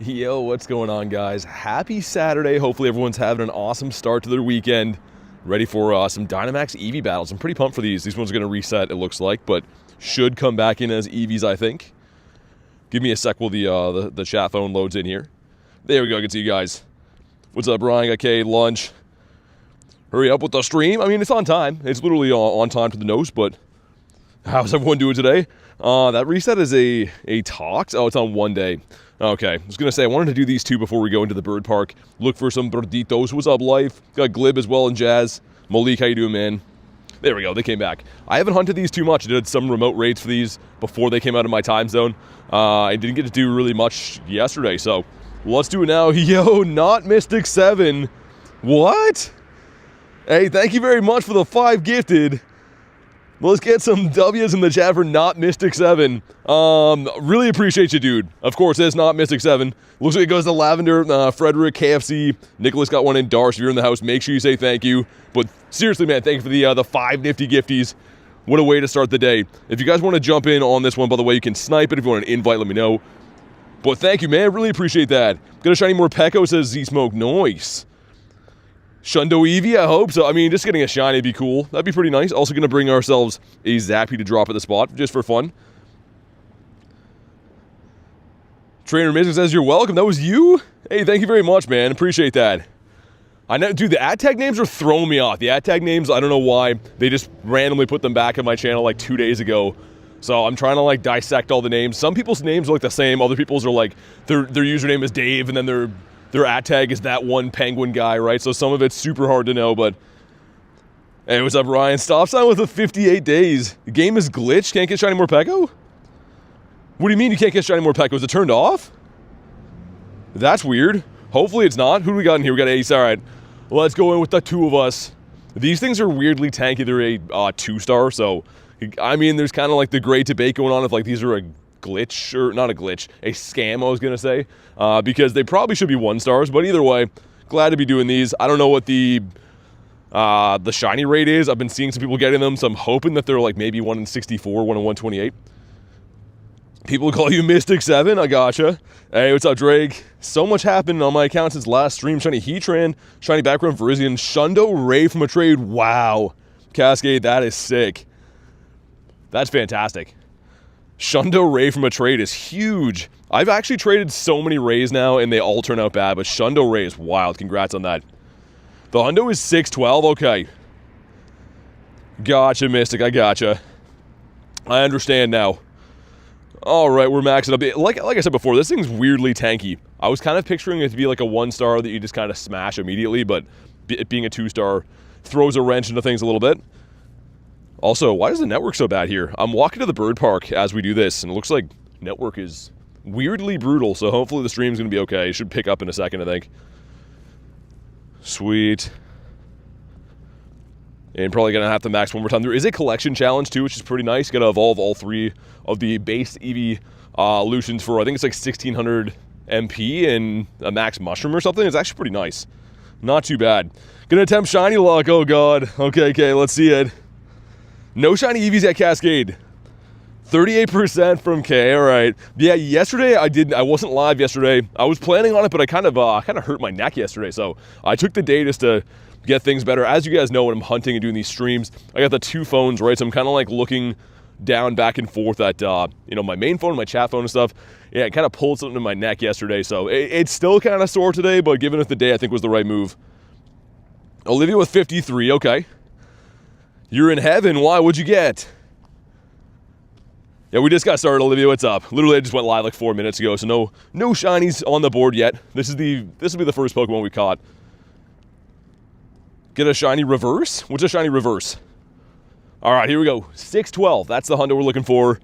Yo, what's going on, guys? Happy Saturday. Hopefully everyone's having an awesome start to their weekend. Ready for some Dynamax Eevee battles. I'm pretty pumped for these. These ones are going to reset, it looks like, but should come back in as Eevees, I think. Give me a sec while the chat phone loads in here. There we go. I can see you guys. What's up, Ryan? Okay, lunch. Hurry up with the stream. I mean, it's on time. It's literally on time to the nose, but how's everyone doing today? That reset is a Tox? Oh, it's on one day. Okay, I was going to say, I wanted to do these two before we go into the bird park. Look for some birditos. What's up, Life? Got Glib as well and Jazz. Malik, how you doing, man? There we go, they came back. I haven't hunted these too much. I did some remote raids for these before they came out of my time zone. I didn't get to do really much yesterday, so let's do it now. Yo, not Mystic 7. What? Hey, thank you very much for the 5 gifted. Let's get some W's in the chat for not Mystic 7. Really appreciate you, dude. Of course, it's not Mystic 7. Looks like it goes to Lavender, Frederick, KFC. Nicholas got one in. Darsh, if you're in the house, make sure you say thank you. But seriously, man, thank you for the 5 nifty gifties. What a way to start the day. If you guys want to jump in on this one, by the way, you can snipe it. If you want an invite, let me know. But thank you, man. Really appreciate that. Got a Shiny Morpeko, says Z-Smoke. Nice. Shundo Eevee, I hope so. I mean, just getting a shiny would be cool. That'd be pretty nice. Also going to bring ourselves a Zappy to drop at the spot, just for fun. Trainer Mystic says, you're welcome. That was you? Hey, thank you very much, man. Appreciate that. I know, dude, the ad tag names are throwing me off. The ad tag names, I don't know why. They just randomly put them back on my channel like 2 days ago. So I'm trying to like dissect all the names. Some people's names are like the same. Other people's are like, their username is Dave, and then their ad tag is that one penguin guy, right? So some of it's super hard to know, but... Hey, what's up, Ryan? Stop sign with the 58 days. The game is glitched? Can't get Shiny Morpeko? What do you mean you can't get Shiny Morpeko? Is it turned off? That's weird. Hopefully it's not. Who do we got in here? We got Ace. All right. Let's go in with the 2 of us. These things are weirdly tanky. They're a 2-star, so... I mean, there's kind of like the great debate going on if like these are a glitch, or not a glitch, a scam, I was gonna say, because they probably should be 1-stars, but either way, glad to be doing these. I don't know what the shiny rate is. I've been seeing some people getting them, so I'm hoping that they're like maybe 1 in 64, 1 in 128. People call you Mystic 7, I gotcha. Hey, what's up, Drake? So much happened on my account since last stream. Shiny Heatran, shiny background Virizion, Shundo Ray from a trade. Wow. Cascade, that is sick. That's fantastic. Shundo Ray from a trade is huge. I've actually traded so many Rays now, and they all turn out bad, but Shundo Ray is wild. Congrats on that. The Hundo is 612. Okay. Gotcha, Mystic. I gotcha. I understand now. All right, we're maxing up. Like I said before, this thing's weirdly tanky. I was kind of picturing it to be like a 1-star that you just kind of smash immediately, but it being a 2-star throws a wrench into things a little bit. Also, why is the network so bad here? I'm walking to the bird park as we do this, and it looks like network is weirdly brutal, so hopefully the stream's going to be okay. It should pick up in a second, I think. Sweet. And probably going to have to max one more time. There is a collection challenge, too, which is pretty nice. Got to evolve all 3 of the base Eevee Lucians for, I think it's like 1,600 MP and a max mushroom or something. It's actually pretty nice. Not too bad. Going to attempt shiny luck. Oh, God. Okay, let's see it. No shiny Eevees at Cascade. 38% from K. All right. Yeah, yesterday I wasn't live yesterday. I was planning on it, but I kind of hurt my neck yesterday, so I took the day just to get things better. As you guys know, when I'm hunting and doing these streams, I got the 2 phones, right? So I'm kind of like looking down back and forth at you know, my main phone, my chat phone and stuff. Yeah, it kind of pulled something in my neck yesterday, so it's still kind of sore today, but giving it the day, I think was the right move. Olivia with 53. Okay. You're in heaven. Why? What'd you get? Yeah, we just got started, Olivia. What's up? Literally, I just went live like 4 minutes ago, so no shinies on the board yet. This will be the first Pokemon we caught. Get a shiny reverse? What's a shiny reverse? All right, here we go. 612. That's the Hundo we're looking for.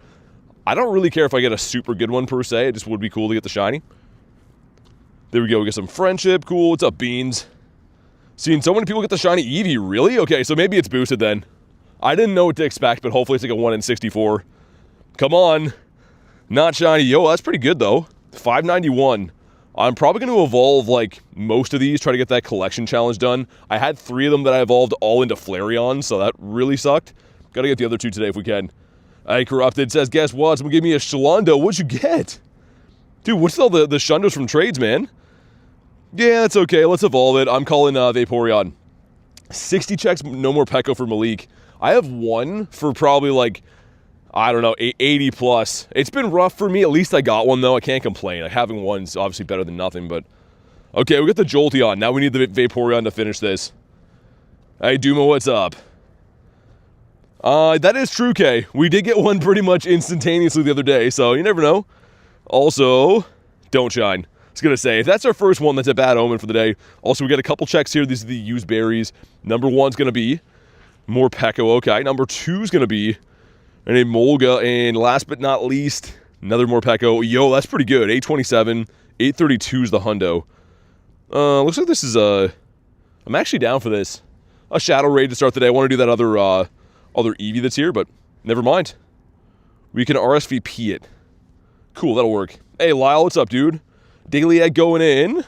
I don't really care if I get a super good one per se. It just would be cool to get the shiny. There we go. We get some friendship. Cool. What's up, Beans? Seeing so many people get the shiny Eevee. Really? Okay, so maybe it's boosted then. I didn't know what to expect, but hopefully it's like a 1 in 64. Come on. Not shiny. Yo, that's pretty good, though. 591. I'm probably going to evolve, like, most of these, try to get that collection challenge done. I had 3 of them that I evolved all into Flareon, so that really sucked. Got to get the other 2 today if we can. Hey, Corrupted says, guess what? Someone gave me a Shalando. What'd you get? Dude, what's all the Shundos from trades, man? Yeah, that's okay. Let's evolve it. I'm calling Vaporeon. 60 checks, no more Peko for Malik. I have one for probably like, I don't know, 80 plus. It's been rough for me. At least I got one, though. I can't complain. Like, having one's obviously better than nothing, but... Okay, we got the Jolteon. Now we need the Vaporeon to finish this. Hey, Duma, what's up? That is true, Kay. We did get one pretty much instantaneously the other day, so you never know. Also, don't shine. I was going to say, if that's our first one, that's a bad omen for the day. Also, we got a couple checks here. These are the used berries. Number 1's going to be Morpeko. Okay, number 2's going to be an Emolga. And last but not least, another Morpeko. Yo, that's pretty good. 827. 832 is the hundo. Looks like this is I'm actually down for this. A Shadow Raid to start the day. I want to do that other Eevee that's here, but never mind. We can RSVP it. Cool, that'll work. Hey, Lyle, what's up, dude? Daily Egg going in.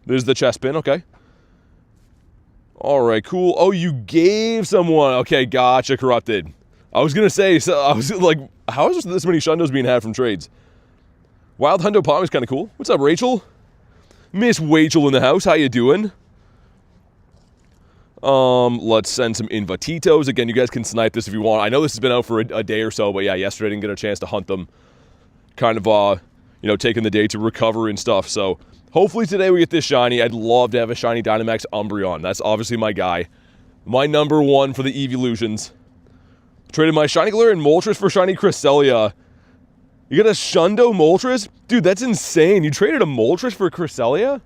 There's the chest pin, okay. Alright, cool. Oh, you gave someone. Okay, gotcha, Corrupted. I was gonna say, so I was like, how is this many Shundos being had from trades? Wild Hundo Palm is kind of cool. What's up, Rachel? Miss Wachel in the house, how you doing? Let's send some Invatitos. Again, you guys can snipe this if you want. I know this has been out for a day or so, but yeah, yesterday I didn't get a chance to hunt them. Kind of, you know, taking the day to recover and stuff. So hopefully today we get this shiny. I'd love to have a shiny Dynamax Umbreon. That's obviously my guy. My number 1 for the Evolutions. Traded my Shiny Galarian Moltres for shiny Cresselia. You got a Shundo Moltres? Dude, that's insane. You traded a Moltres for Cresselia?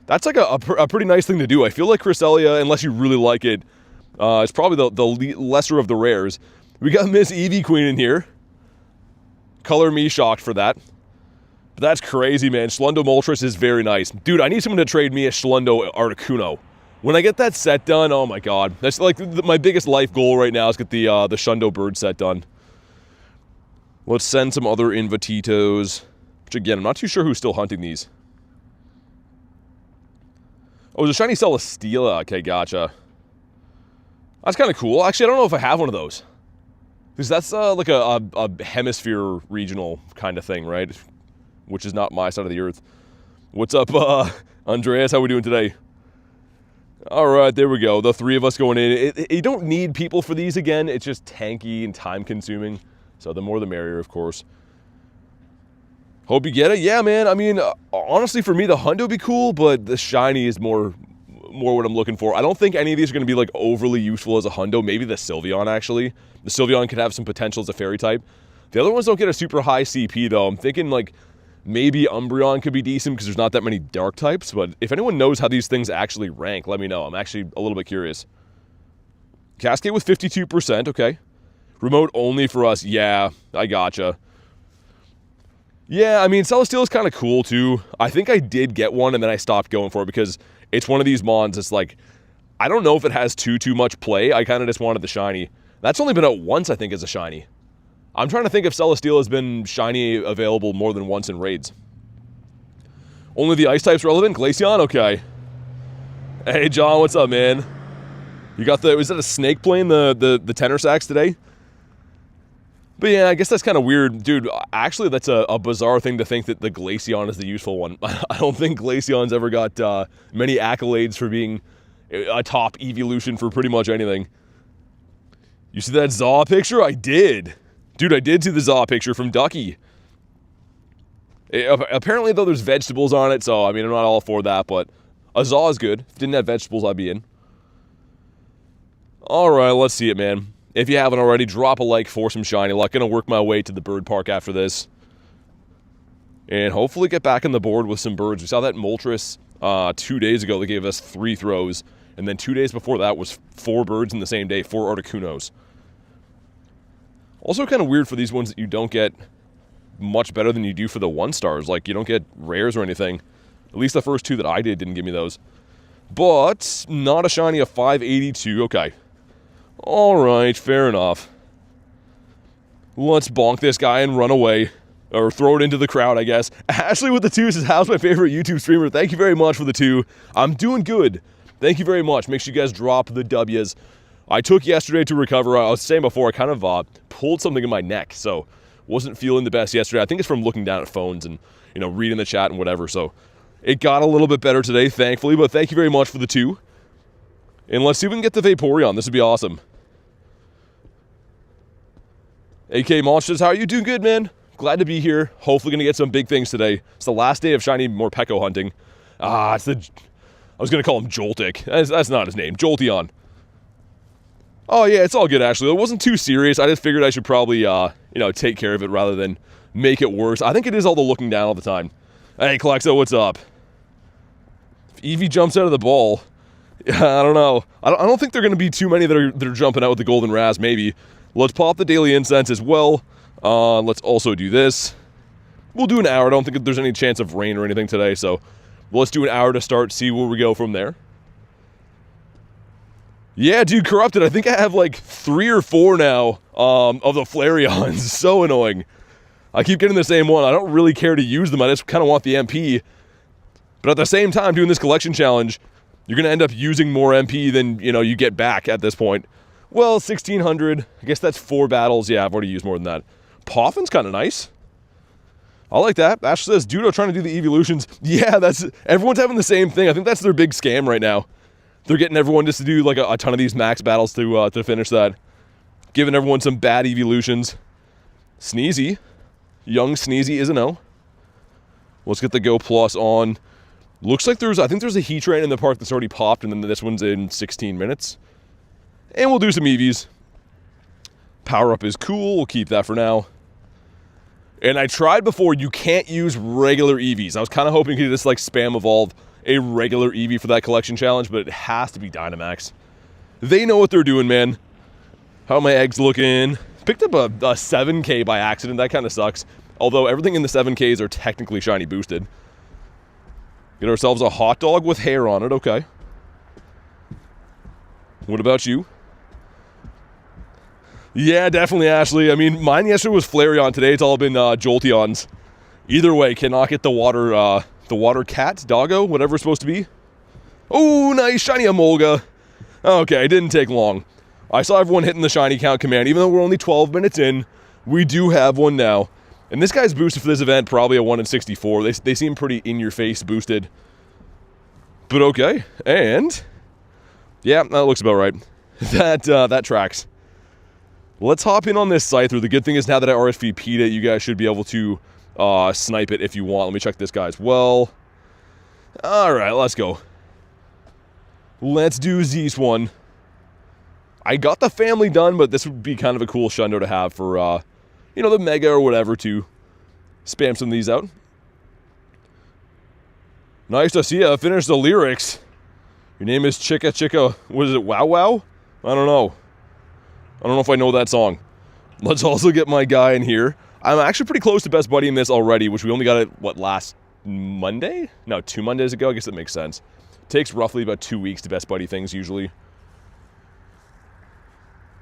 That's like a pretty nice thing to do. I feel like Cresselia, unless you really like it, it's probably the lesser of the rares. We got Miss Eevee Queen in here. Color me shocked for that. But that's crazy, man. Schlundo Moltres is very nice. Dude, I need someone to trade me a Schlundo Articuno. When I get that set done, oh my god. That's like my biggest life goal right now is get the Shundo Bird set done. Let's send some other Invatitos. Which again, I'm not too sure who's still hunting these. Oh, there's a shiny Celesteela. Okay, gotcha. That's kind of cool. Actually, I don't know if I have one of those. Because that's like a hemisphere regional kind of thing, right? Which is not my side of the earth. What's up, Andreas? How we doing today? All right, there we go. The 3 of us going in. You don't need people for these again. It's just tanky and time-consuming. So the more the merrier, of course. Hope you get it. Yeah, man. I mean, honestly, for me, the hundo would be cool, but the shiny is more what I'm looking for. I don't think any of these are going to be like overly useful as a hundo. Maybe the Sylveon, actually. The Sylveon could have some potential as a fairy type. The other ones don't get a super high CP, though. I'm thinking like maybe Umbreon could be decent because there's not that many dark types. But if anyone knows how these things actually rank, let me know. I'm actually a little bit curious. Cascade with 52%. Okay. Remote only for us. Yeah, I gotcha. Yeah, I mean, Celesteela is kind of cool, too. I think I did get one, and then I stopped going for it because it's one of these mons. It's like, I don't know if it has too much play. I kind of just wanted the shiny. That's only been out once, I think, as a shiny. I'm trying to think if Celesteela has been shiny available more than once in raids. Only the ice type's relevant? Glaceon? Okay. Hey, John, what's up, man? You got the... Was that a snake playing the tenor sax today? But yeah, I guess that's kind of weird. Dude, actually, that's a bizarre thing to think that the Glaceon is the useful one. I don't think Glaceon's ever got many accolades for being a top evolution for pretty much anything. You see that Zaw picture? I did. Dude, I did see the Zaw picture from Ducky. Apparently, though, there's vegetables on it, so, I mean, I'm not all for that, but a Zaw is good. If it didn't have vegetables, I'd be in. Alright, let's see it, man. If you haven't already, drop a like for some shiny luck. Gonna work my way to the bird park after this. And hopefully get back on the board with some birds. We saw that Moltres 2 days ago. They gave us 3 throws. And then 2 days before that was 4 birds in the same day. 4 Articunos. Also kind of weird for these ones that you don't get much better than you do for the 1-stars. Like, you don't get rares or anything. At least the first 2 that I did didn't give me those. But, not a shiny of 582. Okay. Alright, fair enough. Let's bonk this guy and run away. Or throw it into the crowd, I guess. Ashley with the 2 says, how's my favorite YouTube streamer? Thank you very much for the 2. I'm doing good. Thank you very much. Make sure you guys drop the W's. I took yesterday to recover. I was saying before, I kind of pulled something in my neck. So, Wasn't feeling the best yesterday. I think it's from looking down at phones and, you know, reading the chat and whatever. So it got a little bit better today, thankfully. But thank you very much for the 2. And let's see if we can get the Vaporeon. This would be awesome. AK Monsters, how are you? Doing good, man. Glad to be here. Hopefully going to get some big things today. It's the last day of Shiny Morpeko hunting. I was going to call him Joltik. That's not his name. Jolteon. Oh, yeah, it's all good, actually. It wasn't too serious. I just figured I should probably, you know, take care of it rather than make it worse. I think it is all the looking down all the time. Hey, Klexo, what's up? If Eevee jumps out of the ball, I don't know. I don't think there are going to be too many that are jumping out with the Golden Raz, maybe. Let's pop the Daily Incense as well. Let's also do this. We'll do an hour. I don't think there's any chance of rain or anything today, so let's do an hour to start, see where we go from there. Yeah, dude, Corrupted. I think I have like 3 or 4 now of the Flareons. So annoying. I keep getting the same one. I don't really care to use them. I just kind of want the MP. But at the same time, doing this collection challenge, you're going to end up using more MP than, you know, you get back at this point. Well, 1,600. I guess that's 4 battles. Yeah, I've already used more than that. Poffin's kind of nice. I like that. Ash says, Judo trying to do the evolutions. Yeah, everyone's having the same thing. I think that's their big scam right now. They're getting everyone just to do like a ton of these max battles to finish that. Giving everyone some bad evolutions. Sneezy. Young Sneezy is a no. Let's get the Go Plus on. Looks like I think there's a Heat Train in the park that's already popped, and then this one's in 16 minutes. And we'll do some Eevees. Power Up is cool. We'll keep that for now. And I tried before, you can't use regular Eevees. I was kind of hoping you could just like spam evolve a regular Eevee for that collection challenge, but it has to be Dynamax. They know what they're doing, man. How are my eggs looking? Picked up a 7K by accident. That kind of sucks. Although everything in the 7Ks are technically shiny boosted. Get ourselves a hot dog with hair on it. Okay. What about you? Yeah, definitely, Ashley. I mean, mine yesterday was Flareon. Today it's all been Jolteons. Either way, cannot get the water cat, doggo, whatever it's supposed to be. Oh, nice, shiny Emolga. Okay, it didn't take long. I saw everyone hitting the shiny count command. Even though we're only 12 minutes in, we do have one now. And this guy's boosted for this event, probably a 1 in 64. They seem pretty in-your-face boosted. But okay, and yeah, that looks about right. That tracks. Let's hop in on this Scyther. The good thing is now that I RSVP'd it, you guys should be able to snipe it if you want. Let me check this guy as well. Alright, let's go. Let's do Zeus one. I got the family done, but this would be kind of a cool shundo to have for, you know, the Mega or whatever to spam some of these out. Nice to see you. Finish the lyrics. Your name is Chica Chica. What is it, Wow Wow? I don't know. I don't know if I know that song. Let's also get my guy in here. I'm actually pretty close to Best Buddy in this already, which we only got it, what, last Monday? No, 2 Mondays ago. I guess that makes sense. Takes roughly about 2 weeks to Best Buddy things usually.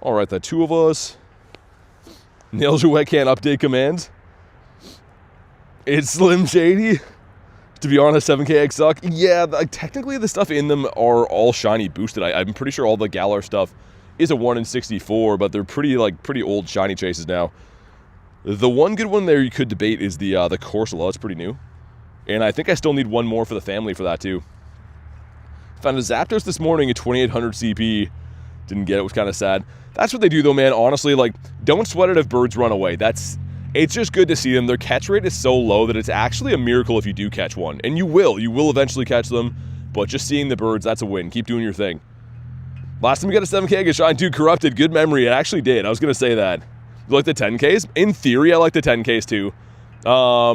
Alright, the 2 of us. Nails your wet can update commands. It's Slim Shady. To be honest, 7K eggs suck. Yeah, technically the stuff in them are all shiny boosted. I'm pretty sure all the Galar stuff is a 1 in 64, but they're pretty old shiny chases now. The one good one there you could debate is the Corsola. It's pretty new. And I think I still need one more for the family for that too. Found a Zapdos this morning at 2800 CP. Didn't get it, was kind of sad. That's what they do though, man. Honestly, like, don't sweat it if birds run away. It's just good to see them. Their catch rate is so low that it's actually a miracle if you do catch one. And you will eventually catch them, but just seeing the birds, that's a win. Keep doing your thing. Last time we got a 7K, I got shot. Dude, Corrupted, good memory. It actually did. I was going to say that. You like the 10Ks? In theory, I like the 10Ks too.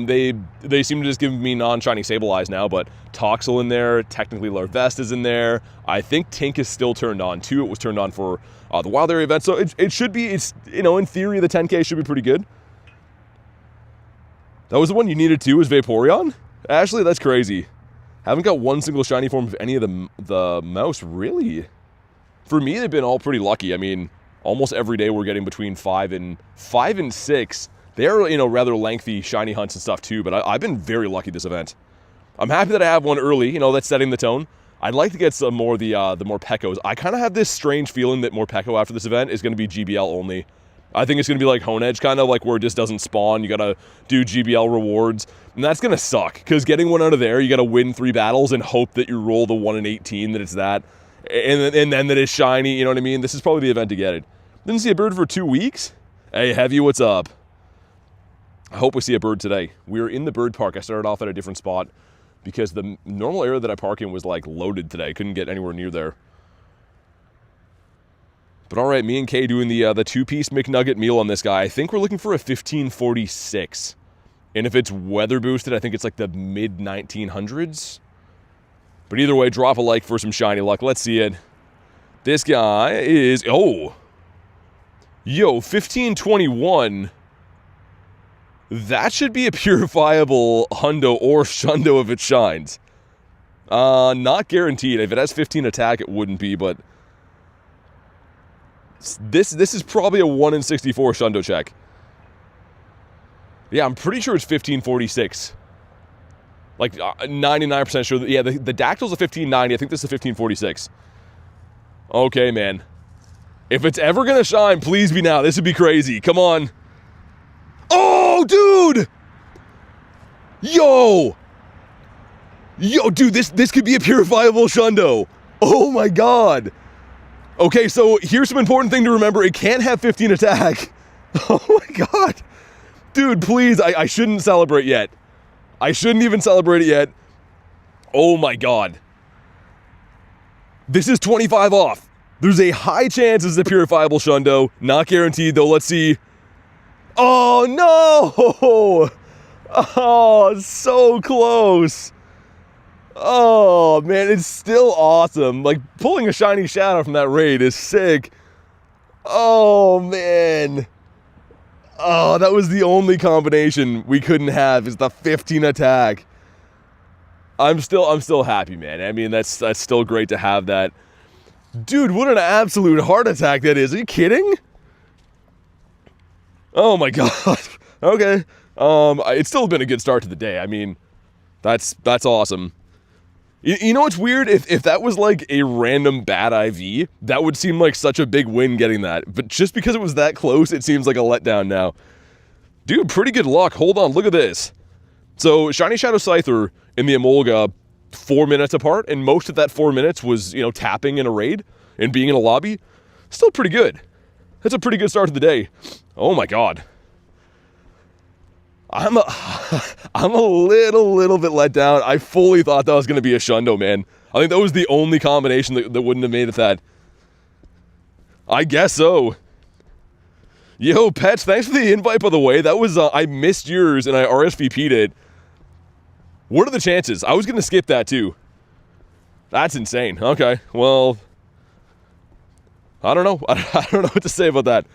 They seem to just give me non-shiny Sableyes now, but Toxel in there, technically Larvest in there. I think Tink is still turned on too. It was turned on for the Wild Area event, so it should be, you know, in theory, the 10K should be pretty good. That was the one you needed too, was Vaporeon? Ashley, that's crazy. Haven't got one single shiny form of any of the mouse, really? For me, they've been all pretty lucky. I mean, almost every day we're getting between 5 and 6. They're, you know, rather lengthy shiny hunts and stuff too, but I've been very lucky this event. I'm happy that I have one early, you know, that's setting the tone. I'd like to get some more of the Morpekos. I kind of have this strange feeling that Morpeko after this event is going to be GBL only. I think it's going to be like Honedge, kind of like where it just doesn't spawn. You got to do GBL rewards, and that's going to suck, because getting one out of there, you got to win 3 battles and hope that you roll the 1 in 18, that it's that, and then that it's shiny, you know what I mean? This is probably the event to get it. Didn't see a bird for 2 weeks? Hey, Heavy, what's up? I hope we see a bird today. We're in the bird park. I started off at a different spot, because the normal area that I park in was, like, loaded today. Couldn't get anywhere near there. But all right, me and Kay doing the 2-piece McNugget meal on this guy. I think we're looking for a 1546. And if it's weather boosted, I think it's like the mid-1900s. But either way, drop a like for some shiny luck. Let's see it. This guy is... Oh! Yo, 1521. That should be a purifiable hundo or shundo if it shines. Not guaranteed. If it has 15 attack, it wouldn't be, but... This is probably a 1 in 64 shundo check. Yeah, I'm pretty sure it's 1546. Like, 99% sure. Yeah, the Dactyl's a 1590. I think this is a 1546. Okay, man. If it's ever gonna shine, please be now. This would be crazy. Come on. Oh, dude! Yo! Yo, dude, this could be a purifiable shundo. Oh my god. Okay, so here's some important thing to remember. It can't have 15 attack. Oh my god. Dude, please, I shouldn't celebrate yet. I shouldn't even celebrate it yet. Oh my god. This is 25 off. There's a high chance it's a purifiable shundo. Not guaranteed, though. Let's see. Oh, no! Oh, so close. Oh, man, it's still awesome. Like, pulling a shiny shadow from that raid is sick. Oh, man. Oh, that was the only combination we couldn't have, is the 15 attack. I'm still happy, man. I mean, that's still great to have that. Dude, what an absolute heart attack that is. Are you kidding? Oh, my God. Okay. It's still been a good start to the day. I mean, that's awesome. You know what's weird? If that was like a random bad IV, that would seem like such a big win getting that. But just because it was that close, it seems like a letdown now. Dude, pretty good luck. Hold on, look at this. So, Shiny Shadow Scyther and the Emolga, 4 minutes apart, and most of that 4 minutes was, you know, tapping in a raid and being in a lobby. Still pretty good. That's a pretty good start to the day. Oh my god. I'm a little bit let down. I fully thought that was going to be a shundo, man. I think that was the only combination that wouldn't have made it that. I guess so. Yo, Pets, thanks for the invite, by the way. That was, I missed yours and I RSVP'd it. What are the chances? I was going to skip that too. That's insane. Okay, well, I don't know. I don't know what to say about that.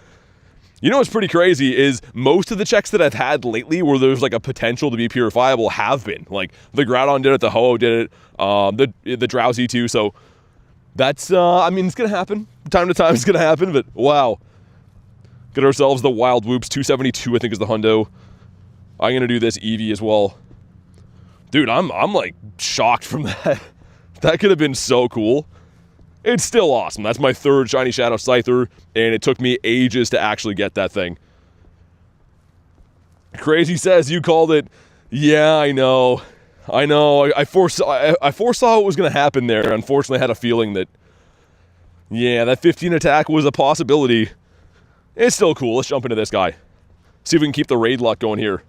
You know what's pretty crazy is most of the checks that I've had lately where there's like a potential to be purifiable have been. Like the Groudon did it, the Ho-Oh did it, the Drowsy too. So that's, I mean, it's going to happen. Time to time it's going to happen, but wow. Get ourselves the Wild Whoops. 272 I think is the hundo. I'm going to do this Eevee as well. Dude, I'm like shocked from that. That could have been so cool. It's still awesome. That's my third Shiny Shadow Scyther, and it took me ages to actually get that thing. Crazy says you called it. Yeah, I know. I foresaw what was going to happen there. Unfortunately, I had a feeling that, yeah, that 15 attack was a possibility. It's still cool. Let's jump into this guy. See if we can keep the raid luck going here.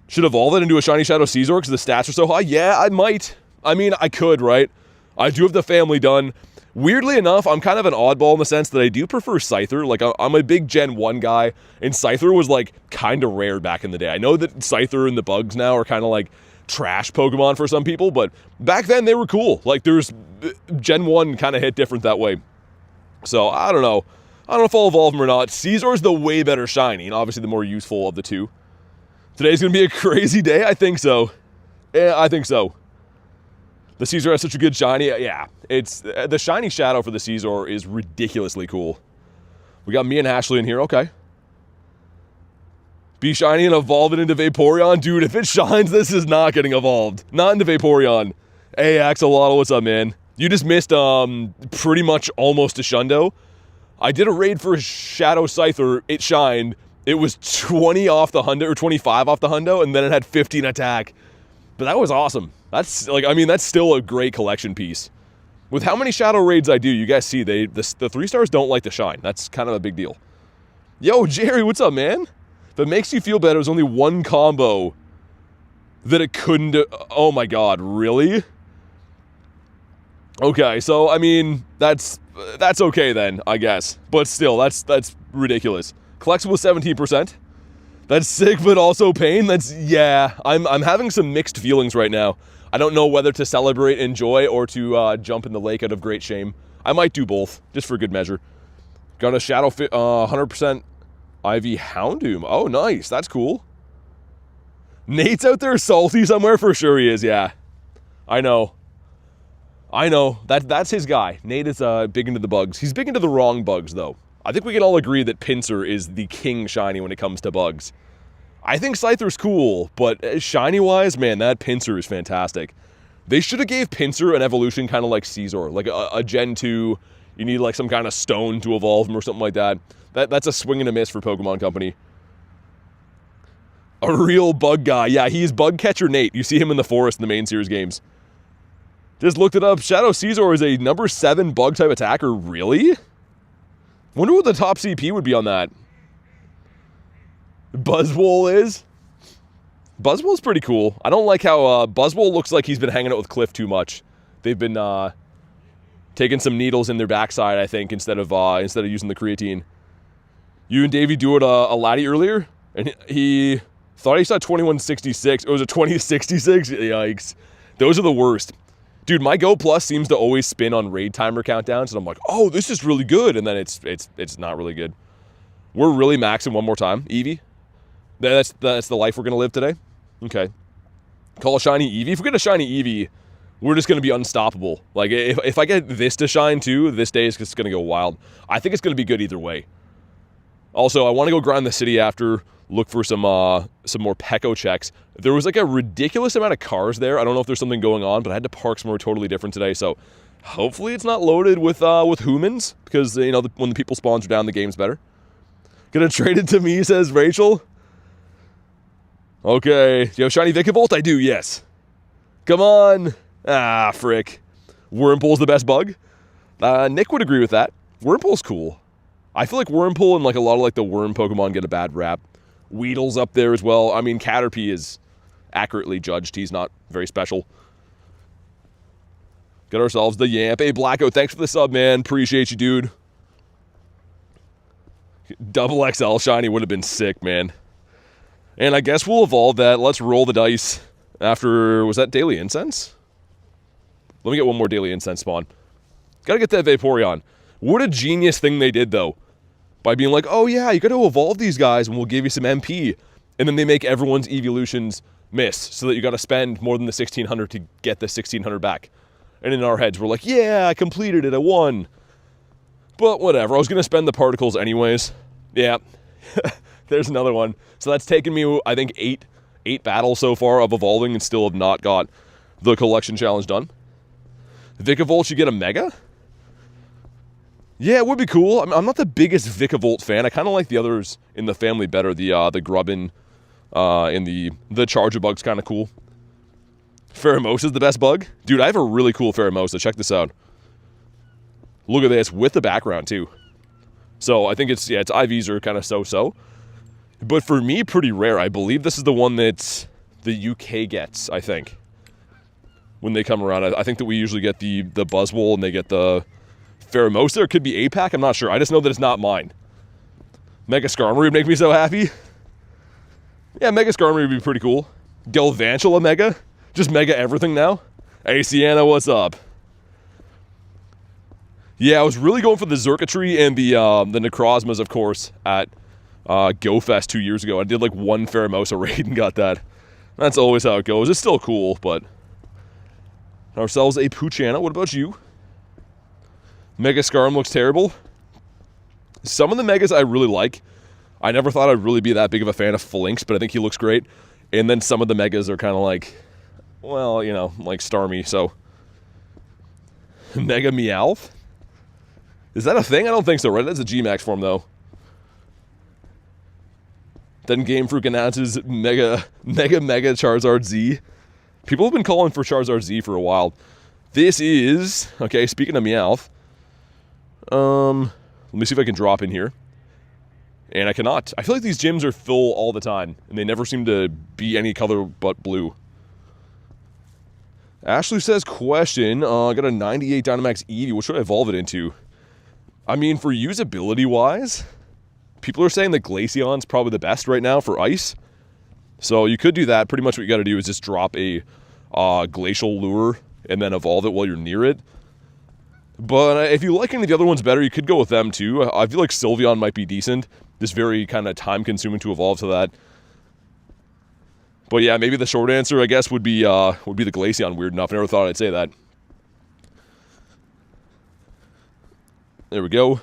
Should evolve it into a Shiny Shadow Scizor because the stats are so high? Yeah, I might. I mean, I could, right? I do have the family done. Weirdly enough, I'm kind of an oddball in the sense that I do prefer Scyther. Like, I'm a big Gen 1 guy, and Scyther was, like, kind of rare back in the day. I know that Scyther and the bugs now are kind of, like, trash Pokemon for some people, but back then they were cool. Like, there's... Gen 1 kind of hit different that way. So, I don't know. I don't know if I'll evolve them or not. Scizor's the way better shiny, and obviously the more useful of the two. Today's going to be a crazy day? I think so. Yeah, I think so. The Scizor has such a good shiny. Yeah, it's the shiny shadow for the Scizor is ridiculously cool. We got me and Ashley in here. Okay. Be shiny and evolve it into Vaporeon. Dude, if it shines, this is not getting evolved. Not into Vaporeon. Hey, Axolotl, what's up, man? You just missed pretty much almost a shundo. I did a raid for Shadow Scyther, it shined. It was 20 off the hundo, or 25 off the hundo, and then it had 15 attack. But that was awesome. That's, like, I mean, that's still a great collection piece. With how many Shadow raids I do, you guys see, the 3-stars don't like to shine. That's kind of a big deal. Yo, Jerry, what's up, man? If it makes you feel better, it was only one combo that it couldn't do. Oh my god, really? Okay, so, I mean, that's okay then, I guess. But still, that's ridiculous. Collectible 17%. That's sick, but also pain. Yeah, I'm having some mixed feelings right now. I don't know whether to celebrate in joy or to jump in the lake out of great shame. I might do both, just for good measure. Got a Shadow 100% Ivy Houndoom. Oh, nice. That's cool. Nate's out there salty somewhere? For sure he is, yeah. I know. That's his guy. Nate is big into the bugs. He's big into the wrong bugs, though. I think we can all agree that Pinsir is the king shiny when it comes to bugs. I think Scyther's cool, but shiny-wise, man, that Pinsir is fantastic. They should have gave Pinsir an evolution kind of like Caesar, like a Gen 2. You need like some kind of stone to evolve him or something like that. That's a swing and a miss for Pokemon Company. A real bug guy. Yeah, he's Bug Catcher Nate. You see him in the forest in the main series games. Just looked it up. Shadow Caesar is a number 7 bug-type attacker. Really? Wonder what the top CP would be on that. Buzzwole is? Buzzwole's pretty cool. I don't like how Buzzwole looks like he's been hanging out with Cliff too much. They've been taking some needles in their backside, I think, instead of using the creatine. You and Davey do it a laddie earlier, and he thought he saw 2166. It was a 2066. Yikes. Those are the worst. Dude, my Go Plus seems to always spin on raid timer countdowns, and I'm like, oh, this is really good, and then it's not really good. We're really maxing one more time, Eevee. That's the life we're gonna live today. Okay. Call a Shiny Eevee. If we get a Shiny Eevee, we're just gonna be unstoppable. Like if I get this to shine too, this day is just gonna go wild. I think it's gonna be good either way. Also, I want to go grind the city after, look for some more Peko checks. There was like a ridiculous amount of cars there. I don't know if there's something going on, but I had to park somewhere totally different today. So hopefully it's not loaded with humans, because you know when the people spawns are down, the game's better. Gonna trade it to me, says Rachel. Okay, you have Shiny Vikavolt? I do, yes. Come on. Ah, frick. Wurmple's the best bug? Nick would agree with that. Wurmple's cool. I feel like Wurmple and like a lot of like the worm Pokemon get a bad rap. Weedle's up there as well. I mean, Caterpie is accurately judged. He's not very special. Got ourselves the Yamp. Hey, Blacko, thanks for the sub, man. Appreciate you, dude. Double XL Shiny would have been sick, man. And I guess we'll evolve that. Let's roll the dice after, was that Daily Incense? Let me get one more Daily Incense spawn. Gotta get that Vaporeon. What a genius thing they did, though. By being like, oh yeah, you gotta evolve these guys and we'll give you some MP. And then they make everyone's evolutions miss, so that you gotta spend more than the 1600 to get the 1600 back. And in our heads, we're like, yeah, I completed it, I won. But whatever, I was gonna spend the particles anyways. Yeah. There's another one. So that's taken me, I think, eight battles so far of evolving and still have not got the collection challenge done. Vikavolt should get a Mega? Yeah, it would be cool. I'm not the biggest Vikavolt fan. I kind of like the others in the family better. The Grubbin and the Charjabug's kind of cool. Pheromosa's the best bug? Dude, I have a really cool Pheromosa. Check this out. Look at this, with the background, too. So, I think its IVs are kind of so-so. But for me, pretty rare. I believe this is the one that the UK gets, I think. When they come around. I think that we usually get the Buzzwole and they get the Pheromosa. Or it could be APAC, I'm not sure. I just know that it's not mine. Mega Skarmory would make me so happy. Yeah, Mega Skarmory would be pretty cool. Galvantula Mega? Just Mega everything now? Hey, Sienna, what's up? Yeah, I was really going for the Xurkitree and the Necrozmas, of course, at GoFest 2 years ago. I did like one Pheromosa raid and got that. That's always how it goes. It's still cool, but... Ourselves a Poochyena. What about you? Mega Skarm looks terrible. Some of the Megas I really like. I never thought I'd really be that big of a fan of Flinx, but I think he looks great. And then some of the Megas are kind of like, well, you know, like Starmie, so... Mega Meowth? Is that a thing? I don't think so, right? That's a G-Max form, though. Then Game Freak announces Mega Charizard Z. People have been calling for Charizard Z for a while. This is... Okay, speaking of Meowth. Let me see if I can drop in here. And I cannot. I feel like these gyms are full all the time, and they never seem to be any color but blue. Ashley says, question, I got a 98 Dynamax Eevee. What should I evolve it into? I mean, for usability-wise, people are saying that Glaceon's probably the best right now for ice. So you could do that. Pretty much what you got to do is just drop a Glacial Lure and then evolve it while you're near it. But if you like any of the other ones better, you could go with them too. I feel like Sylveon might be decent. Just very kind of time-consuming to evolve to that. But yeah, maybe the short answer, I guess, would be the Glaceon. Weird enough. I never thought I'd say that. There we go.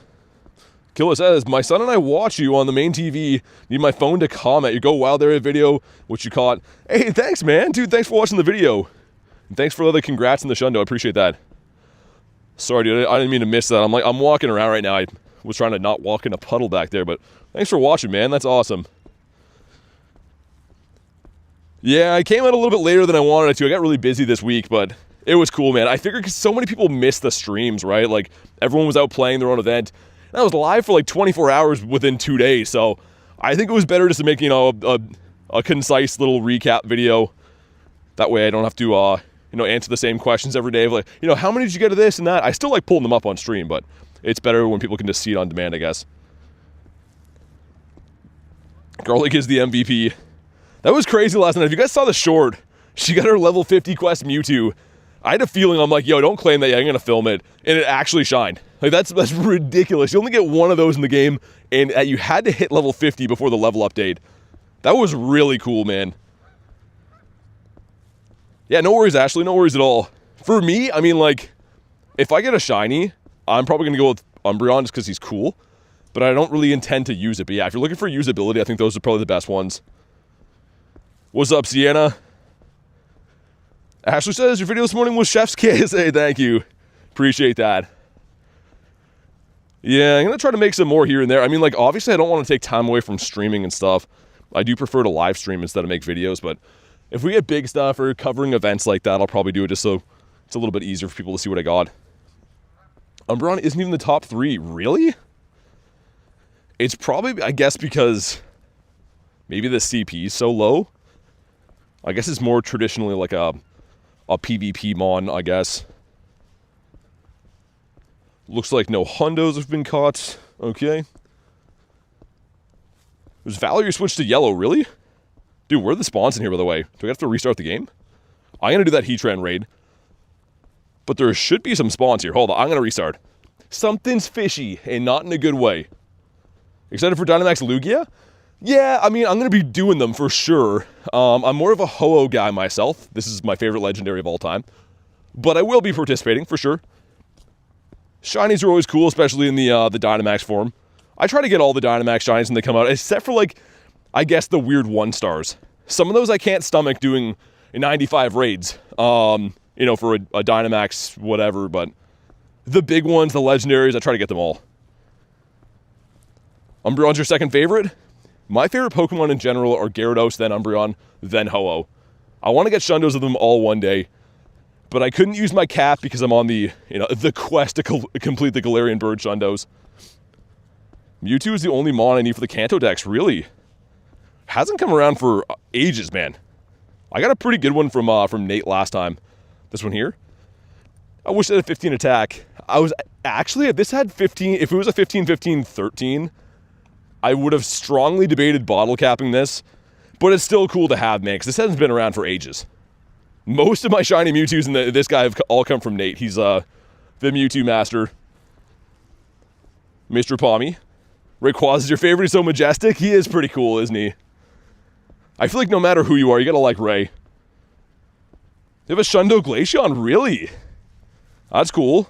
Killa says, my son and I watch you on the main TV. Need my phone to comment. You go wild area video, which you caught. Hey, thanks, man. Dude, thanks for watching the video. And thanks for the congrats in the shundo. I appreciate that. Sorry, dude. I didn't mean to miss that. I'm walking around right now. I was trying to not walk in a puddle back there, but thanks for watching, man. That's awesome. Yeah, I came out a little bit later than I wanted it to. I got really busy this week, but it was cool, man. I figured because so many people missed the streams, right? Like, everyone was out playing their own event. And I was live for like 24 hours within 2 days, so I think it was better just to make, you know, a concise little recap video. That way I don't have to, you know, answer the same questions every day of like, you know, how many did you get of this and that? I still like pulling them up on stream, but it's better when people can just see it on demand, I guess. Garlic is the MVP. That was crazy last night. If you guys saw the short, she got her level 50 quest Mewtwo. I had a feeling, I'm like, yo, don't claim that yet. I'm going to film it. And it actually shined. Like, that's ridiculous. You only get one of those in the game, and you had to hit level 50 before the level update. That was really cool, man. Yeah, no worries, Ashley. No worries at all. For me, I mean, like, if I get a shiny, I'm probably going to go with Umbreon just because he's cool. But I don't really intend to use it. But yeah, if you're looking for usability, I think those are probably the best ones. What's up, Sienna? Ashley says, your video this morning was Chef's Kiss. Hey, thank you. Appreciate that. Yeah, I'm going to try to make some more here and there. I mean, like, obviously I don't want to take time away from streaming and stuff. I do prefer to live stream instead of make videos, but if we get big stuff or covering events like that, I'll probably do it just so it's a little bit easier for people to see what I got. Umbreon isn't even the top 3. Really? It's probably, I guess, because maybe the CP is so low. I guess it's more traditionally like a PvP mon, I guess. Looks like no hundos have been caught. Okay. Was Valerie switched to yellow, really? Dude, where are the spawns in here, by the way? Do I have to restart the game? I'm going to do that Heatran raid. But there should be some spawns here. Hold on, I'm going to restart. Something's fishy, and not in a good way. Excited for Dynamax Lugia? Yeah, I mean, I'm going to be doing them for sure. I'm more of a Ho-Oh guy myself. This is my favorite legendary of all time. But I will be participating, for sure. Shinies are always cool, especially in the Dynamax form. I try to get all the Dynamax Shinies when they come out, except for, like, I guess the weird 1-stars. Some of those I can't stomach doing 95 raids, you know, for a Dynamax whatever, but the big ones, the legendaries, I try to get them all. Umbreon's your second favorite? My favorite Pokemon in general are Gyarados, then Umbreon, then Ho-Oh. I want to get Shundos of them all one day, but I couldn't use my cap because I'm on the, you know, the quest to complete the Galarian Bird Shundos. Mewtwo is the only mon I need for the Kanto Dex, really? Hasn't come around for ages, man. I got a pretty good one from Nate last time. This one here. I wish it had a 15 attack. I was actually, if this had 15, if it was a 15, 15, 13, I would have strongly debated bottle capping this, but it's still cool to have, man, because this hasn't been around for ages. Most of my shiny Mewtwo's and this guy have all come from Nate. He's the Mewtwo master. Mr. Palmy. Rayquaza is your favorite. He's so majestic. He is pretty cool, isn't he? I feel like no matter who you are, you gotta like Ray. You have a Shundo Glaceon? Really? That's cool.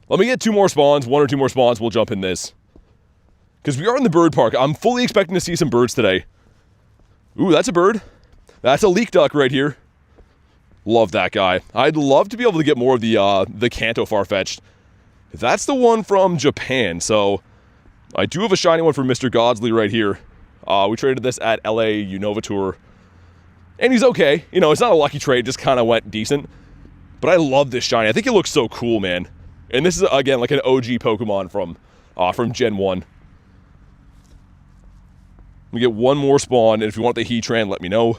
Let me get 2 more spawns. 1 or 2 more spawns. We'll jump in this. Because we are in the bird park. I'm fully expecting to see some birds today. Ooh, that's a bird. That's a leak duck right here. Love that guy. I'd love to be able to get more of the Kanto Farfetch'd. That's the one from Japan. So I do have a shiny one for Mr. Godsley right here. We traded this at LA Unova Tour. And he's okay. You know, it's not a lucky trade, just kind of went decent. But I love this shiny. I think it looks so cool, man. And this is, again, like an OG Pokemon from Gen 1. We get one more spawn, and if you want the Heatran, let me know.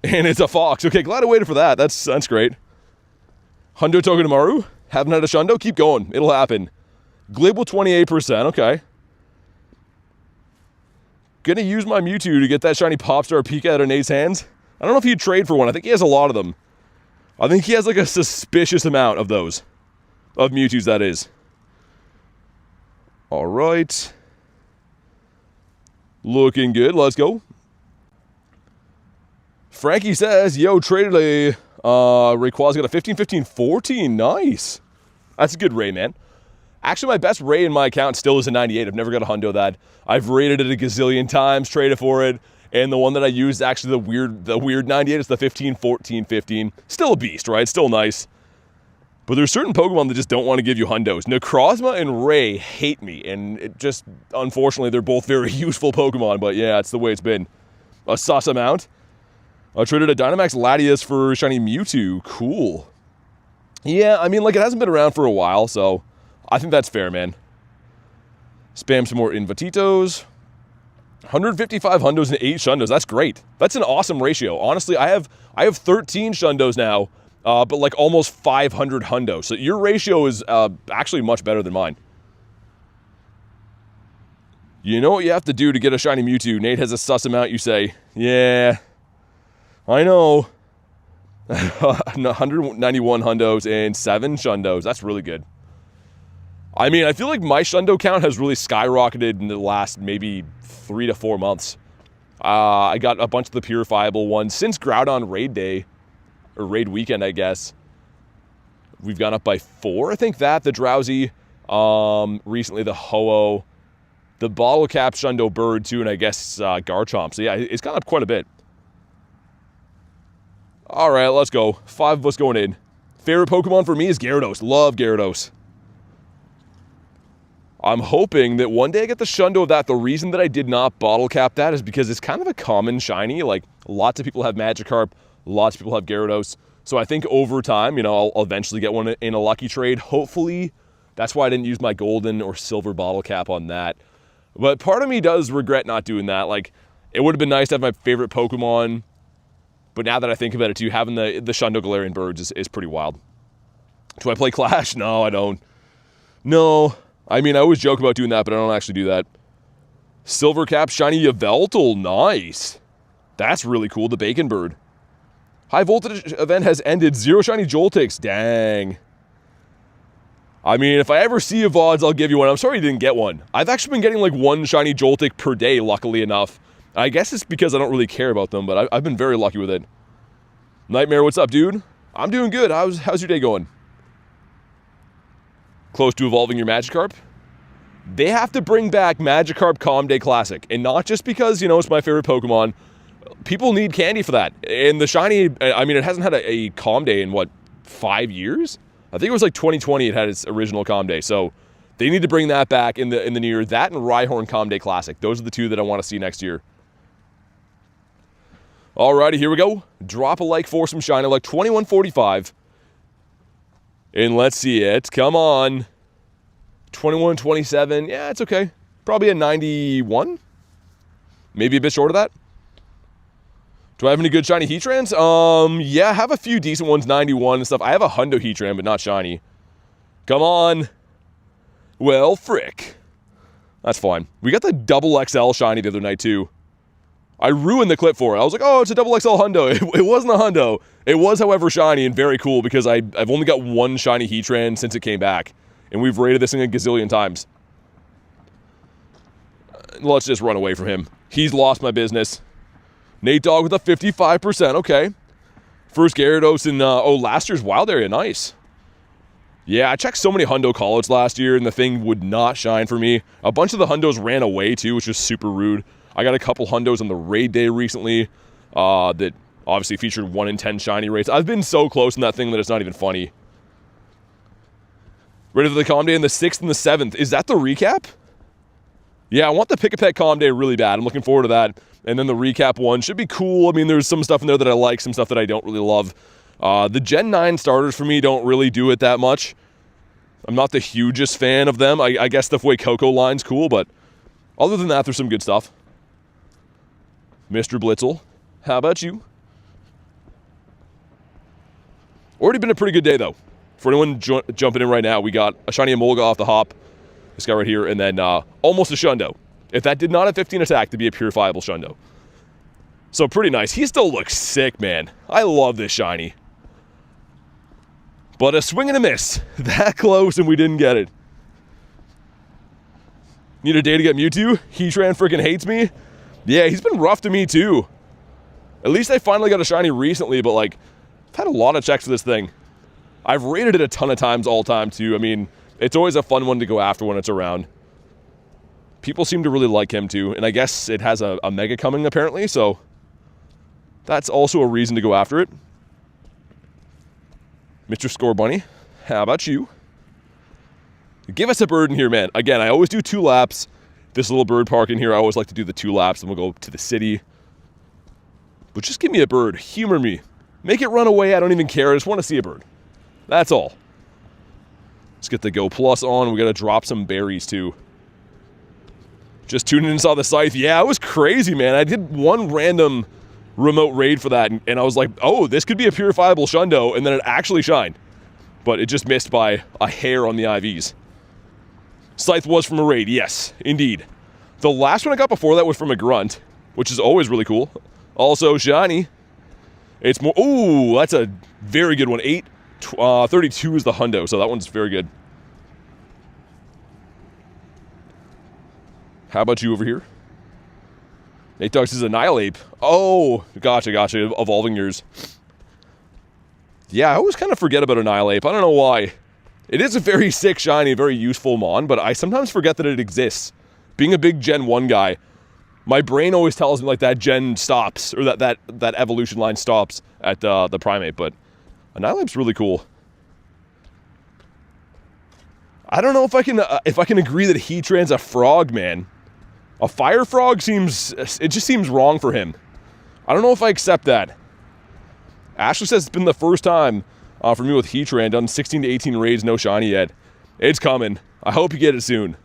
And it's a Fox. Okay, glad I waited for that. That's great. Hundo Togedemaru. Haven't had a Shundo? Keep going. It'll happen. Glib with 28%. Okay. Gonna use my Mewtwo to get that shiny Popstar Pika out of Nate's hands. I don't know if he'd trade for one. I think he has a lot of them. I think he has like a suspicious amount of those. Of Mewtwo's, that is. Alright. Looking good. Let's go. Frankie says, yo, traded a Rayquaza, got a 15, 15, 14. Nice. That's a good Ray, man. Actually, my best Ray in my account still is a 98. I've never got a Hundo that. I've rated it a gazillion times, traded for it, and the one that I used, actually the weird 98, is the 15, 14, 15. Still a beast, right? Still nice. But there's certain Pokemon that just don't want to give you Hundos. Necrozma and Ray hate me, and it just, unfortunately, they're both very useful Pokemon, but yeah, it's the way it's been. A sus amount. I traded a Dynamax Latias for shiny Mewtwo. Cool. Yeah, I mean, like, it hasn't been around for a while, so I think that's fair, man. Spam some more Invatitos. 155 Hundos and 8 Shundos. That's great. That's an awesome ratio. Honestly, I have 13 Shundos now, but like almost 500 Hundos. So your ratio is actually much better than mine. You know what you have to do to get a shiny Mewtwo? Nate has a sus amount, you say. Yeah, I know. 191 Hundos and 7 Shundos. That's really good. I mean, I feel like my Shundo count has really skyrocketed in the last maybe 3 to 4 months. I got a bunch of the purifiable ones since Groudon Raid Day, or Raid Weekend, I guess. We've gone up by 4. I think that, the Drowsy, recently the Ho-Oh, the Bottle Cap Shundo Bird too, and I guess Garchomp. So yeah, it's gone up quite a bit. All right, let's go. 5 of us going in. Favorite Pokemon for me is Gyarados. Love Gyarados. I'm hoping that one day I get the Shundo of that. The reason that I did not bottle cap that is because it's kind of a common shiny. Like, lots of people have Magikarp, lots of people have Gyarados. So I think over time, you know, I'll eventually get one in a lucky trade. Hopefully, that's why I didn't use my golden or silver bottle cap on that. But part of me does regret not doing that. Like, it would have been nice to have my favorite Pokemon. But now that I think about it too, having the Shundo Galarian birds is pretty wild. Do I play Clash? No, I don't. No. I mean, I always joke about doing that, but I don't actually do that. Silver Cap Shiny Yveltal. Nice. That's really cool. The Bacon Bird. High Voltage event has ended. 0 Shiny Joltix. Dang. I mean, if I ever see a VODs, I'll give you one. I'm sorry you didn't get one. I've actually been getting like 1 Shiny Joltik per day, luckily enough. I guess it's because I don't really care about them, but I've been very lucky with it. Nightmare, what's up, dude? I'm doing good. How's your day going? Close to evolving your Magikarp? They have to bring back Magikarp Calm Day Classic. And not just because, you know, it's my favorite Pokemon. People need candy for that. And the shiny, I mean, it hasn't had a Calm Day in, what, 5 years? I think it was like 2020 it had its original Calm Day. So they need to bring that back in the new year. That and Rhyhorn Calm Day Classic. Those are the 2 that I want to see next year. Alrighty, here we go. Drop a like for some shiny, like 2145. And let's see it. Come on. 2127. Yeah, it's okay. Probably a 91. Maybe a bit short of that. Do I have any good shiny Heatrans? Yeah, I have a few decent ones, 91 and stuff. I have a Hundo Heatran, but not shiny. Come on. Well, frick. That's fine. We got the double XL shiny the other night, too. I ruined the clip for it. I was like, oh, it's a double XL Hundo. It wasn't a Hundo. It was, however, shiny and very cool because I've only got 1 shiny Heatran since it came back. And we've rated this thing a gazillion times. Let's just run away from him. He's lost my business. Nate Dogg with a 55%. Okay. First Gyarados in, last year's Wild Area. Nice. Yeah, I checked so many Hundo callouts last year and the thing would not shine for me. A bunch of the Hundos ran away too, which was super rude. I got a couple Hundos on the raid day recently that obviously featured 1 in 10 shiny rates. I've been so close in that thing that it's not even funny. Ready for the Calm Day in the 6th and the 7th. Is that the recap? Yeah, I want the Pick a Pet Calm Day really bad. I'm looking forward to that. And then the recap one should be cool. I mean, there's some stuff in there that I like, some stuff that I don't really love. The Gen 9 starters for me don't really do it that much. I'm not the hugest fan of them. I guess the Fuecoco line's cool, but other than that, there's some good stuff. Mr. Blitzel, how about you? Already been a pretty good day, though. For anyone jumping in right now, we got a Shiny Morpeko off the hop. This guy right here, and then almost a Shundo. If that did not have 15 attack, to be a purifiable Shundo. So pretty nice. He still looks sick, man. I love this Shiny. But a swing and a miss. That close, and we didn't get it. Need a day to get Mewtwo? Heatran freaking hates me? Yeah, he's been rough to me, too. At least I finally got a Shiny recently, but, like, I've had a lot of checks for this thing. I've rated it a ton of times all time, too. I mean, it's always a fun one to go after when it's around. People seem to really like him, too. And I guess it has a Mega coming, apparently, so that's also a reason to go after it. Mr. Score Bunny, how about you? Give us a bird in here, man. Again, I always do 2 laps. This little bird park in here, I always like to do the 2 laps, and we'll go to the city. But just give me a bird. Humor me. Make it run away. I don't even care. I just want to see a bird. That's all. Let's get the Go Plus on. We got to drop some berries, too. Just tuned in and saw the scythe. Yeah, it was crazy, man. I did one random remote raid for that, and I was like, oh, this could be a purifiable Shundo, and then it actually shined. But it just missed by a hair on the IVs. Scythe was from a raid, yes, indeed. The last one I got before that was from a grunt, which is always really cool. Also shiny. It's more, ooh, that's a very good one. 32 is the hundo, so that one's very good. How about you over here? Nate Ducks is Annihilape. Oh, gotcha. Evolving yours. Yeah, I always kind of forget about Annihilape. I don't know why. It is a very sick, shiny, very useful mon, but I sometimes forget that it exists. Being a big Gen 1 guy, my brain always tells me like that gen stops, or that evolution line stops at the primate, but Annihilape's really cool. I don't know if I can agree that Heatran's a frog, man. A fire frog just seems wrong for him. I don't know if I accept that. Ashley says it's been the first time for me with Heatran, done 16 to 18 raids, no shiny yet. It's coming. I hope you get it soon.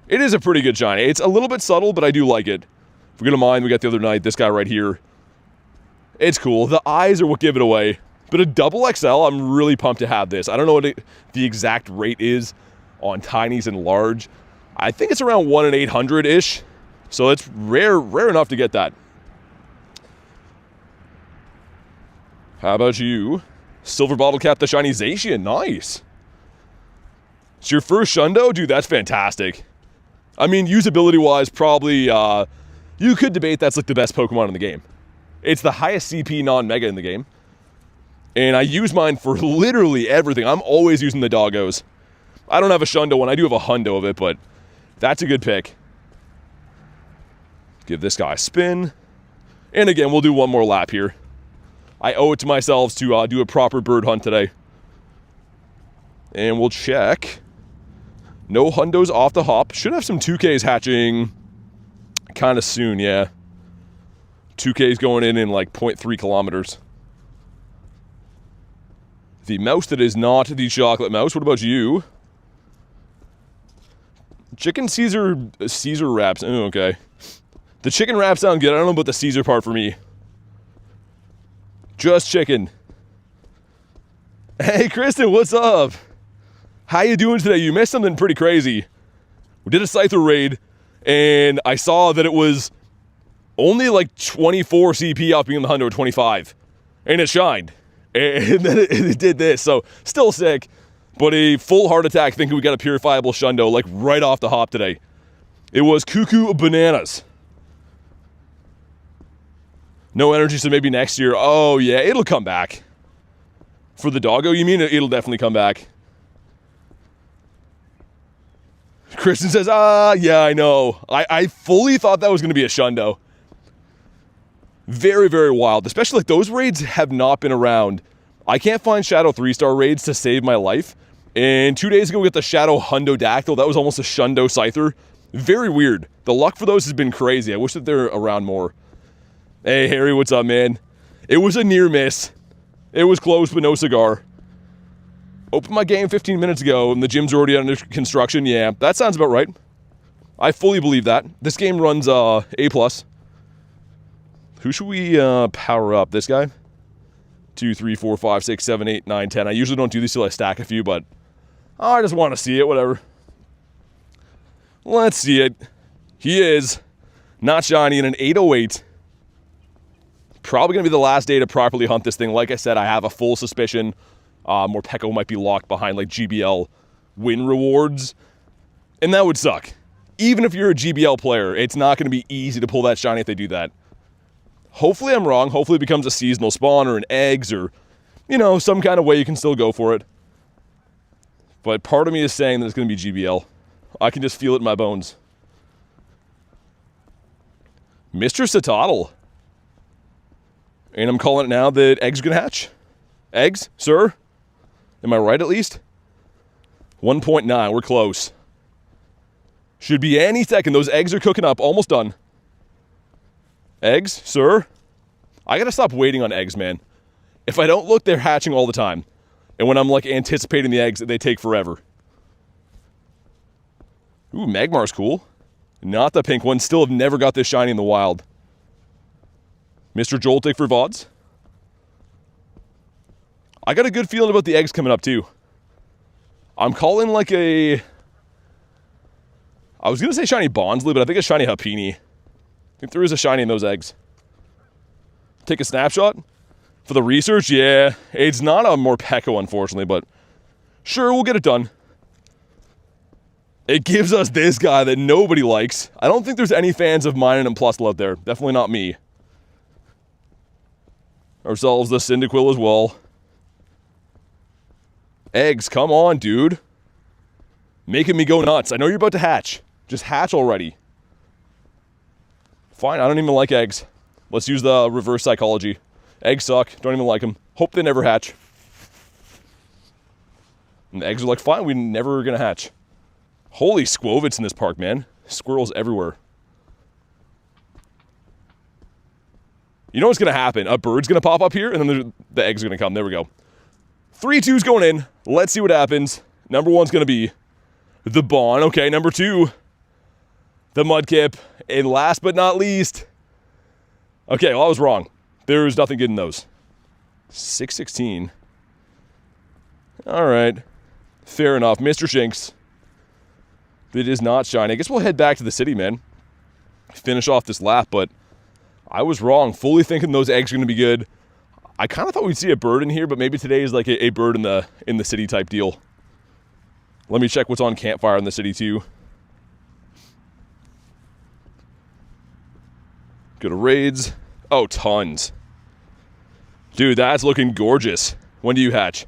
It is a pretty good shiny. It's a little bit subtle, but I do like it. If we're gonna mind, we got the other night, this guy right here. It's cool. The eyes are what give it away. But a double XL, I'm really pumped to have this. I don't know what the exact rate is on tinies and large. I think it's around 1 in 800-ish. So it's rare enough to get that. How about you? Silver Bottle Cap, the Shiny Zacian. Nice. It's your first Shundo? Dude, that's fantastic. I mean, usability-wise, probably, you could debate that's like the best Pokemon in the game. It's the highest CP non-Mega in the game. And I use mine for literally everything. I'm always using the doggos. I don't have a Shundo one. I do have a hundo of it, but that's a good pick. Give this guy a spin. And again, we'll do one more lap here. I owe it to myself to do a proper bird hunt today. And we'll check. No hundos off the hop. Should have some 2Ks hatching kind of soon, yeah. 2Ks going in like 0.3 kilometers. The mouse that is not the chocolate mouse. What about you? Chicken Caesar wraps. Oh, okay. The chicken wraps sound good. I don't know about the Caesar part for me. Just chicken. Hey, Kristen, what's up? How you doing today? You missed something pretty crazy. We did a Scyther raid, and I saw that it was only like 24 CP up being the 125, and it shined. And then it did this, so still sick, but a full heart attack thinking we got a purifiable Shundo, like right off the hop today. It was cuckoo bananas. No energy, so maybe next year. Oh yeah, it'll come back. For the doggo, you mean? It'll definitely come back. Kristen says, yeah, I know. I fully thought that was going to be a Shundo. Very, very wild. Especially like those raids have not been around. I can't find Shadow 3-star raids to save my life. And 2 days ago, we got the Shadow Hundodactyl. That was almost a Shundo Scyther. Very weird. The luck for those has been crazy. I wish that they're around more. Hey, Harry, what's up, man? It was a near miss. It was close, but no cigar. Opened my game 15 minutes ago, and the gym's already under construction. Yeah, that sounds about right. I fully believe that. This game runs A+. Who should we power up? This guy? 2, 3, 4, 5, 6, 7, 8, 9, 10. I usually don't do these till I stack a few, but I just want to see it, whatever. Let's see it. He is not shiny in an 808. Probably going to be the last day to properly hunt this thing. Like I said, I have a full suspicion Morpeko might be locked behind like GBL win rewards. And that would suck. Even if you're a GBL player, it's not going to be easy to pull that shiny if they do that. Hopefully I'm wrong. Hopefully it becomes a seasonal spawn or an eggs or, you know, some kind of way you can still go for it. But part of me is saying that it's going to be GBL. I can just feel it in my bones. Mr. Satotl. And I'm calling it now that eggs are going to hatch. Eggs, sir? Am I right at least? 1.9, we're close. Should be any second. Those eggs are cooking up, almost done. Eggs, sir? I gotta stop waiting on eggs, man. If I don't look, they're hatching all the time. And when I'm like anticipating the eggs, they take forever. Ooh, Magmar's cool. Not the pink one. Still have never got this shiny in the wild. Mr. Joltik for VODs. I got a good feeling about the eggs coming up, too. I'm calling like a... I was going to say shiny Bonsly, but I think it's shiny Happini. I think there is a shiny in those eggs. Take a snapshot? For the research? Yeah. It's not a Morpeko, unfortunately, but... Sure, we'll get it done. It gives us this guy that nobody likes. I don't think there's any fans of Minun and Plusle out there. Definitely not me. Ourselves the Cyndaquil as well. Eggs, come on, dude. Making me go nuts. I know you're about to hatch. Just hatch already. Fine, I don't even like eggs. Let's use the reverse psychology. Eggs suck. Don't even like them. Hope they never hatch. And the eggs are like, fine, we're never gonna hatch. Holy squovits in this park, man. Squirrels everywhere. You know what's gonna happen? A bird's gonna pop up here, and then the eggs are gonna come. There we go. 3-2's going in. Let's see what happens. Number 1's gonna be the Bon. Okay, number 2, the Mudkip. And last but not least... Okay, well, I was wrong. There's nothing good in those. 616. All right. Fair enough. Mr. Shinx. It is not shiny. I guess we'll head back to the city, man. Finish off this lap, but I was wrong. Fully thinking those eggs are going to be good. I kind of thought we'd see a bird in here, but maybe today is like a bird in the city type deal. Let me check what's on Campfire in the city, too. Go to raids. Oh, tons. Dude, that's looking gorgeous. When do you hatch?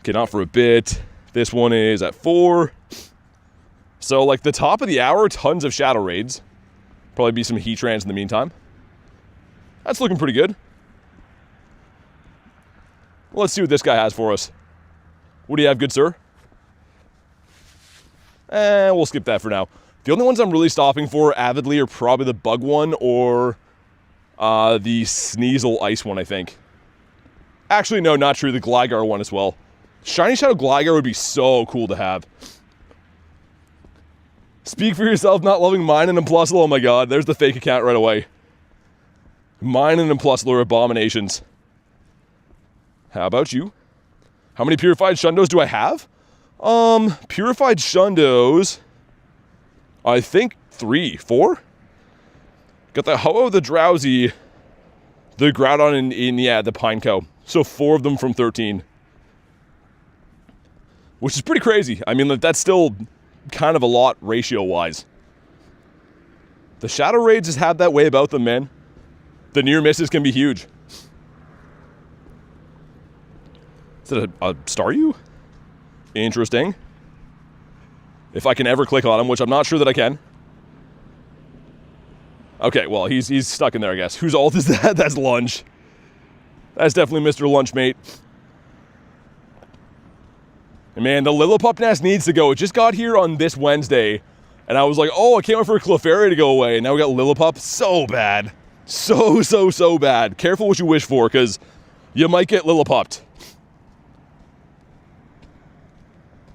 Okay, not for a bit. This one is at 4. So, like, the top of the hour, tons of shadow raids. Probably be some Heatrans in the meantime. That's looking pretty good. Let's see what this guy has for us. What do you have, good sir? We'll skip that for now. The only ones I'm really stopping for avidly are probably the bug one or the Sneasel ice one, I think. Actually, no, not true. The Gligar one as well. Shiny Shadow Gligar would be so cool to have. Speak for yourself, not loving Minun and Plusle. Oh my god, there's the fake account right away. Minun and Plusle are abominations. How about you? How many Purified Shundos do I have? Purified Shundos... I think 3, 4? Got the Ho-Oh, the Drowsy, the Groudon, and the Pineco. So 4 of them from 13. Which is pretty crazy. I mean, that's still kind of a lot ratio-wise. The Shadow Raids just have that way about them, man. The near misses can be huge. Is it a Staryu? Interesting. If I can ever click on him, which I'm not sure that I can. Okay, well, he's stuck in there, I guess. Whose ult is that? That's Lunch. That's definitely Mr. Lunchmate. And man, the Lillipup nest needs to go. It just got here on this Wednesday, and I was like, oh, I can't wait for a Clefairy to go away. And now we got Lillipup. So bad. So bad. Careful what you wish for, because you might get Lillipupped.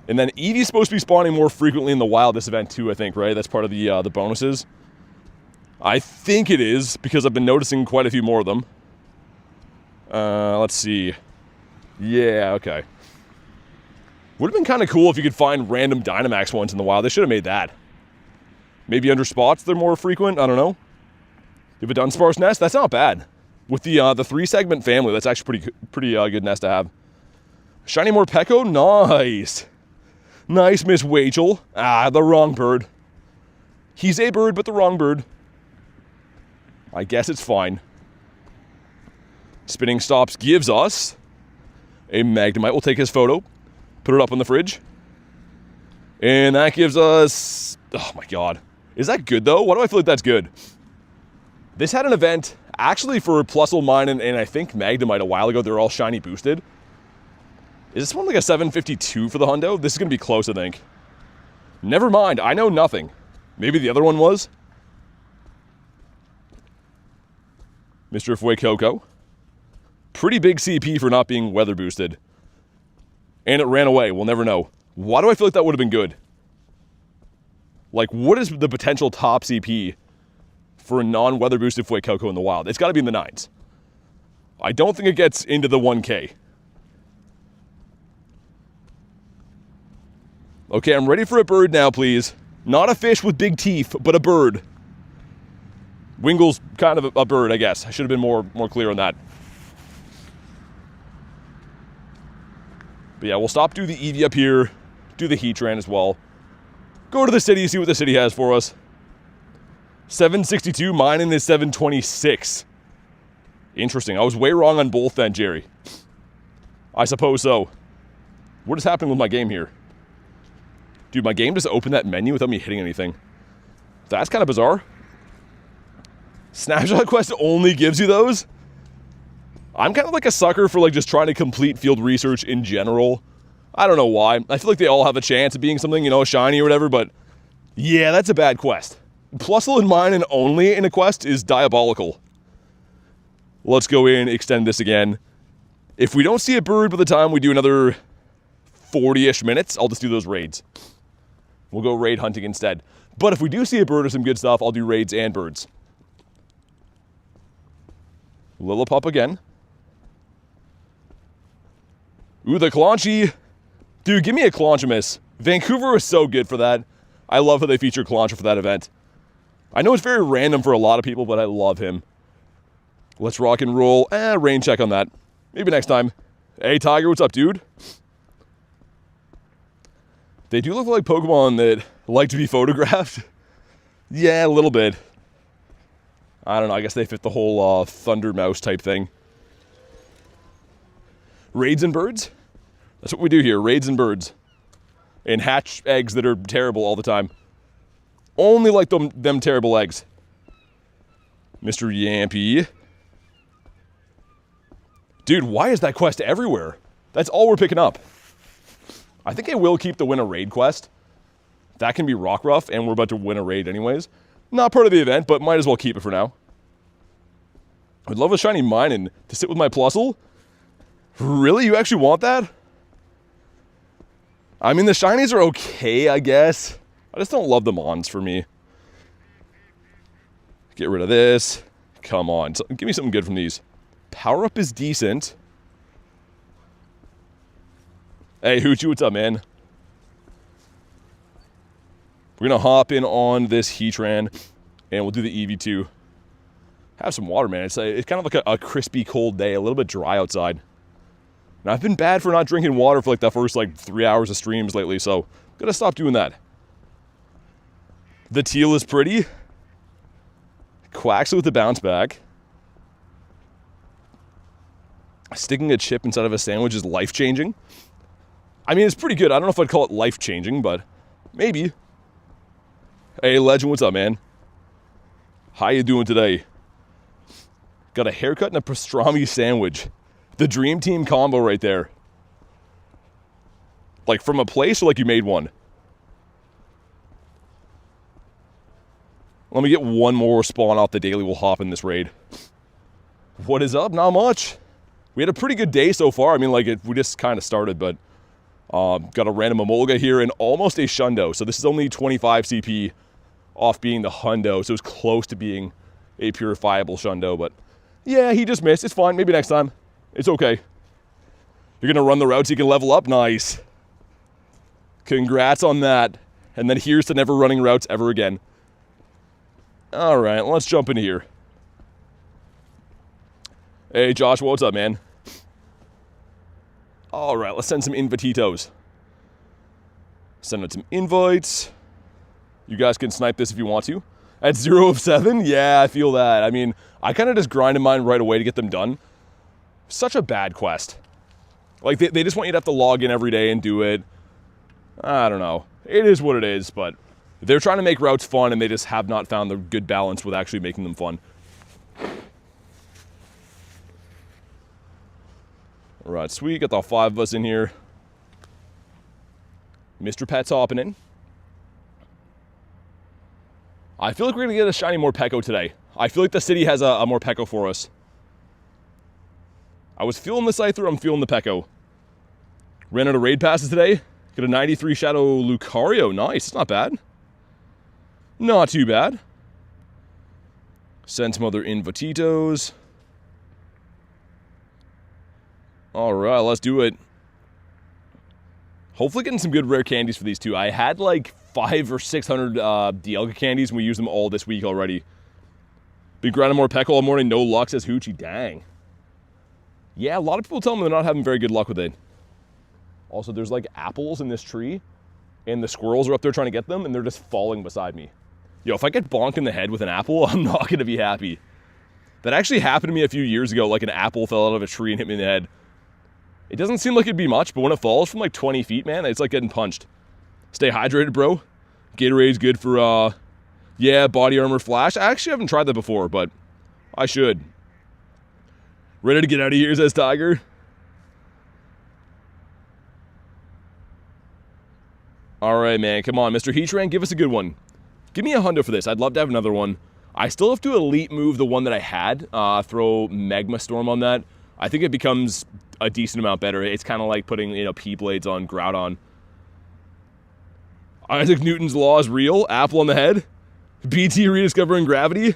And then Eevee's supposed to be spawning more frequently in the wild this event too, I think, right? That's part of the bonuses. I think it is, because I've been noticing quite a few more of them. Let's see. Yeah, okay. Would have been kind of cool if you could find random Dynamax ones in the wild. They should have made that. Maybe under spots they're more frequent. I don't know. You have a Dunsparce nest? That's not bad. With the 3-segment family, that's actually pretty good nest to have. Shiny Morpeko? Nice. Nice, Miss Wachel. Ah, the wrong bird. He's a bird, but the wrong bird. I guess it's fine. Spinning Stops gives us a Magnemite. We'll take his photo, put it up on the fridge. And that gives us... Oh my god. Is that good though? Why do I feel like that's good? This had an event actually for Plusle, Mine, and I think Magnemite a while ago. They were all shiny boosted. Is this one like a 752 for the hundo? This is going to be close, I think. Never mind. I know nothing. Maybe the other one was. Mr. Fuecoco. Pretty big CP for not being weather boosted. And it ran away. We'll never know. Why do I feel like that would have been good? Like, what is the potential top CP for a non-weather boosted Fuecoco in the wild? It's got to be in the 9s. I don't think it gets into the 1K. Okay, I'm ready for a bird now, please. Not a fish with big teeth, but a bird. Wingle's kind of a bird, I guess. I should have been more clear on that. But yeah, we'll stop, do the Eevee up here, do the Heatran as well. Go to the city, see what the city has for us. 762, mine is 726. Interesting. I was way wrong on both then, Jerry. I suppose so. What is happening with my game here? Dude, my game just opened that menu without me hitting anything. That's kind of bizarre. Snapshot Quest only gives you those? I'm kind of like a sucker for like just trying to complete field research in general. I don't know why. I feel like they all have a chance of being something, you know, shiny or whatever, but yeah, that's a bad quest. Plusle and Mine and only in a quest is diabolical. Let's go in, extend this again. If we don't see a bird by the time we do another 40-ish minutes, I'll just do those raids. We'll go raid hunting instead. But if we do see a bird or some good stuff, I'll do raids and birds. Lillipup again. Ooh, the Claunchy. Dude, give me a Claunchamus. Vancouver was so good for that. I love how they feature Clauncha for that event. I know it's very random for a lot of people, but I love him. Let's rock and roll. Rain check on that. Maybe next time. Hey, Tiger, what's up, dude? They do look like Pokemon that like to be photographed. Yeah, a little bit. I don't know. I guess they fit the whole Thunder Mouse type thing. Raids and birds? That's what we do here. Raids and birds. And hatch eggs that are terrible all the time. Only like them terrible eggs. Mr. Yampy. Dude, why is that quest everywhere? That's all we're picking up. I think I will keep the win a raid quest. That can be Rockruff, and we're about to win a raid anyways. Not part of the event, but might as well keep it for now. I'd love a shiny Minun to sit with my Plusle. Really? You actually want that? I mean, the shinies are okay, I guess. I just don't love the Mons for me. Get rid of this. Come on. Give me something good from these. Power Up is decent. Hey, Hoochie, what's up, man? We're going to hop in on this Heatran, and we'll do the Eevee too. Have some water, man. It's kind of like a crispy, cold day, a little bit dry outside. And I've been bad for not drinking water for like the first 3 hours of streams lately, so I'm going to stop doing that. The teal is pretty. Quaxley with the bounce back. Sticking a chip inside of a sandwich is life-changing. I mean, it's pretty good. I don't know if I'd call it life-changing, but maybe. Hey, Legend, what's up, man? How you doing today? Got a haircut and a pastrami sandwich. The dream team combo right there. Like from a place or like you made one? Let me get one more spawn off the daily. We'll hop in this raid. What is up? Not much. We had a pretty good day so far. I mean, like, we just kind of started, but got a random Emolga here and almost a Shundo. So this is only 25 CP off being the Hundo. So it was close to being a purifiable Shundo. But yeah, he just missed. It's fine. Maybe next time. It's okay. You're going to run the routes. You can level up. Nice. Congrats on that. And then here's to never running routes ever again. All right, let's jump in here. Hey, Josh, what's up, man? All right, let's send some invititos. Send out some invites. You guys can snipe this if you want to. At 0 of 7? Yeah, I feel that. I mean, I kind of just grinded mine right away to get them done. Such a bad quest. Like, they just want you to have to log in every day and do it. I don't know. It is what it is, but they're trying to make routes fun, and they just have not found the good balance with actually making them fun. All right, sweet. Got the 5 of us in here. Mr. Pet's hopping in. I feel like we're going to get a Shiny Morpeko today. I feel like the city has a Morpeko for us. I was feeling the Scyther, I'm feeling the Peko. Ran out of raid passes today. Got a 93 Shadow Lucario. Nice, it's not bad. Not too bad. Send some other invititos. Alright, let's do it. Hopefully getting some good rare candies for these two. I had like 500 or 600 Dialga candies and we used them all this week already. Been grinding more Morpeko all morning, no luck, says Hoochie. Dang. Yeah, a lot of people tell me they're not having very good luck with it. Also, there's like apples in this tree and the squirrels are up there trying to get them and they're just falling beside me. Yo, if I get bonked in the head with an apple, I'm not going to be happy. That actually happened to me a few years ago, like an apple fell out of a tree and hit me in the head. It doesn't seem like it'd be much, but when it falls from like 20 feet, man, it's like getting punched. Stay hydrated, bro. Gatorade's good for, yeah, body armor flash. I actually haven't tried that before, but I should. Ready to get out of here, says Tiger. All right, man, come on. Mr. Heatran, give us a good one. Give me a hundo for this. I'd love to have another one. I still have to elite move the one that I had. Throw Magma Storm on that. I think it becomes a decent amount better. It's kind of like putting, you know, P-Blades on Groudon. Isaac Newton's law is real. Apple on the head. BT rediscovering gravity.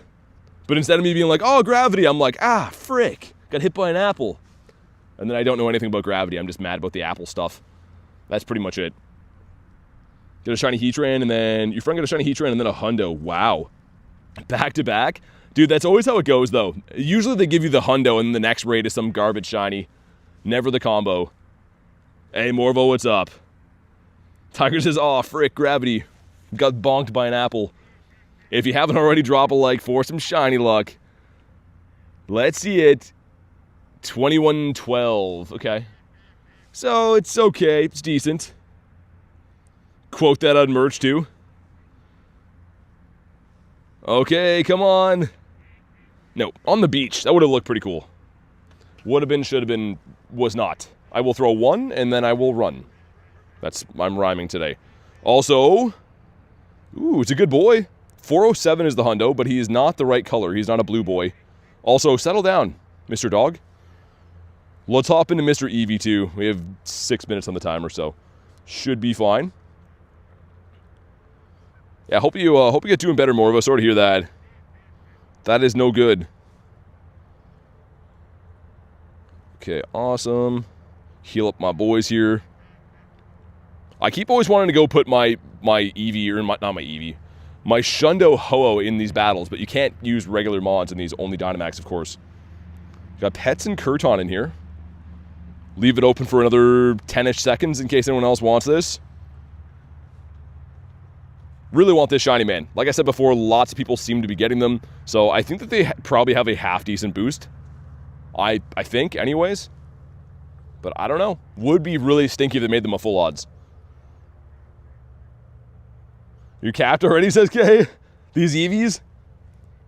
But instead of me being like, oh, gravity, I'm like, ah, frick. Got hit by an apple. And then I don't know anything about gravity. I'm just mad about the apple stuff. That's pretty much it. Get a Shiny Heatran, and then your friend got a Shiny Heatran, and then a Hundo. Wow. Back to back? Dude, that's always how it goes, though. Usually they give you the Hundo, and the next raid is some garbage Shiny. Never the combo. Hey, Morvo, what's up? Tiger says, oh, frick, gravity. Got bonked by an apple. If you haven't already, drop a like for some Shiny luck. Let's see it. 2112. Okay. So, it's okay. It's decent. Quote that on merch, too. Okay, come on. No, on the beach. That would have looked pretty cool. Would have been, should have been, was not. I will throw one, and then I will run. I'm rhyming today. Also, ooh, it's a good boy. 407 is the hundo, but he is not the right color. He's not a blue boy. Also, settle down, Mr. Dog. Let's hop into Mr. Eevee, too. We have 6 minutes on the timer, so should be fine. Yeah, hope you get doing better, more of us. Sorry to hear that. That is no good. Okay, awesome. Heal up my boys here. I keep always wanting to go put my Eevee, or not my Eevee, my Shundo Ho-Oh in these battles, but you can't use regular mods in these, only Dynamax, of course. Got Pets and Kurton in here. Leave it open for another 10-ish seconds in case anyone else wants this. Really want this shiny, man. Like I said before, lots of people seem to be getting them, so I think that they probably have a half-decent boost. I think, anyways. But I don't know. Would be really stinky if they made them a full odds. You capped already, says Kay? These Eevees?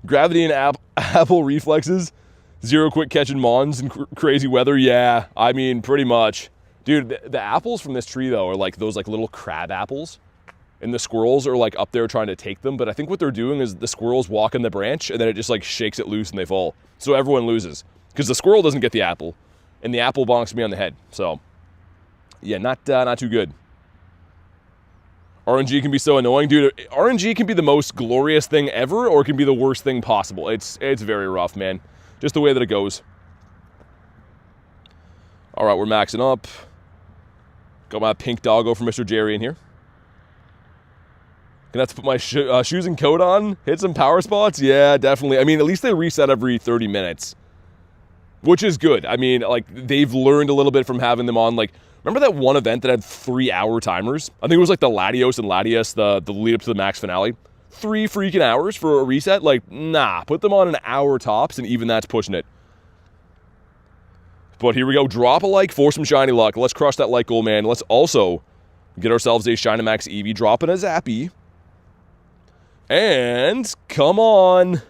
Gravity and apple reflexes? 0 quick catching Mons in crazy weather? Yeah, I mean, pretty much. Dude, the apples from this tree, though, are like those like little crab apples. And the squirrels are like up there trying to take them. But I think what they're doing is the squirrels walk on the branch and then it just like shakes it loose and they fall. So everyone loses. Because the squirrel doesn't get the apple. And the apple bonks me on the head. So, yeah, not too good. RNG can be so annoying. Dude, RNG can be the most glorious thing ever or it can be the worst thing possible. It's very rough, man. Just the way that it goes. All right, we're maxing up. Got my pink doggo from Mr. Jerry in here. Gonna have to put my shoes and coat on. Hit some power spots. Yeah, definitely. I mean, at least they reset every 30 minutes. Which is good. I mean, like, they've learned a little bit from having them on, like, remember that one event that had 3-hour timers? I think it was like the Latios and Latias, the lead up to the max finale. 3 freaking hours for a reset? Like, nah. Put them on an hour tops, and even that's pushing it. But here we go. Drop a like for some shiny luck. Let's crush that like goal, man. Let's also get ourselves a Dynamax Eevee. Drop in a Zappy. And, come on.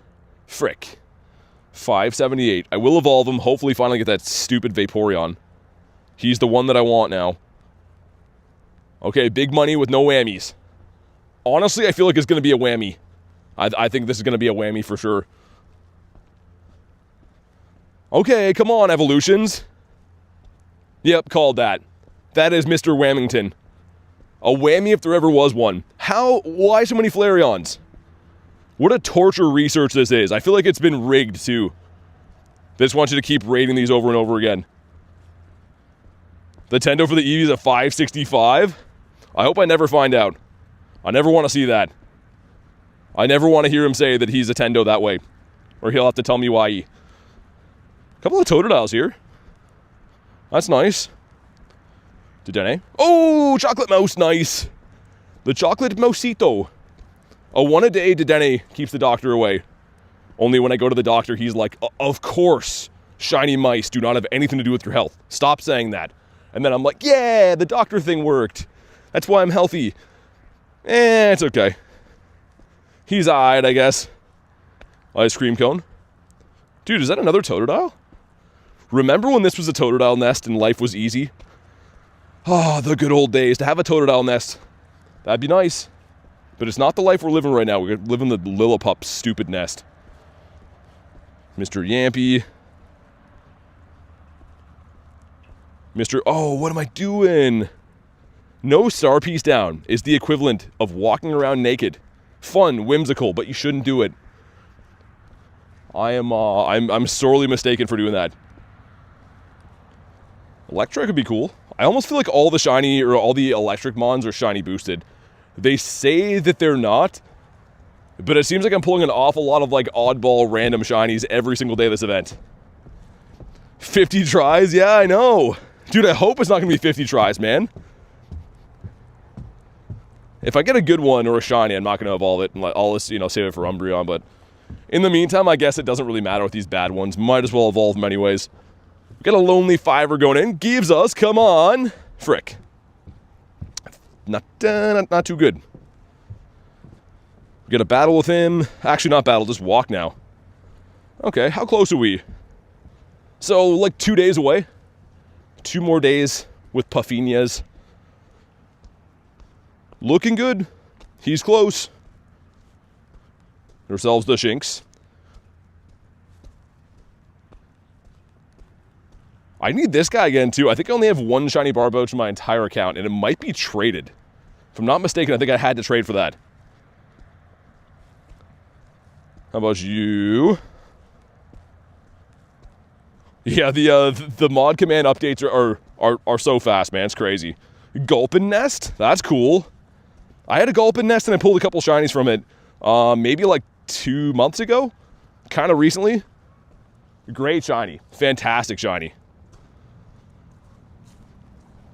Frick. 578. I will evolve him. Hopefully finally get that stupid Vaporeon. He's the one that I want now. Okay, big money with no whammies. Honestly, I feel like it's going to be a whammy. I think this is going to be a whammy for sure. Okay, come on, evolutions. Yep, called that. That is Mr. Whammington. A whammy if there ever was one. Why so many Flareons? What a torture research this is. I feel like it's been rigged too. They just want you to keep rating these over and over again. The Tendo for the Eevee is at 565. I hope I never find out. I never want to see that. I never want to hear him say that he's a Tendo that way. Or he'll have to tell me why. A couple of Totodiles here. That's nice. Dedenne. Oh, Chocolate Mouse, nice. The Chocolate Mousito. A one-a-day Dedenne keeps the doctor away. Only when I go to the doctor, he's like, of course, shiny mice do not have anything to do with your health. Stop saying that. And then I'm like, yeah, the doctor thing worked. That's why I'm healthy. It's okay. He's alright, I guess. Ice cream cone. Dude, is that another Totodile? Remember when this was a Totodile nest and life was easy? Oh, the good old days. To have a Totodile nest. That'd be nice. But it's not the life we're living right now. We're living the Lilliput's stupid nest. Mr. Yampy. Oh, what am I doing? No star piece down is the equivalent of walking around naked. Fun, whimsical, but you shouldn't do it. I'm sorely mistaken for doing that. Electric would be cool. I almost feel like all the shiny, or all the electric mons are shiny boosted. They say that they're not, but it seems like I'm pulling an awful lot of like oddball random shinies every single day of this event. 50 tries? Yeah, I know. Dude, I hope it's not going to be 50 tries, man. If I get a good one or a shiny, I'm not going to evolve it and let all this, save it for Umbreon, but in the meantime, I guess it doesn't really matter with these bad ones. Might as well evolve them anyways. We got a lonely fiver going in. Gives us, come on. Frick. Not too good. We got a battle with him. Actually, not battle, just walk now. Okay, how close are we? So, like 2 days away. 2 more days with Puffinhas. Looking good. He's close. Ourselves the Shinx. I need this guy again, too. I think I only have 1 shiny Barboach in my entire account, and it might be traded. If I'm not mistaken, I think I had to trade for that. How about you? Yeah, the mod command updates are so fast, man. It's crazy. Gulpin Nest? That's cool. I had a Gulpin Nest, and I pulled a couple shinies from it. Maybe like 2 months ago? Kind of recently. Great shiny. Fantastic shiny.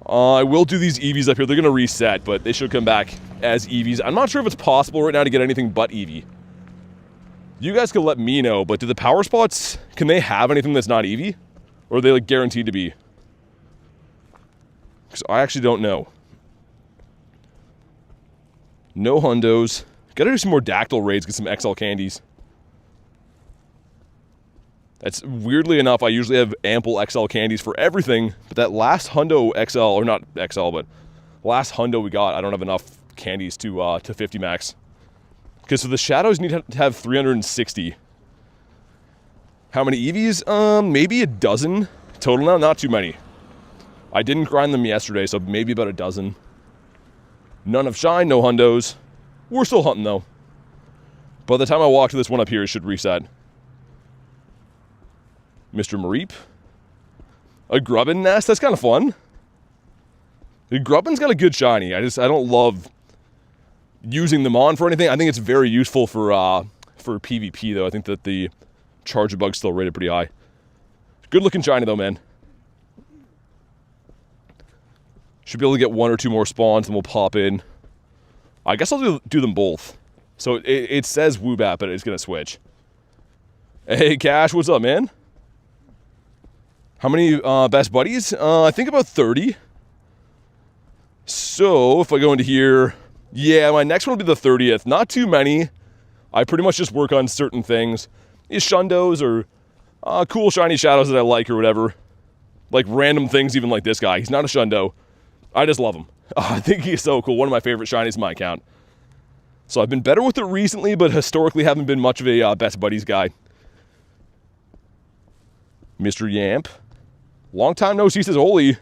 I will do these Eevees up here. They're going to reset, but they should come back as Eevees. I'm not sure if it's possible right now to get anything but Eevee. You guys can let me know, but do the power spots, can they have anything that's not Eevee? Or are they like guaranteed to be? Because I actually don't know. No hundos. Gotta do some more Dactyl raids, get some XL candies. That's weirdly enough, I usually have ample XL candies for everything, but that last Hundo XL, or not XL, but last Hundo we got, I don't have enough candies to 50 max. Because so the shadows need to have 360. How many Eevees? Maybe a dozen total now, not too many. I didn't grind them yesterday, so maybe about a dozen. None of Shine, no Hundos. We're still hunting though. By the time I walk to this one up here, it should reset. Mr. Mareep. A Grubbin nest, that's kind of fun. The Grubbin's got a good shiny. I don't love using them on for anything. I think it's very useful for PvP though. I think that the Charger Bug's still rated pretty high. Good looking shiny though, man. Should be able to get 1 or 2 more spawns and we'll pop in. I guess I'll do them both. So it says Woobat, but it's gonna switch. Hey Cash, what's up, man? How many best buddies? I think about 30. So if I go into here, yeah, my next one will be the 30th. Not too many. I pretty much just work on certain things. These Shundos or cool shiny shadows that I like or whatever. Like random things, even like this guy. He's not a Shundo. I just love him. I think he's so cool. One of my favorite shinies in my account. So I've been better with it recently, but historically haven't been much of a best buddies guy. Mr. Yamp. Long time no see, says Oli.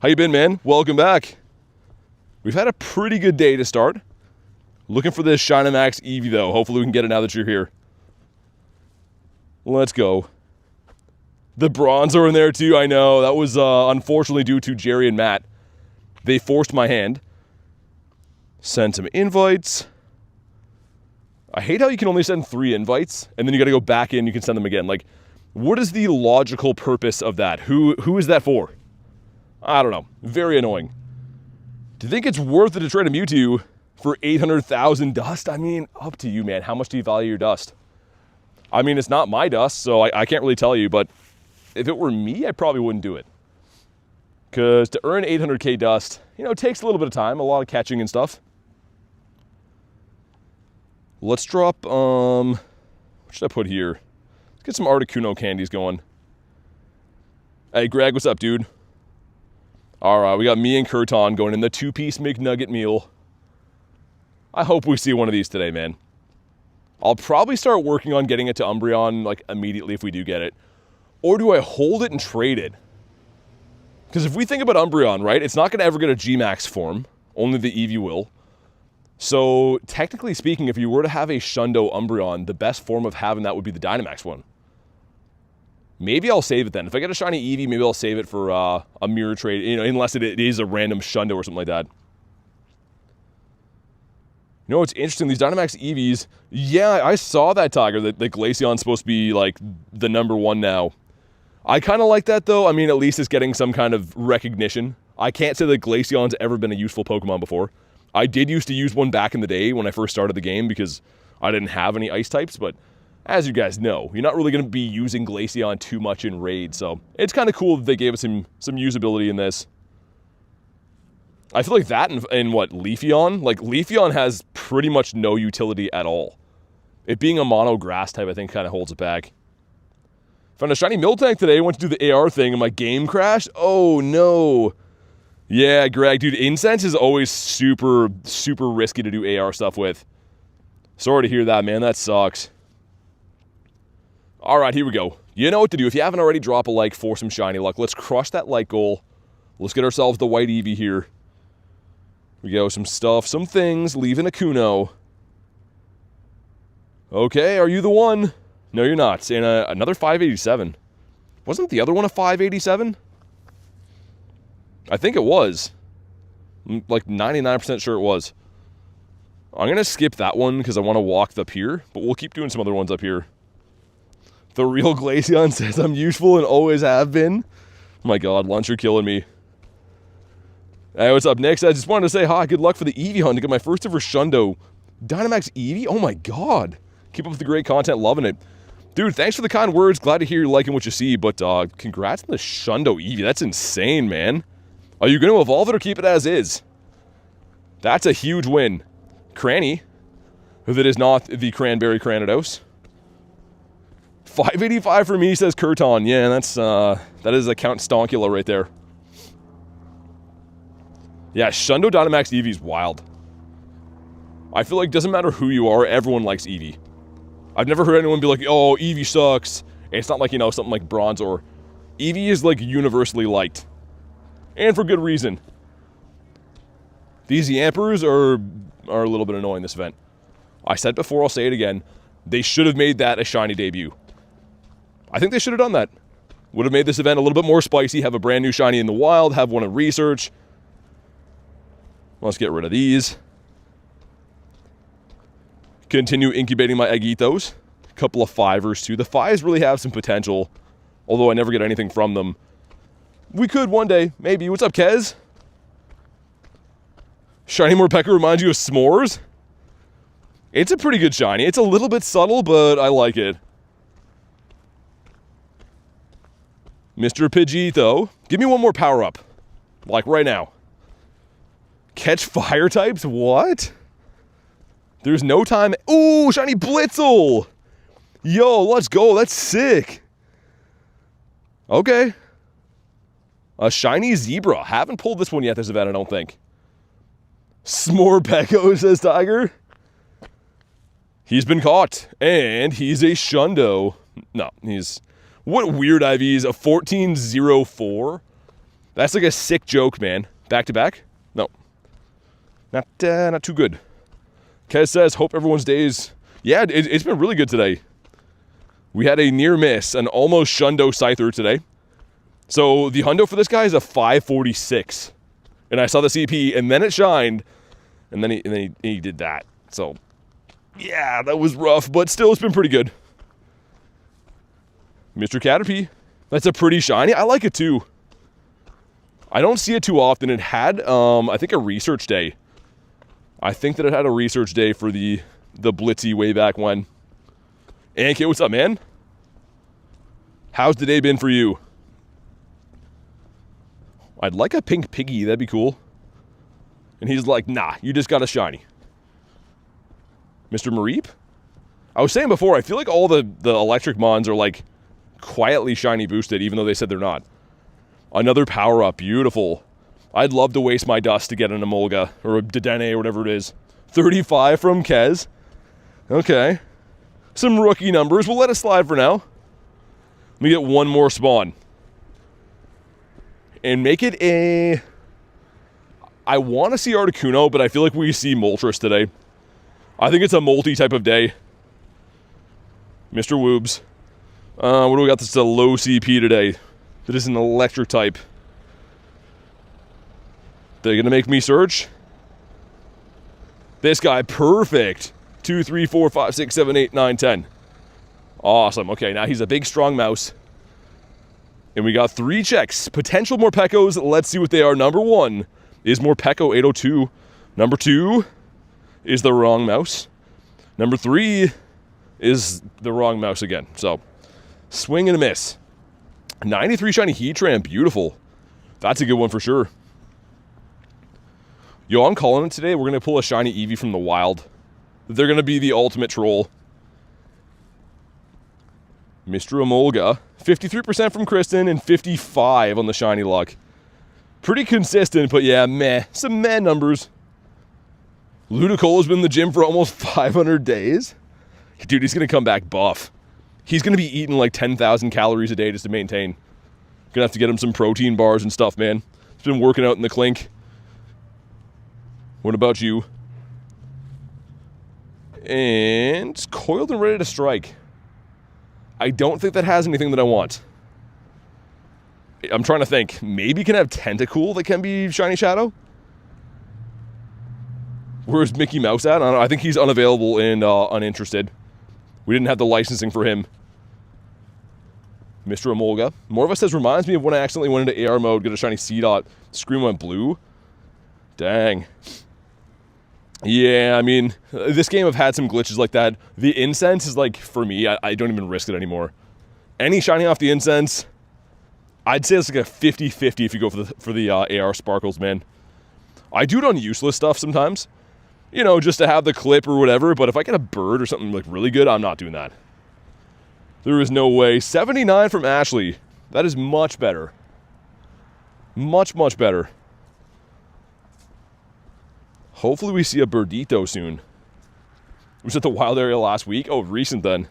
How you been, man? Welcome back. We've had a pretty good day to start. Looking for this Dynamax Eevee, though. Hopefully we can get it now that you're here. Let's go. The bronze are in there, too. I know. That was unfortunately due to Jerry and Matt. They forced my hand. Send some invites. I hate how you can only send 3 invites, and then you got to go back in, you can send them again. Like, what is the logical purpose of that? Who is that for? I don't know. Very annoying. Do you think it's worth it to trade a Mewtwo for 800,000 dust? I mean, up to you, man. How much do you value your dust? I mean, it's not my dust, so I can't really tell you, but if it were me, I probably wouldn't do it. Because to earn 800k dust, you know, it takes a little bit of time, a lot of catching and stuff. Let's drop, what should I put here? Let's get some Articuno candies going. Hey, Greg, what's up, dude? All right, we got me and Kurton going in the 2-piece McNugget meal. I hope we see one of these today, man. I'll probably start working on getting it to Umbreon, like, immediately if we do get it. Or do I hold it and trade it? Because if we think about Umbreon, right, it's not going to ever get a G-Max form. Only the Eevee will. So, technically speaking, if you were to have a Shundo Umbreon, the best form of having that would be the Dynamax one. Maybe I'll save it then. If I get a shiny Eevee, maybe I'll save it for a mirror trade, you know, unless it is a random Shundo or something like that. You know what's interesting? These Dynamax Eevees, yeah, I saw that, Tiger, that Glaceon's supposed to be, like, the #1 now. I kind of like that, though. I mean, at least it's getting some kind of recognition. I can't say that Glaceon's ever been a useful Pokemon before. I did used to use one back in the day when I first started the game because I didn't have any ice types, but as you guys know, you're not really going to be using Glaceon too much in Raid, so it's kind of cool that they gave us some usability in this. I feel like that and what, Leafeon? Like, Leafeon has pretty much no utility at all. It being a mono grass type, I think, kind of holds it back. Found a shiny Miltank today, went to do the AR thing, and my game crashed? Oh, no. Yeah, Greg, dude, Incense is always super, super risky to do AR stuff with. Sorry to hear that, man. That sucks. All right, here we go. You know what to do. If you haven't already, drop a like for some shiny luck. Let's crush that like goal. Let's get ourselves the white Eevee here. We go, some stuff, some things, leaving a Kuno. Okay, are you the one? No, you're not. And another 587. Wasn't the other one a 587? I think it was. I'm like 99% sure it was. I'm going to skip that one because I want to walk up here, but we'll keep doing some other ones up here. The real Glaceon says I'm useful and always have been. Oh my god, Lunch, you're killing me. Hey, what's up, Nick? I just wanted to say hi. Good luck for the Eevee hunt to get my first ever Shundo. Dynamax Eevee? Oh my god. Keep up with the great content. Loving it. Dude, thanks for the kind words. Glad to hear you're liking what you see, but congrats on the Shundo Eevee. That's insane, man. Are you going to evolve it or keep it as is? That's a huge win. Cranny, that is not the Cranberry Cranidos. 585 for me, says Kurton. Yeah, that is a Count Stonkula right there. Yeah, Shundo Dynamax Eevee is wild. I feel like it doesn't matter who you are, everyone likes Eevee. I've never heard anyone be like, oh, Eevee sucks. And it's not like, you know, something like Bronzor. Eevee is like universally liked. And for good reason. These Yampers are a little bit annoying this event. I said before, I'll say it again. They should have made that a shiny debut. I think they should have done that. Would have made this event a little bit more spicy, have a brand new shiny in the wild, have one in research. Let's get rid of these. Continue incubating my Eggitos. A couple of Fivers too. The Fives really have some potential, although I never get anything from them. We could one day, maybe. What's up, Kez? Shiny Morpeko reminds you of s'mores? It's a pretty good shiny. It's a little bit subtle, but I like it. Mr. Pidgeotto. Give me one more power-up. Like right now. Catch fire types? What? There's no time. Ooh, shiny Blitzel! Yo, let's go. That's sick. Okay. A shiny Zebra. Haven't pulled this one yet this event, I don't think. Smorpeko, says Tiger. He's been caught. And he's a Shundo. No, he's... What weird IVs? A 1404? That's like a sick joke, man. Back to back? No. Not too good. Kez says, hope everyone's days... Yeah, it's been really good today. We had a near miss, an almost Shundo Scyther today. So the hundo for this guy is a 546. And I saw the CP, and then it shined, and then he did that. So, yeah, that was rough, but still, it's been pretty good. Mr. Caterpie. That's a pretty shiny. I like it, too. I don't see it too often. It had, I think, a research day. I think that it had a research day for the Blitzy way back when. Anki, what's up, man? How's the day been for you? I'd like a pink piggy. That'd be cool. And he's like, nah, you just got a shiny. Mr. Mareep? I was saying before, I feel like all the electric mons are like quietly shiny boosted, even though they said they're not. Another power-up. Beautiful. I'd love to waste my dust to get an Emolga, or a Dedenne, or whatever it is. 35 from Kez. Okay. Some rookie numbers. We'll let it slide for now. Let me get one more spawn. And make it a... I want to see Articuno, but I feel like we see Moltres today. I think it's a multi-type of day. Mr. Woobs. What do we got? This is a low CP today. That is an electric type. They're going to make me search. This guy, perfect. 2, 3, 4, 5, 6, 7, 8, 9, 10. Awesome. Okay, now he's a big, strong mouse. And we got 3 checks. Potential Morpekos. Let's see what they are. Number 1 is Morpeko 802. Number 2 is the wrong mouse. Number 3 is the wrong mouse again. So, swing and a miss. 93 shiny Heatran. Beautiful. That's a good one for sure. Yo, I'm calling it today. We're going to pull a shiny Eevee from the wild. They're going to be the ultimate troll. Mr. Emolga. 53% from Kristen and 55 on the shiny luck. Pretty consistent, but yeah, meh. Some meh numbers. Ludicolo's been in the gym for almost 500 days. Dude, he's going to come back buff. He's going to be eating like 10,000 calories a day just to maintain. Gonna have to get him some protein bars and stuff, man. He's been working out in the clink. What about you? And coiled and ready to strike. I don't think that has anything that I want. I'm trying to think. Maybe can have Tentacool that can be Shiny Shadow? Where's Mickey Mouse at? I don't know. I think he's unavailable and uninterested. We didn't have the licensing for him. Mr. Emolga. More of us says, reminds me of when I accidentally went into AR mode, got a shiny C-Dot, screen went blue. Dang. Yeah, I mean, this game I've had some glitches like that. The incense is like, for me, I don't even risk it anymore. Any shiny off the incense, I'd say it's like a 50-50 if you go for the AR sparkles, man. I do it on useless stuff sometimes. You know, just to have the clip or whatever, but if I get a bird or something like really good, I'm not doing that. There is no way. 79 from Ashley. That is much better. Much, much better. Hopefully we see a Birdito soon. Was at the wild area last week? Oh, recent then.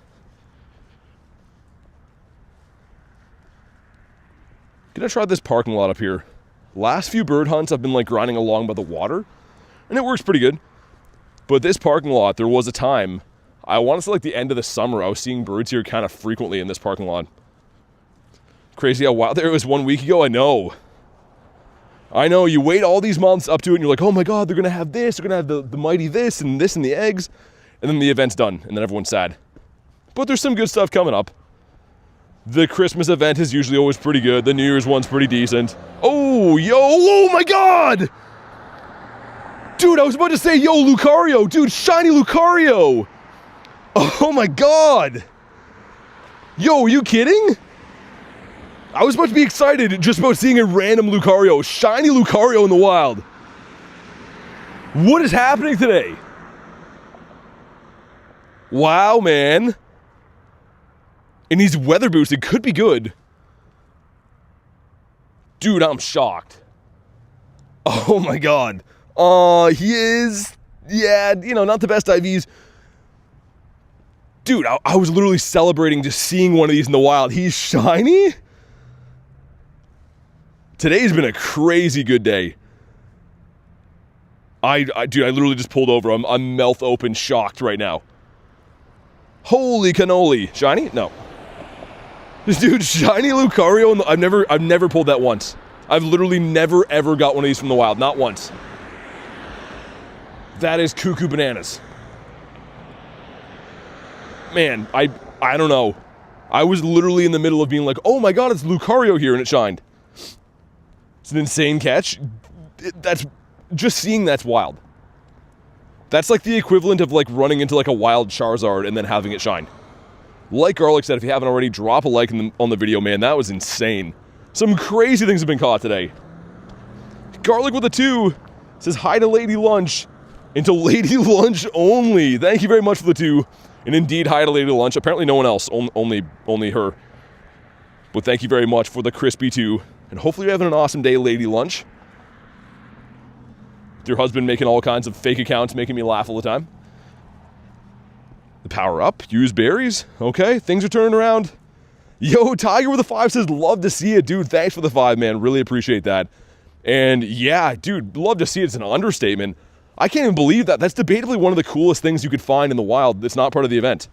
Gonna try this parking lot up here. Last few bird hunts I've been like grinding along by the water, and it works pretty good. But this parking lot, there was a time, I want to say like the end of the summer, I was seeing birds here kind of frequently in this parking lot. Crazy how wild there was 1 week ago. I know, you wait all these months up to it and you're like, oh my god, they're gonna have this, they're gonna have the mighty this and the eggs, and then the event's done and then everyone's sad. But there's some good stuff coming up. The Christmas event is usually always pretty good. The New Year's one's pretty decent. Oh, oh my god! Dude, I was about to say, yo, Lucario. Dude, shiny Lucario. Oh my god. Yo, are you kidding? I was about to be excited just about seeing a random Lucario. Shiny Lucario in the wild. What is happening today? Wow, man. And he's weather boosted. Could be good. Dude, I'm shocked. Oh my god. He is, yeah, you know, not the best IVs. Dude, I was literally celebrating just seeing one of these in the wild. He's shiny? Today's been a crazy good day. Dude, I literally just pulled over. I'm mouth open shocked right now. Holy cannoli. Shiny? No. Dude, shiny Lucario, I've never pulled that once. I've literally never ever got one of these from the wild, not once. That is cuckoo bananas. Man, I don't know. I was literally in the middle of being like, oh my god, it's Lucario here, and it shined. It's an insane catch. That's, just seeing that's wild. That's like the equivalent of like running into like a wild Charizard and then having it shine. Like Garlic said, if you haven't already, drop a like on the video, man. That was insane. Some crazy things have been caught today. Garlic with a 2 says hi to Lady Lunch. Into Lady Lunch only. Thank you very much for the 2. And indeed, hi to Lady Lunch. Apparently no one else, only her. But thank you very much for the crispy 2. And hopefully you're having an awesome day, Lady Lunch. With your husband making all kinds of fake accounts, making me laugh all the time. The power up, use berries. Okay, things are turning around. Yo, Tiger with a 5 says, love to see it. Dude, thanks for the 5, man. Really appreciate that. And yeah, dude, love to see it. It's an understatement. I can't even believe that. That's debatably one of the coolest things you could find in the wild that's not part of the event.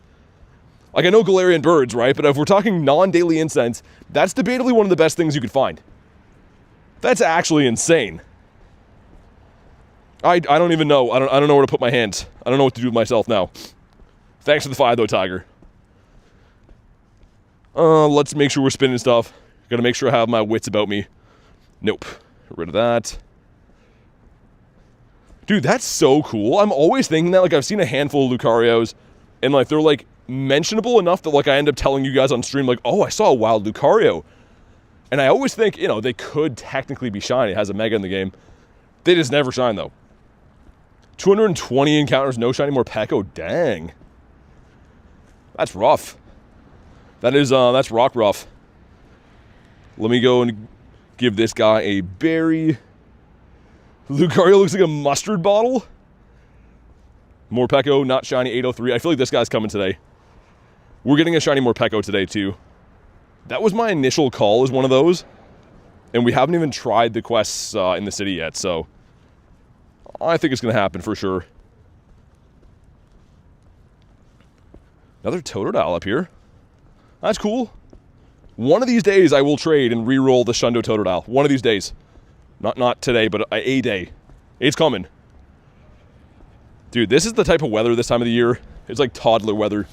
Like, I know Galarian birds, right? But if we're talking non-daily incense, that's debatably one of the best things you could find. That's actually insane. I don't even know. I don't know where to put my hands. I don't know what to do with myself now. Thanks for the 5, though, Tiger. Let's make sure we're spinning stuff. Gotta make sure I have my wits about me. Nope. Get rid of that. Dude, that's so cool. I'm always thinking that. Like, I've seen a handful of Lucarios, and, like, they're, like, mentionable enough that, like, I end up telling you guys on stream, like, oh, I saw a wild Lucario. And I always think, you know, they could technically be shiny. It has a Mega in the game. They just never shine, though. 220 encounters, no Shiny Morpeko. Dang. That's rough. That's rock rough. Let me go and give this guy a berry. Lucario looks like a mustard bottle. Morpeko, not shiny, 803. I feel like this guy's coming today. We're getting a shiny Morpeko today, too. That was my initial call as one of those. And we haven't even tried the quests in the city yet, so I think it's going to happen for sure. Another Totodile up here. That's cool. One of these days I will trade and re-roll the Shundo Totodile. One of these days. Not today, but a day. It's coming. Dude, this is the type of weather this time of the year. It's like toddler weather.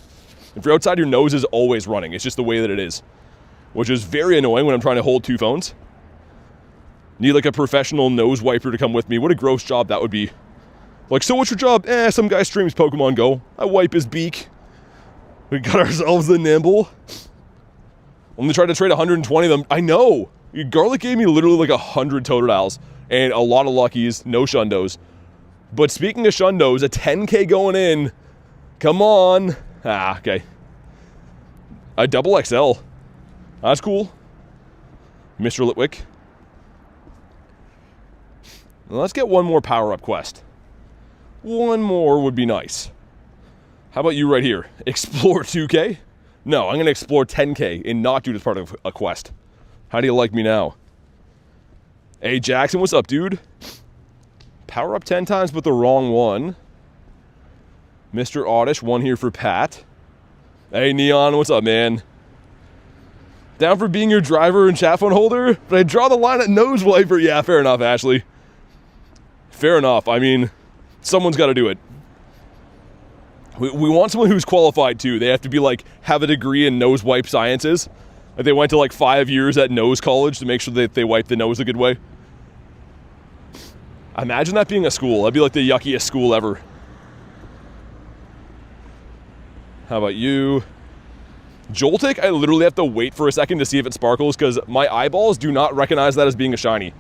If you're outside, your nose is always running. It's just the way that it is. Which is very annoying when I'm trying to hold 2 phones. Need like a professional nose wiper to come with me. What a gross job that would be. Like, so what's your job? Some guy streams Pokemon GO. I wipe his beak. We got ourselves the Nimble. Only tried to trade 120 of them. I know. Garlic gave me literally like 100 Totodiles and a lot of Luckies, no Shundos. But speaking of Shundos, a 10K going in. Come on. Okay. A double XL. That's cool. Mr. Litwick. Let's get one more power-up quest. One more would be nice. How about you right here? Explore 2K? No, I'm going to explore 10K and not do this part of a quest. How do you like me now? Hey, Jackson, what's up, dude? Power up 10 times, but the wrong one. Mr. Oddish, one here for Pat. Hey, Neon, what's up, man? Down for being your driver and chat phone holder? But I draw the line at nose wiper. Yeah, fair enough, Ashley. Fair enough. I mean, someone's got to do it. We want someone who's qualified, too. They have to be, like, have a degree in nose wipe sciences. Like, they went to, like, 5 years at nose college to make sure that they wipe the nose a good way. Imagine that being a school. That'd be, like, the yuckiest school ever. How about you? Joltik, I literally have to wait for a second to see if it sparkles because my eyeballs do not recognize that as being a shiny.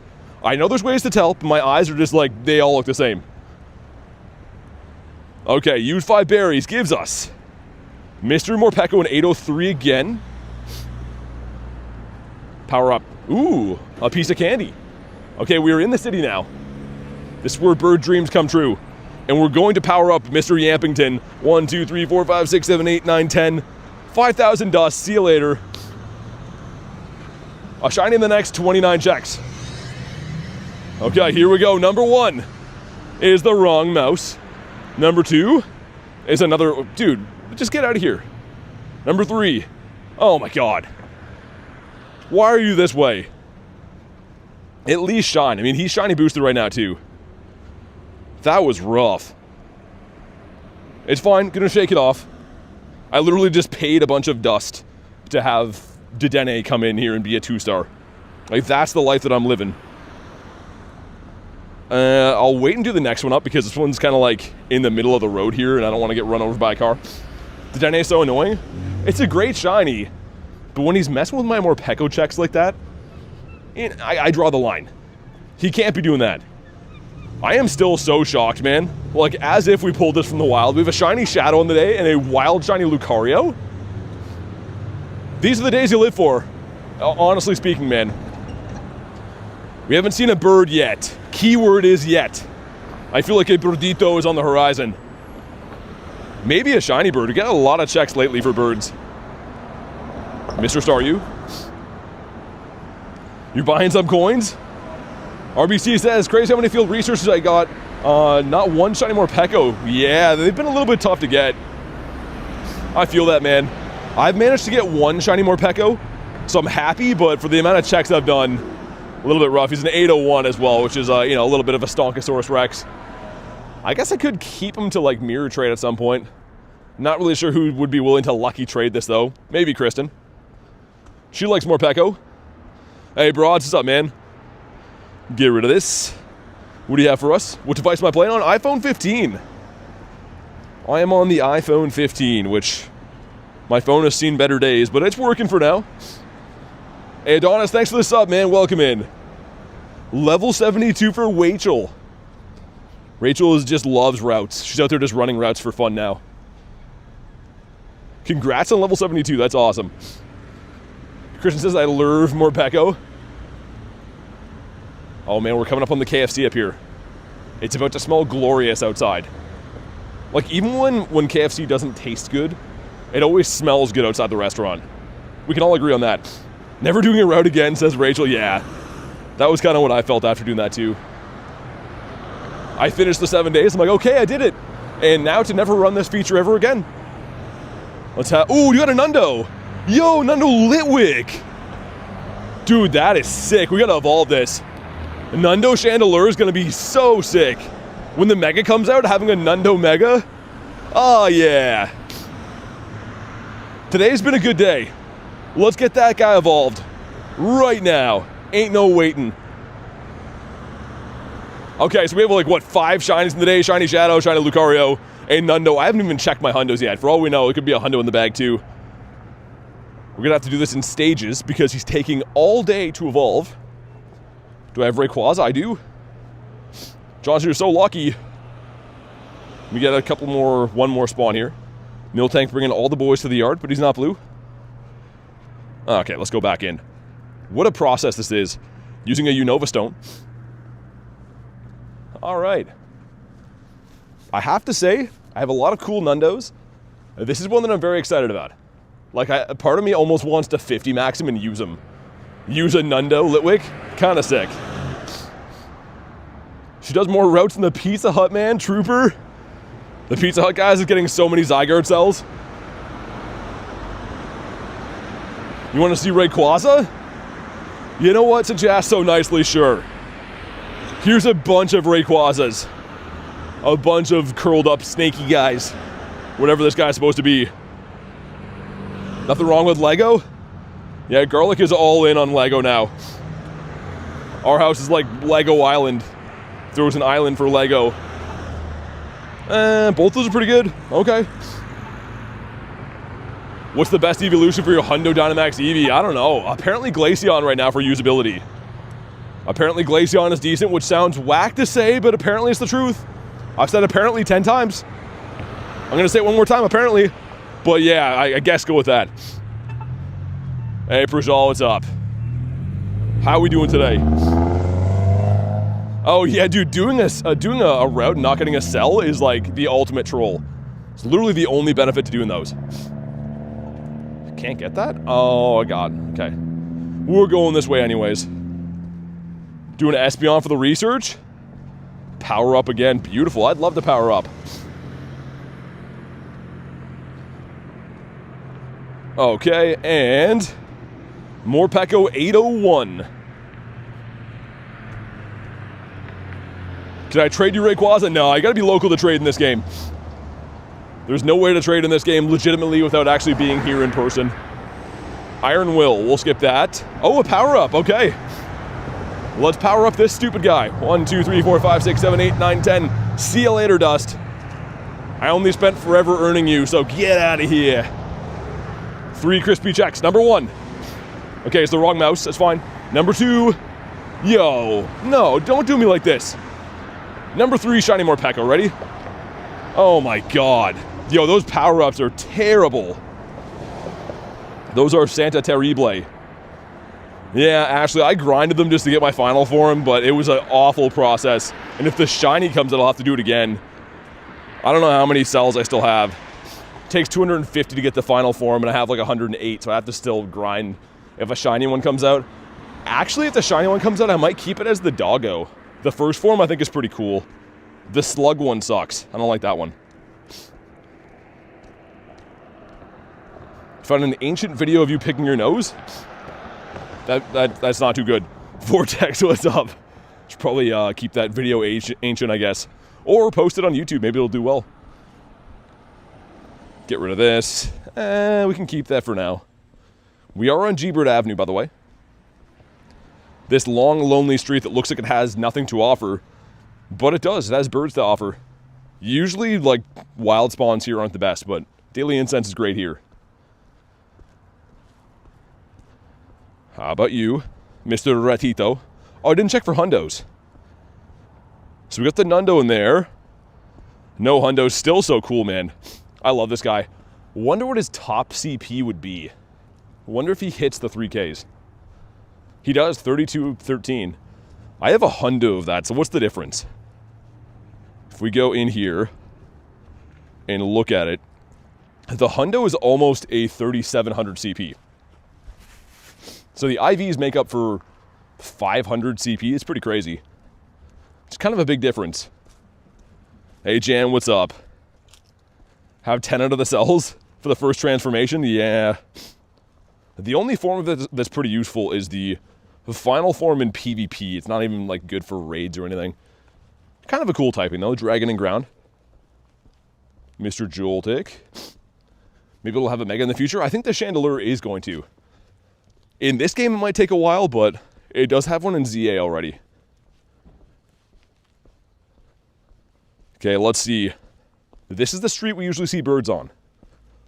I know there's ways to tell, but my eyes are just like, they all look the same. Okay, use 5 berries gives us Mr. Morpeko and 803 again. Power up. Ooh, a piece of candy. Okay, we're in the city now. This is where bird dreams come true. And we're going to power up Mr. Yampington. 1, 2, 3, 4, 5, 6, 7, 8, 9, 10. 5,000 dust. See you later. A shiny in the next 29 checks. Okay, here we go. Number 1 is the wrong mouse. Number 2 is another... Dude, just get out of here. Number 3. Oh my god. Why are you this way? At least shine. I mean, he's shiny boosted right now, too. That was rough. It's fine. Gonna shake it off. I literally just paid a bunch of dust to have Dedenne come in here and be a 2-star. Like, that's the life that I'm living. I'll wait and do the next one up because this one's kind of like in the middle of the road here and I don't want to get run over by a car. Dedenne is so annoying. It's a great shiny, but when he's messing with my Morpeko checks like that, I draw the line. He can't be doing that. I am still so shocked, man. Like, as if we pulled this from the wild. We have a shiny Shadow in the day and a wild shiny Lucario. These are the days you live for. Honestly speaking, man. We haven't seen a bird yet. Keyword is yet. I feel like a birdito is on the horizon. Maybe a shiny bird. We get a lot of checks lately for birds. Mr. Star, you buying some coins? RBC says, crazy how many field resources I got. Not one shiny Morpeko. Yeah, they've been a little bit tough to get. I feel that, man. I've managed to get one shiny Morpeko, so I'm happy, but for the amount of checks I've done, a little bit rough. He's an 801 as well, which is, you know, a little bit of a Stonkosaurus Rex. I guess I could keep him to, like, mirror trade at some point. Not really sure who would be willing to lucky trade this, though. Maybe Kristen. She likes Morpeko. Hey, Broads, what's up, man? Get rid of this. What do you have for us? What device am I playing on? iPhone 15. I am on the iPhone 15, which my phone has seen better days, but it's working for now. Hey, Adonis, thanks for the sub, man. Welcome in. Level 72 for Rachel. Rachel just loves routes. She's out there just running routes for fun now. Congrats on level 72. That's awesome. Christian says I love Morpeko. Oh man, we're coming up on the KFC up here. It's about to smell glorious outside. Like, even when KFC doesn't taste good, it always smells good outside the restaurant. We can all agree on that. Never doing a route again, says Rachel. Yeah, that was kind of what I felt after doing that too. I finished the 7 days. I'm like, okay, I did it. And now to never run this feature ever again. Let's have... Ooh, you got a Nundo. Yo, Nundo Litwick. Dude, that is sick. We got to evolve this. Nundo Chandelure is going to be so sick. When the Mega comes out, having a Nundo Mega. Oh, yeah. Today's been a good day. Let's get that guy evolved. Right now. Ain't no waiting. Okay, so we have like, what, 5 shinies in the day? Shiny Shadow, Shiny Lucario, and Nundo. I haven't even checked my hundos yet. For all we know, it could be a hundo in the bag too. We're gonna have to do this in stages because he's taking all day to evolve. Do I have Rayquaza? I do. Johnson, you're so lucky. We get a couple more, one more spawn here. Miltank bringing all the boys to the yard, but he's not blue. Okay, let's go back in. What a process this is. Using a Unova Stone. Alright. I have to say, I have a lot of cool Nundos. This is one that I'm very excited about. Like, part of me almost wants to 50 max him and use him. Use a Nundo Litwick. Kinda sick. She does more routes than the Pizza Hut man, Trooper. The Pizza Hut guys is getting so many Zygarde cells. You want to see Rayquaza? You know what? Since you asked so nicely, sure. Here's a bunch of Rayquazas. A bunch of curled up snaky guys. Whatever this guy's supposed to be. Nothing wrong with Lego? Yeah, Garlic is all in on Lego now. Our house is like Lego Island. If there was an island for Lego. Both those are pretty good. Okay. What's the best evolution for your Hundo Dynamax Eevee? I don't know. Apparently Glaceon right now for usability. Apparently Glaceon is decent, which sounds whack to say, but apparently it's the truth. I've said apparently 10 times. I'm going to say it one more time, apparently. But yeah, I guess go with that. Hey, Prajal, what's up? How are we doing today? Oh yeah, dude, doing a route and not getting a cell is like the ultimate troll. It's literally the only benefit to doing those. Can't get that? Oh, God. Okay. We're going this way anyways. Doing an Espeon for the research. Power up again. Beautiful. I'd love to power up. Okay, and Morpeko 801. Can I trade you Rayquaza? No, I gotta be local to trade in this game. There's no way to trade in this game legitimately without actually being here in person. Iron Will, we'll skip that. Oh, a power-up, okay. Let's power up this stupid guy. 1, 2, 3, 4, 5, 6, 7, 8, 9, 10. See you later, Dust. I only spent forever earning you, so get out of here. 3 crispy checks. Number 1. Okay, it's the wrong mouse, that's fine. Number 2. Yo, no, don't do me like this. Number 3, Shiny Morpeko, ready? Oh my God. Yo, those power-ups are terrible. Those are Santa Terrible. Yeah, actually, I grinded them just to get my final form, but it was an awful process. And if the shiny comes out, I'll have to do it again. I don't know how many cells I still have. It takes 250 to get the final form, and I have like 108, so I have to still grind if a shiny one comes out. Actually, if the shiny one comes out, I might keep it as the Doggo. The first form I think is pretty cool. The Slug one sucks. I don't like that one. Found an ancient video of you picking your nose? That's not too good. Vortex, what's up? Should probably keep that video ancient, I guess. Or post it on YouTube, maybe it'll do well. Get rid of this. We can keep that for now. We are on G-Bird Avenue, by the way. This long, lonely street that looks like it has nothing to offer. But it does, it has birds to offer. Usually, like, wild spawns here aren't the best, but Daily Incense is great here. How about you, Mr. Ratito? Oh, I didn't check for Hundos. So we got the Nundo in there. No Hundo's still so cool, man. I love this guy. Wonder what his top CP would be. Wonder if he hits the 3Ks. He does, 32-13. I have a Hundo of that, so what's the difference? If we go in here and look at it, the Hundo is almost a 3700 CP. So the IVs make up for 500 CP. It's pretty crazy. It's kind of a big difference. Hey, Jan, what's up? Have 10 out of the cells for the first transformation? Yeah. The only form of it that's pretty useful is the final form in PvP. It's not even like good for raids or anything. Kind of a cool typing though. Dragon and Ground. Mr. Joltik. Maybe it'll have a Mega in the future. I think the Chandelure is going to. In this game, it might take a while, but it does have one in ZA already. Okay, let's see. This is the street we usually see birds on.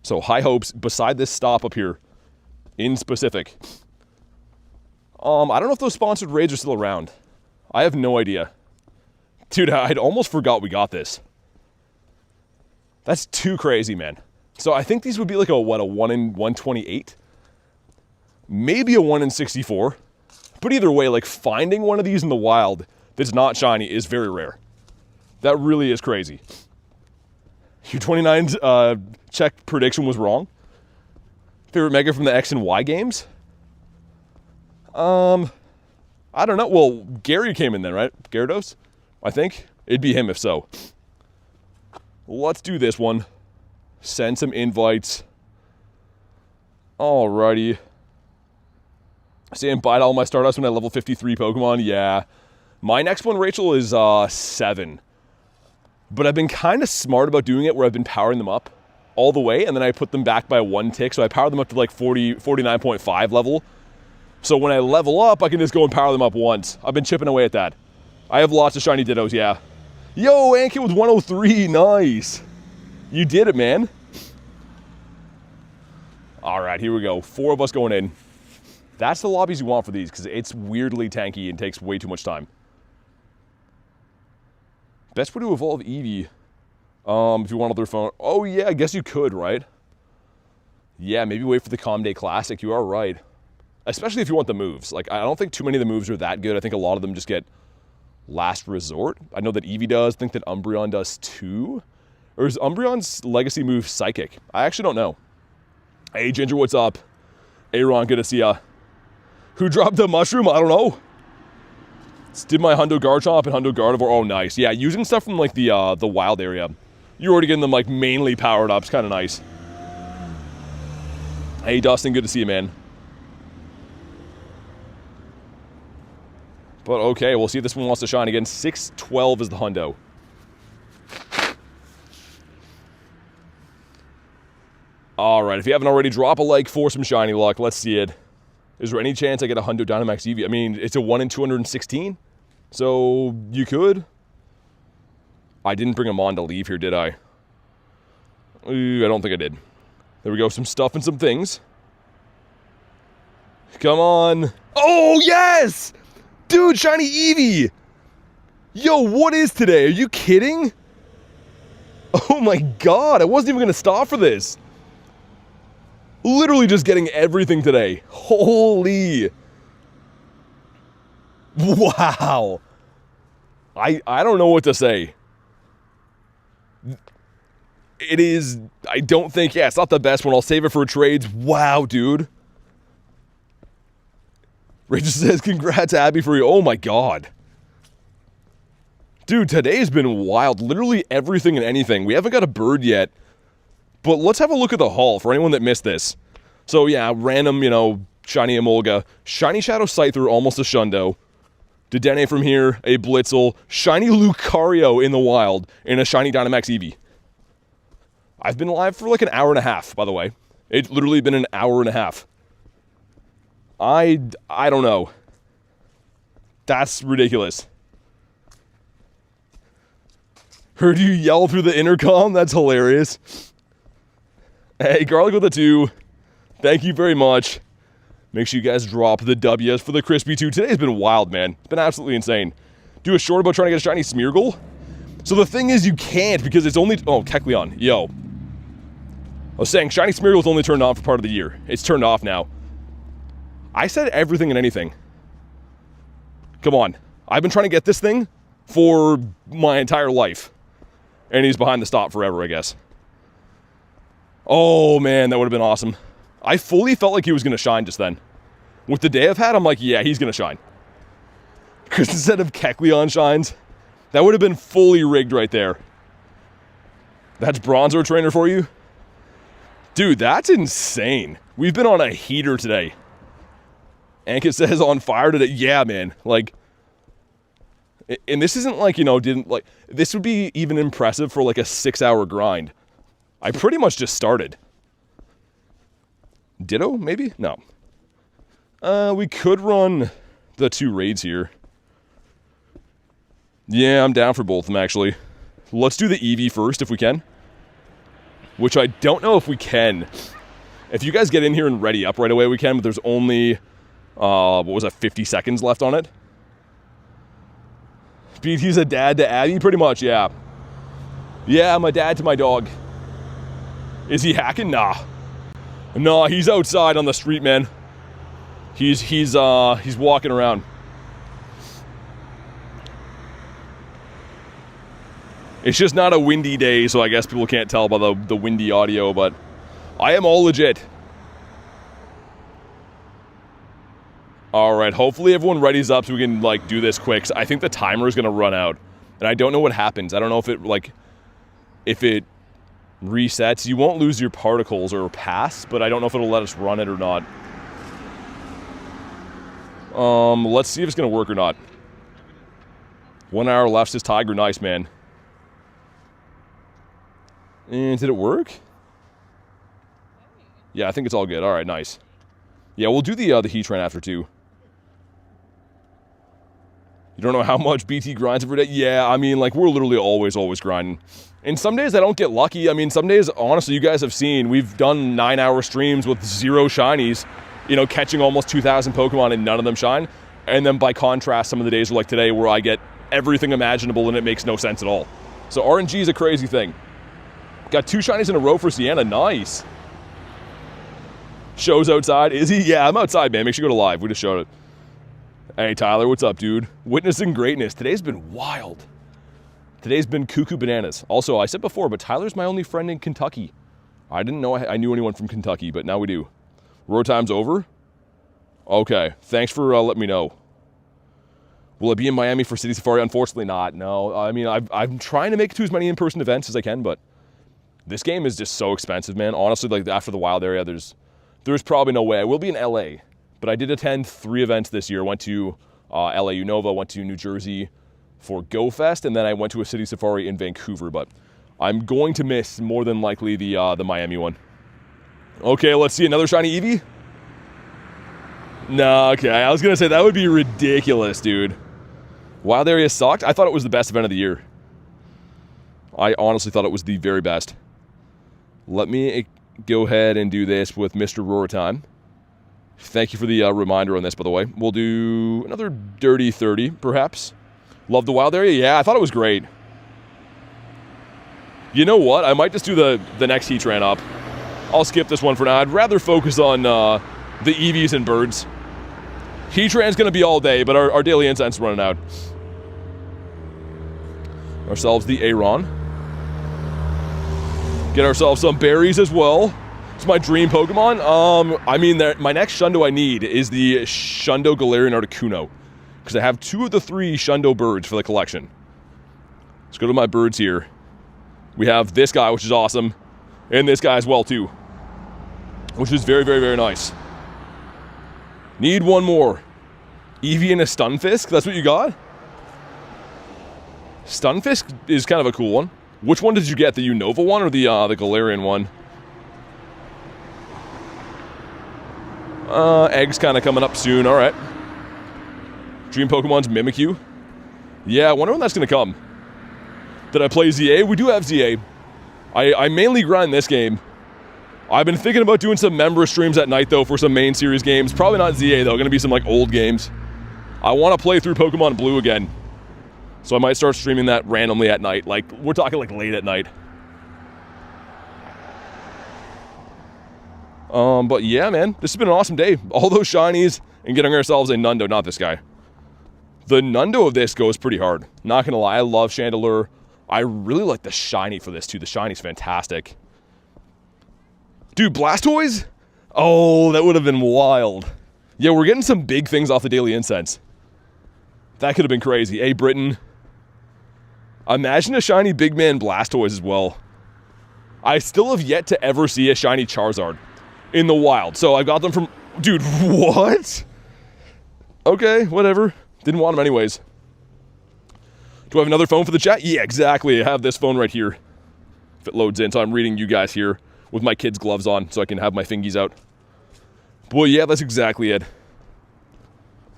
So high hopes beside this stop up here in specific. I don't know if those sponsored raids are still around. I have no idea. Dude, I'd almost forgot we got this. That's too crazy, man. So I think these would be like a 1 in 128? maybe a 1 in 64. But either way, like, finding one of these in the wild that's not shiny is very rare. That really is crazy. Your 29's check prediction was wrong. Favorite Mega from the X and Y games? I don't know. Well, Gary came in then, right? Gyarados? I think. It'd be him if so. Let's do this one. Send some invites. Alrighty. Saying bye to all my Stardust when I level 53 Pokemon. Yeah. My next one, Rachel, is 7. But I've been kind of smart about doing it where I've been powering them up all the way, and then I put them back by 1 tick, so I power them up to like 49.5 level. So when I level up, I can just go and power them up once. I've been chipping away at that. I have lots of shiny Dittos, yeah. Yo, Ankit with 103, nice. You did it, man. All right, here we go. 4 of us going in. That's the lobbies you want for these, because it's weirdly tanky and takes way too much time. Best way to evolve Eevee. If you want another phone. Oh, yeah, I guess you could, right? Yeah, maybe wait for the Calm Day Classic. You are right. Especially if you want the moves. Like, I don't think too many of the moves are that good. I think a lot of them just get last resort. I know that Eevee does. I think that Umbreon does too. Or is Umbreon's legacy move Psychic? I actually don't know. Hey, Ginger, what's up? Aaron, good to see ya. Who dropped the mushroom? I don't know. Did my Hundo Garchomp and Hundo Gardevoir. Oh, nice. Yeah, using stuff from, like, the wild area. You're already getting them, like, mainly powered up. It's kind of nice. Hey, Dustin, good to see you, man. But, okay, we'll see if this one wants to shine again. 612 is the Hundo. Alright, if you haven't already, drop a like for some shiny luck. Let's see it. Is there any chance I get a Hundo Dynamax Eevee? I mean, it's a 1 in 216. So, you could. I didn't bring him on to leave here, did I? I don't think I did. There we go, some stuff and some things. Come on. Oh, yes! Dude, shiny Eevee! Yo, what is today? Are you kidding? Oh my god, I wasn't even going to stop for this. Literally just getting everything today. Holy. Wow. I don't know what to say. It is, I don't think, yeah, it's not the best one. I'll save it for trades. Wow, dude. Rachel says, congrats, Abby, for you. Oh my god. Dude, today's been wild. Literally everything and anything. We haven't got a bird yet. But let's have a look at the haul for anyone that missed this. So yeah, random, you know, shiny Emolga. Shiny Shadow Scyther, almost a Shundo. Dedenne from here, a Blitzel. Shiny Lucario in the wild. And a shiny Dynamax Eevee. I've been live for like an hour and a half, by the way. It's literally been an hour and a half. I don't know. That's ridiculous. Heard you yell through the intercom? That's hilarious. Hey, Garlic with a 2. Thank you very much. Make sure you guys drop the W's for the Crispy 2. Today's been wild, man. It's been absolutely insane. Do a short about trying to get a shiny Smeargle. So the thing is, you can't because it's only... Oh, Kecleon. Yo. I was saying, shiny Smeargle's only turned on for part of the year. It's turned off now. I said everything and anything. Come on. I've been trying to get this thing for my entire life. And he's behind the stop forever, I guess. Oh, man, that would have been awesome. I fully felt like he was going to shine just then. With the day I've had, I'm like, yeah, he's going to shine. Because instead of Kecleon shines, that would have been fully rigged right there. That's Bronzor Trainer for you? Dude, that's insane. We've been on a heater today. Ankit says on fire today. Yeah, man. Like, and this isn't like, you know, this would be even impressive for like a 6-hour grind. I pretty much just started. Ditto, maybe? No. We could run the 2 raids here. Yeah, I'm down for both of them, actually. Let's do the Eevee first, if we can. Which I don't know if we can. If you guys get in here and ready up right away, we can, but there's only, what was that, 50 seconds left on it? BT's a dad to Abby? Pretty much, yeah. Yeah, I'm a dad to my dog. Is he hacking? Nah. Nah, he's outside on the street, man. He's walking around. It's just not a windy day, so I guess people can't tell by the windy audio, but I am all legit. Alright, hopefully everyone readies up so we can, like, do this quick. I think the timer is going to run out. And I don't know what happens. I don't know if it resets. You won't lose your particles or pass, but I don't know if it'll let us run it or not. Let's see if it's going to work or not. 1 hour left, says Tiger. Nice, man. And did it work? Yeah, I think it's all good. Alright, nice. Yeah, we'll do the heat train after, too. You don't know how much BT grinds every day? Yeah, I mean, like, we're literally always grinding. And some days I don't get lucky. I mean, some days, honestly, you guys have seen, we've done 9-hour streams with 0 shinies, you know, catching almost 2,000 Pokemon and none of them shine. And then by contrast, some of the days are like today where I get everything imaginable and it makes no sense at all. So RNG is a crazy thing. Got 2 shinies in a row for Sienna. Nice. Show's outside. Is he? Yeah, I'm outside, man. Make sure you go to live. We just showed it. Hey, Tyler, what's up, dude? Witnessing greatness. Today's been wild. Today's been cuckoo bananas. Also, I said before, but Tyler's my only friend in Kentucky. I didn't know I knew anyone from Kentucky, but now we do. Road time's over? Okay. Thanks for letting me know. Will it be in Miami for City Safari? Unfortunately not. No. I mean, I'm trying to make it to as many in-person events as I can, but this game is just so expensive, man. Honestly, like, after the wild area, there's probably no way. I will be in LA. But I did attend 3 events this year. Went to LA Unova, went to New Jersey for Go Fest, and then I went to a City Safari in Vancouver. But I'm going to miss, more than likely, the Miami one. Okay, let's see. Another shiny Eevee? No, okay. I was going to say, that would be ridiculous, dude. Wild Area sucked. I thought it was the best event of the year. I honestly thought it was the very best. Let me go ahead and do this with Mr. Roar time. Thank you for the reminder on this, by the way. We'll do another dirty 30, perhaps. Love the Wild Area? Yeah, I thought it was great. You know what? I might just do the next heat train up. I'll skip this one for now. I'd rather focus on the Eevees and birds. Heat train's going to be all day, but our daily incense is running out. Ourselves the Aeron. Get ourselves some berries as well. It's my dream Pokemon. I mean, my next Shundo I need is the Shundo Galarian Articuno, because I have 2 of the 3 Shundo birds for the collection. Let's go to my birds here. We have this guy, which is awesome, and this guy as well too, which is very, very, very nice. Need one more. Eevee and a Stunfisk. That's what you got? Stunfisk is kind of a cool one. Which one did you get? The Unova one or the Galarian one? Eggs kind of coming up soon. All right. Dream Pokemon's Mimikyu. Yeah, I wonder when that's going to come. Did I play ZA? We do have ZA. I mainly grind this game. I've been thinking about doing some member streams at night, though, for some main series games. Probably not ZA, though. Going to be some, like, old games. I want to play through Pokemon Blue again. So I might start streaming that randomly at night. Like, we're talking, like, late at night. But yeah, man, this has been an awesome day. All those shinies and getting ourselves a Nundo, not this guy. The Nundo of this goes pretty hard. Not gonna lie, I love Chandelure. I really like the shiny for this too. The shiny's fantastic. Dude, Blastoise? Oh, that would have been wild. Yeah, we're getting some big things off the daily incense. That could have been crazy. Hey, Britain. Imagine a shiny big man Blastoise as well. I still have yet to ever see a shiny Charizard in the wild. So I got them from... Dude, what? Okay, whatever. Didn't want them anyways. Do I have another phone for the chat? Yeah, exactly. I have this phone right here. If it loads in, so I'm reading you guys here with my kids' gloves on so I can have my fingies out. Boy, yeah, that's exactly it.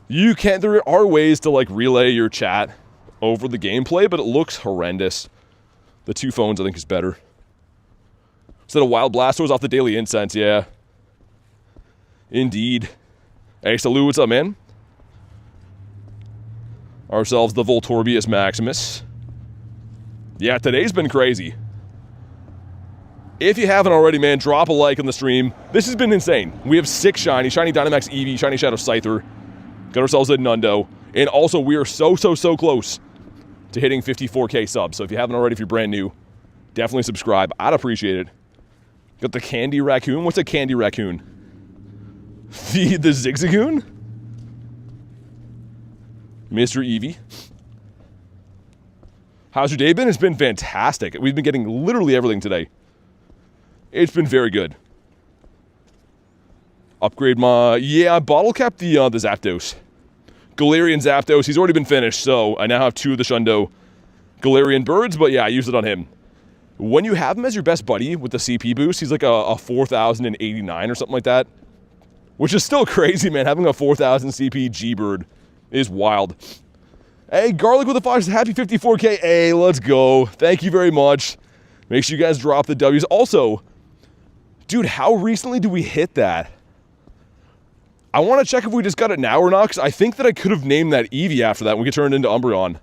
You can't... There are ways to, like, relay your chat over the gameplay, but it looks horrendous. The 2 phones, I think, is better. Instead of Wild Blastoise off the daily incense, yeah. Indeed. Hey, Salud, what's up, man? Ourselves the Voltorbius Maximus. Yeah, today's been crazy. If you haven't already, man, drop a like on the stream. This has been insane. We have 6 Shiny Dynamax Eevee, Shiny Shadow Scyther. Got ourselves a Nundo. And also, we are so close to hitting 54K subs. So if you haven't already, if you're brand new, definitely subscribe. I'd appreciate it. Got the Candy Raccoon. What's a Candy Raccoon? The Zigzagoon? Mr. Eevee. How's your day been? It's been fantastic. We've been getting literally everything today. It's been very good. Upgrade my... Yeah, I bottle capped the Zapdos. Galarian Zapdos. He's already been finished, so I now have 2 of the Shundo Galarian birds, but yeah, I used it on him. When you have him as your best buddy with the CP boost, he's like a 4,089 or something like that. Which is still crazy, man. Having a 4,000 CP G-bird is wild. Hey, Garlic with a 5 says, happy 54K. Hey, let's go. Thank you very much. Make sure you guys drop the W's. Also, dude, how recently do we hit that? I want to check if we just got it now or not, because I think that I could have named that Eevee after that. We could turn it into Umbreon.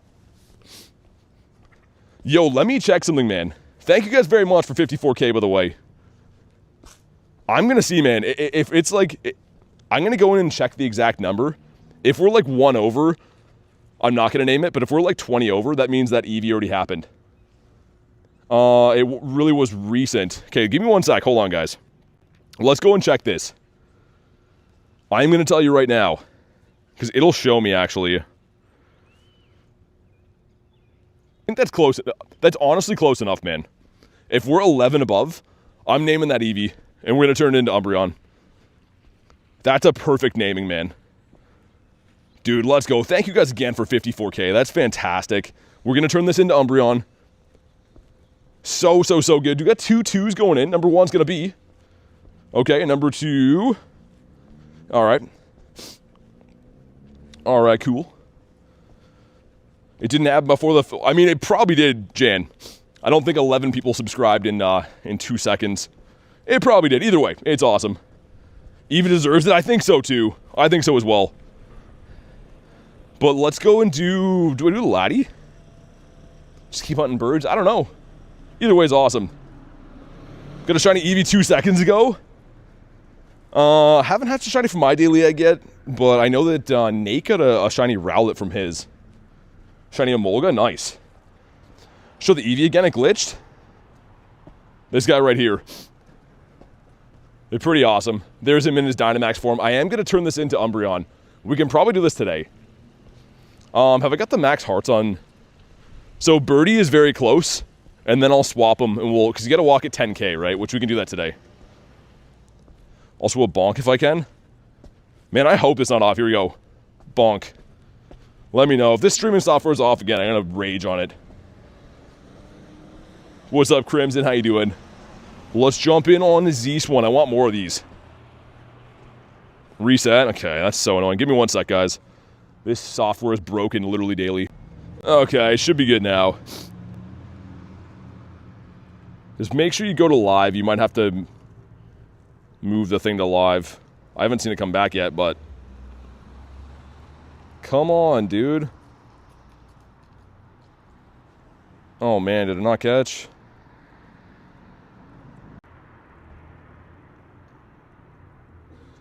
Yo, let me check something, man. Thank you guys very much for 54K, by the way. I'm going to see, man, if it's like... I'm going to go in and check the exact number. If we're like 1 over, I'm not going to name it. But if we're like 20 over, that means that Eevee already happened. It really was recent. Okay, give me 1 sec. Hold on, guys. Let's go and check this. I'm going to tell you right now. Because it'll show me, actually. I think that's close. That's honestly close enough, man. If we're 11 above, I'm naming that Eevee. And we're going to turn it into Umbreon. That's a perfect naming, man. Dude, let's go. Thank you guys again for 54K. That's fantastic. We're going to turn this into Umbreon. So good. We got 2 2s going in. Number 1's going to be... Okay, number 2... Alright. Alright, cool. It didn't happen before the... I mean, it probably did, Jan. I don't think 11 people subscribed in 2 seconds. It probably did. Either way, it's awesome. Eevee deserves it. I think so, too. I think so as well. But let's go and do... Do I do the Laddie? Just keep hunting birds? I don't know. Either way is awesome. Got a shiny Eevee 2 seconds ago. Haven't hatched a shiny from my daily egg yet, but I know that Nate got a shiny Rowlet from his. Shiny Emolga, nice. Show the Eevee again, it glitched. This guy right here. They're pretty awesome. There's him in his Dynamax form. I am going to turn this into Umbreon. We can probably do this today. Have I got the max hearts on? So Birdie is very close, and then I'll swap him, and we'll, because you got to walk at 10K, right? Which we can do that today. Also a bonk if I can. Man, I hope it's not off. Here we go. Bonk. Let me know. If this streaming software is off again, I'm going to rage on it. What's up, Crimson? How you doing? Let's jump in on the Zeus one. I want more of these. Reset. Okay, that's so annoying. Give me 1 sec, guys. This software is broken literally daily. Okay, it should be good now. Just make sure you go to live. You might have to move the thing to live. I haven't seen it come back yet, but... Come on, dude. Oh, man, did it not catch?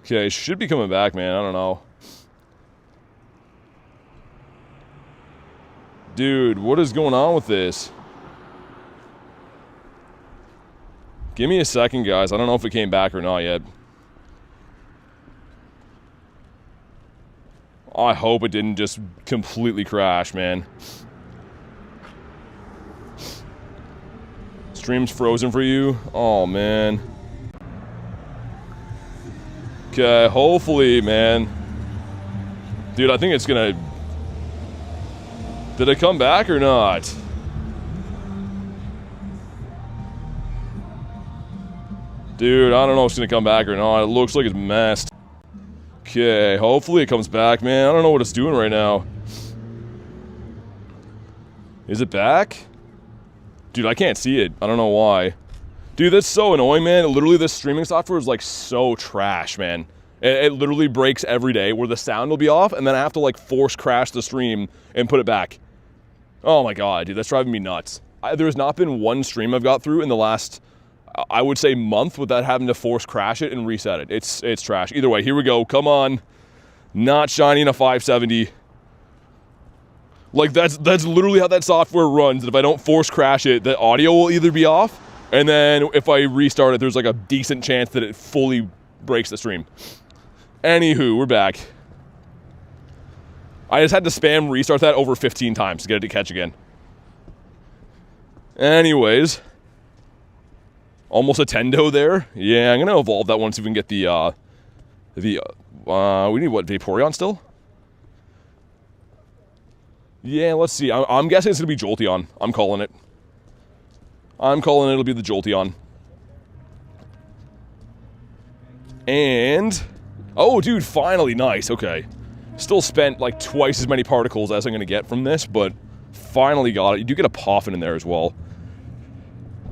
Okay, it should be coming back, man. I don't know. Dude, what is going on with this? Give me a second, guys. I don't know if it came back or not yet. I hope it didn't just completely crash, man. Stream's frozen for you? Oh, man. Okay, hopefully, man. Dude, I think it's gonna... Did it come back or not? Dude, I don't know if it's gonna come back or not. It looks like it's messed. Okay, hopefully it comes back, man. I don't know what it's doing right now. Is it back? Dude, I can't see it. I don't know why. Dude, that's so annoying, man. Literally, this streaming software is, like, so trash, man. It literally breaks every day where the sound will be off, and then I have to, like, force crash the stream and put it back. Oh, my God, dude. That's driving me nuts. There's not been one stream I've got through in the last, I would say month without having to force crash it and reset it. It's trash. Either way, here we go. Come on. Not shiny in a 570. Like, that's literally how that software runs. If I don't force crash it, the audio will either be off, and then if I restart it, there's like a decent chance that it fully breaks the stream. Anywho, we're back. I just had to spam restart that over 15 times to get it to catch again. Anyways. Almost a Tendo there. Yeah, I'm going to evolve that one so we can get we need what, Vaporeon still? Yeah, let's see. I'm guessing it's going to be Jolteon. I'm calling it. I'm calling it'll be the Jolteon. And... oh, dude, finally. Nice. Okay. Still spent like twice as many particles as I'm going to get from this, but finally got it. You do get a Poffin in there as well.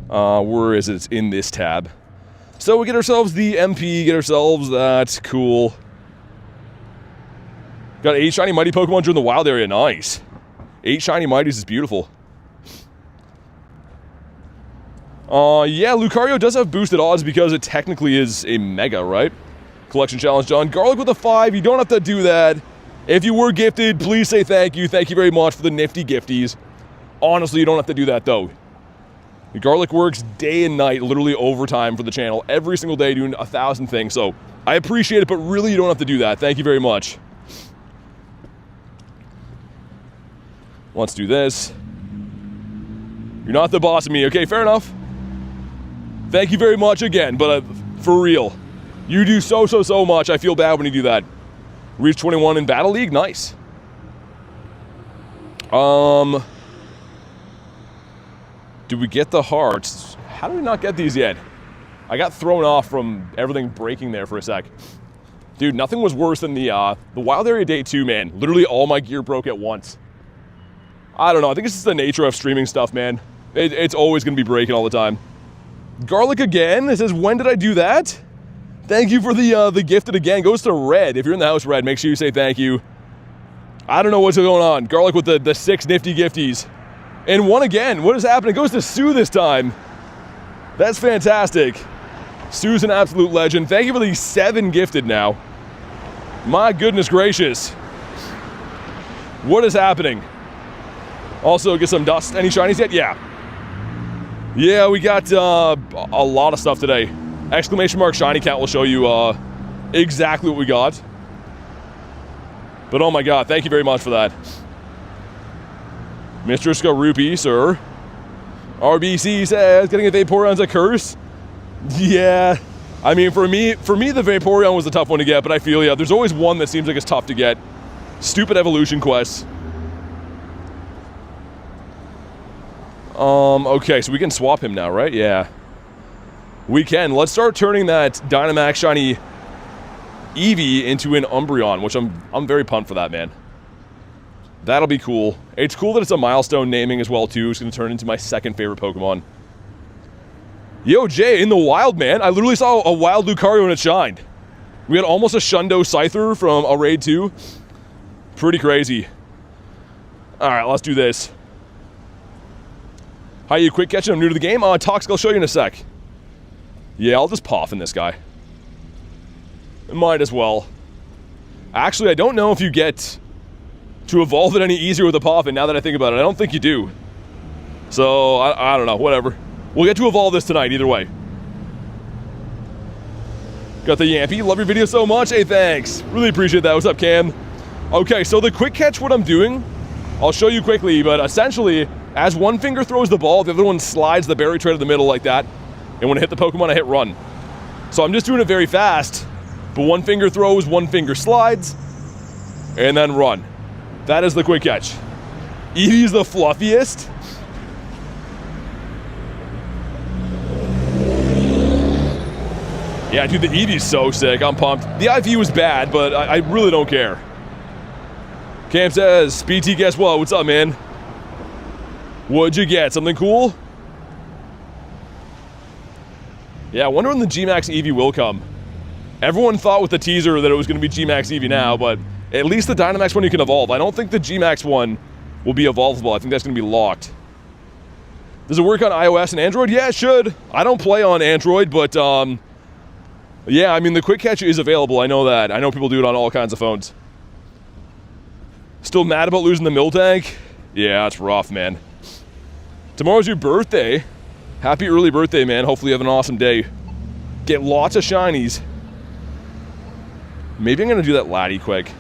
Where is it? It's in this tab. So we get ourselves the MP, get ourselves that. Cool. Got 8 shiny mighty Pokemon during the wild area. Nice. 8 shiny mighties is beautiful. Yeah, Lucario does have boosted odds because it technically is a Mega, right? Collection challenge done. Garlic with a 5. You don't have to do that. If you were gifted, please say thank you. Thank you very much for the nifty gifties. Honestly, you don't have to do that, though. The Garlic works day and night, literally overtime for the channel, every single day doing 1,000 things, so I appreciate it, but really you don't have to do that. Thank you very much. Let's do this. You're not the boss of me. Okay, fair enough. Thank you very much again, but for real. You do so much. I feel bad when you do that. Reach 21 in Battle League? Nice. Did we get the hearts? How did we not get these yet? I got thrown off from everything breaking there for a sec. Dude, nothing was worse than the Wild Area Day 2, man. Literally all my gear broke at once. I don't know. I think it's just the nature of streaming stuff, man. It's always going to be breaking all the time. Garlic again. It says, when did I do that? Thank you for the gifted again. Goes to Red. If you're in the house, Red, make sure you say thank you. I don't know what's going on. Garlic with the 6 nifty gifties. And one again. What is happening? It goes to Sue this time. That's fantastic. Sue's an absolute legend. Thank you for the 7 gifted now. My goodness gracious. What is happening? Also, get some dust. Any shinies yet? Yeah. Yeah, we got a lot of stuff today. Exclamation mark shiny count will show you exactly what we got. But oh my god, thank you very much for that. Mr. Skaroopy, sir. RBC says, getting a Vaporeon's a curse? Yeah. I mean, for me, the Vaporeon was a tough one to get, but I feel, yeah, there's always one that seems like it's tough to get. Stupid evolution quests. Okay, so we can swap him now, right? Yeah. We can. Let's start turning that Dynamax Shiny Eevee into an Umbreon, which I'm very pumped for that, man. That'll be cool. It's cool that it's a milestone naming as well, too. It's going to turn into my second favorite Pokemon. Yo, Jay, in the wild, man. I literally saw a wild Lucario and it shined. We had almost a Shundo Scyther from a Raid 2. Pretty crazy. Alright, let's do this. How you quick catching? I'm new to the game. Toxic, I'll show you in a sec. Yeah, I'll just Poff in this guy. Might as well. Actually, I don't know if you get to evolve it any easier with a Poffin, now that I think about it. I don't think you do. So, I don't know, whatever. We'll get to evolve this tonight, either way. Got the Yampy. Love your video so much. Hey, thanks. Really appreciate that. What's up, Cam? Okay, so the quick catch, what I'm doing, I'll show you quickly, but essentially, as one finger throws the ball, the other one slides the berry tray to the middle like that. And when I hit the Pokemon, I hit run. So I'm just doing it very fast, but one finger throws, one finger slides, and then run. That is the quick catch. Eevee's the fluffiest. Yeah, dude, the Eevee's so sick. I'm pumped. The IV was bad, but I really don't care. Cam says, BT, guess what? What's up, man? What'd you get? Something cool? Yeah, I wonder when the G-Max Eevee will come. Everyone thought with the teaser that it was going to be G-Max Eevee now, but at least the Dynamax one you can evolve. I don't think the G-Max one will be evolvable. I think that's going to be locked. Does it work on iOS and Android? Yeah, it should. I don't play on Android, but yeah, I mean, the quick catch is available. I know that. I know people do it on all kinds of phones. Still mad about losing the Miltank? Yeah, it's rough, man. Tomorrow's your birthday. Happy early birthday, man. Hopefully you have an awesome day. Get lots of shinies. Maybe I'm going to do that Laddie quick.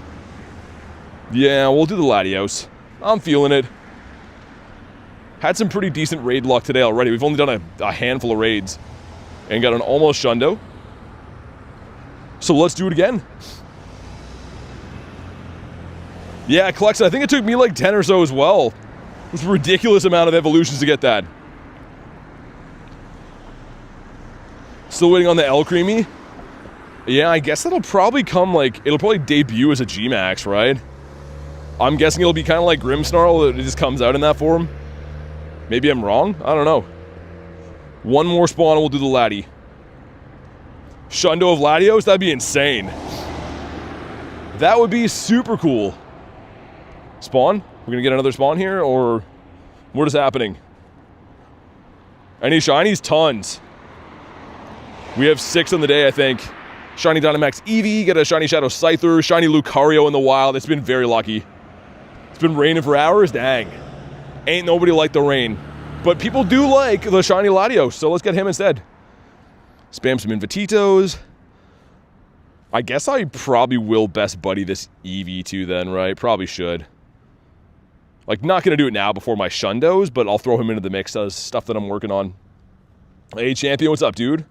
Yeah, we'll do the Latios. I'm feeling it. Had some pretty decent raid luck today already. We've only done a handful of raids. And got an almost Shundo. So let's do it again. Yeah, Klex, I think it took me like 10 or so as well. It was a ridiculous amount of evolutions to get that. Still waiting on the El Creamy. Yeah, I guess that'll probably come like, it'll probably debut as a G-Max, right? I'm guessing it'll be kind of like Grimmsnarl, that it just comes out in that form. Maybe I'm wrong? I don't know. One more spawn and we'll do the Laddie. Shundo of Latios? That'd be insane. That would be super cool. Spawn? We're gonna get another spawn here, or what is happening? Any shinies? Tons. We have 6 on the day, I think. Shiny Dynamax Eevee, get a Shiny Shadow Scyther, Shiny Lucario in the wild. It's been very lucky. It's been raining for hours? Dang. Ain't nobody like the rain. But people do like the Shiny Latios, so let's get him instead. Spam some Invititos. I guess I probably will best buddy this Eevee too then, right? Probably should. Like, not going to do it now before my Shundos, but I'll throw him into the mix as stuff that I'm working on. Hey, Champion, what's up, dude?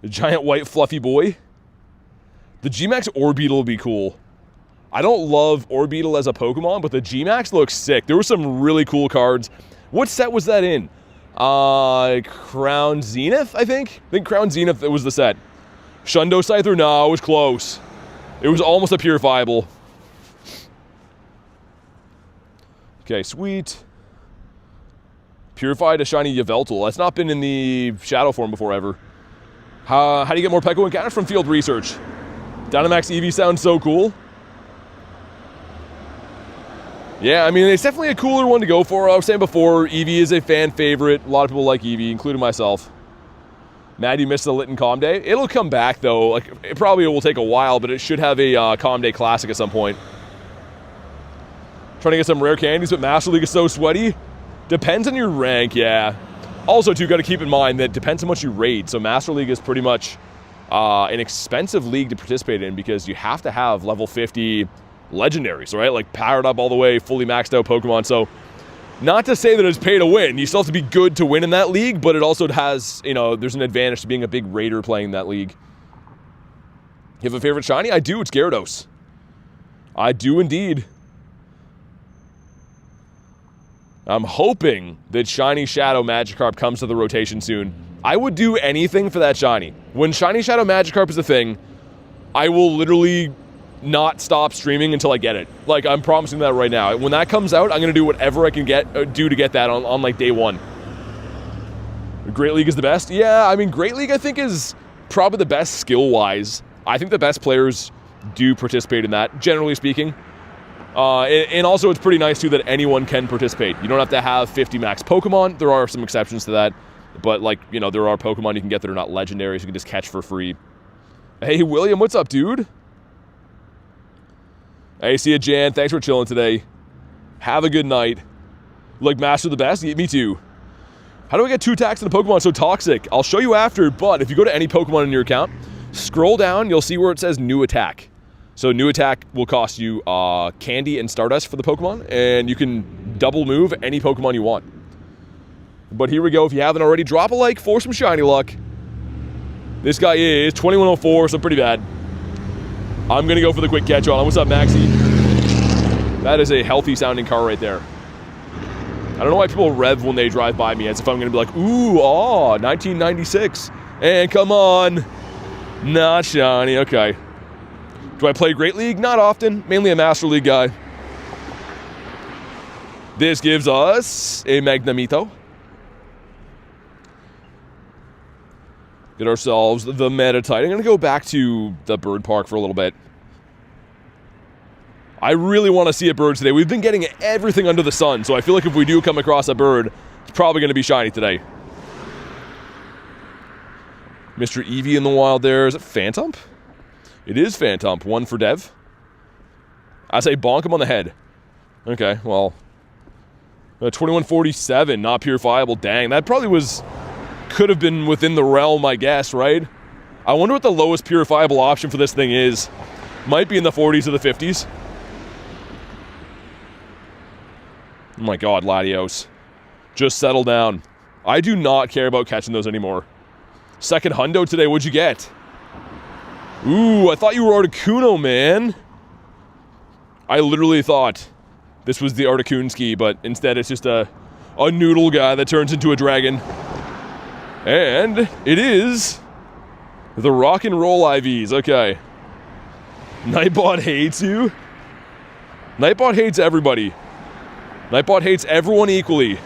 The giant white fluffy boy. The G-Max Orbeetle would be cool. I don't love Orbeetle as a Pokemon, but the G-Max looks sick. There were some really cool cards. What set was that in? Crown Zenith, I think? I think Crown Zenith was the set. Shundo Scyther? No, it was close. It was almost a Purifiable. Okay, sweet. Purified a Shiny Yveltal. That's not been in the Shadow form before, ever. How do you get more Morpeko encounters? From field research. Dynamax Eevee sounds so cool. Yeah, I mean, it's definitely a cooler one to go for. I was saying before, Eevee is a fan favorite. A lot of people like Eevee, including myself. Mad you missed the Lit and Calm Day. It'll come back, though. Like, it probably will take a while, but it should have a Calm Day Classic at some point. Trying to get some rare candies, but Master League is so sweaty. Depends on your rank, yeah. Also, too, got to keep in mind that depends how much you raid. So Master League is pretty much an expensive league to participate in because you have to have level 50 legendaries, right? Like powered up all the way, fully maxed out Pokemon. So not to say that it's pay to win. You still have to be good to win in that league, but it also has, you know, there's an advantage to being a big raider playing that league. You have a favorite shiny? I do. It's Gyarados. I do indeed. I'm hoping that Shiny Shadow Magikarp comes to the rotation soon. I would do anything for that shiny. When Shiny Shadow Magikarp is a thing, I will literally not stop streaming until I get it. Like, I'm promising that right now. When that comes out, I'm going to do whatever I can do to get that on like day one. Great League is the best? Yeah, I mean, Great League I think is probably the best skill-wise. I think the best players do participate in that, generally speaking. And also it's pretty nice too that anyone can participate. You don't have to have 50 max Pokemon. There are some exceptions to that. But like, you know, there are Pokemon you can get that are not legendary, so you can just catch for free. Hey, William, what's up, dude? Hey, see ya, Jan. Thanks for chilling today. Have a good night. Like Master the Best? Me too. How do I get 2 attacks in a Pokemon so toxic? I'll show you after, but if you go to any Pokemon in your account, scroll down, you'll see where it says New Attack. So New Attack will cost you Candy and Stardust for the Pokemon, and you can double move any Pokemon you want. But here we go. If you haven't already, drop a like for some shiny luck. This guy is 2104, so pretty bad. I'm going to go for the quick catch on. What's up, Maxie? That is a healthy sounding car right there. I don't know why people rev when they drive by me as if I'm going to be like, ooh, 1996. And come on. Not shiny. Okay. Do I play Great League? Not often. Mainly a Master League guy. This gives us a Magnemito. Get ourselves the Metatite. I'm going to go back to the bird park for a little bit. I really want to see a bird today. We've been getting everything under the sun, so I feel like if we do come across a bird, it's probably going to be shiny today. Mr. Eevee in the wild there. Is it Phantom? It is Phantom. 1 for Dev. I say bonk him on the head. Okay, well. 2147, not purifiable. Dang, that probably could have been within the realm, I guess, right? I wonder what the lowest purifiable option for this thing is. Might be in the 40s or the 50s. Oh my god, Latios. Just settle down. I do not care about catching those anymore. Second hundo today, what'd you get? Ooh, I thought you were Articuno, man. I literally thought this was the Articuno, but instead it's just a noodle guy that turns into a dragon. And it is the rock and roll IVs, okay. Nightbot hates you? Nightbot hates everybody. Nightbot hates everyone equally.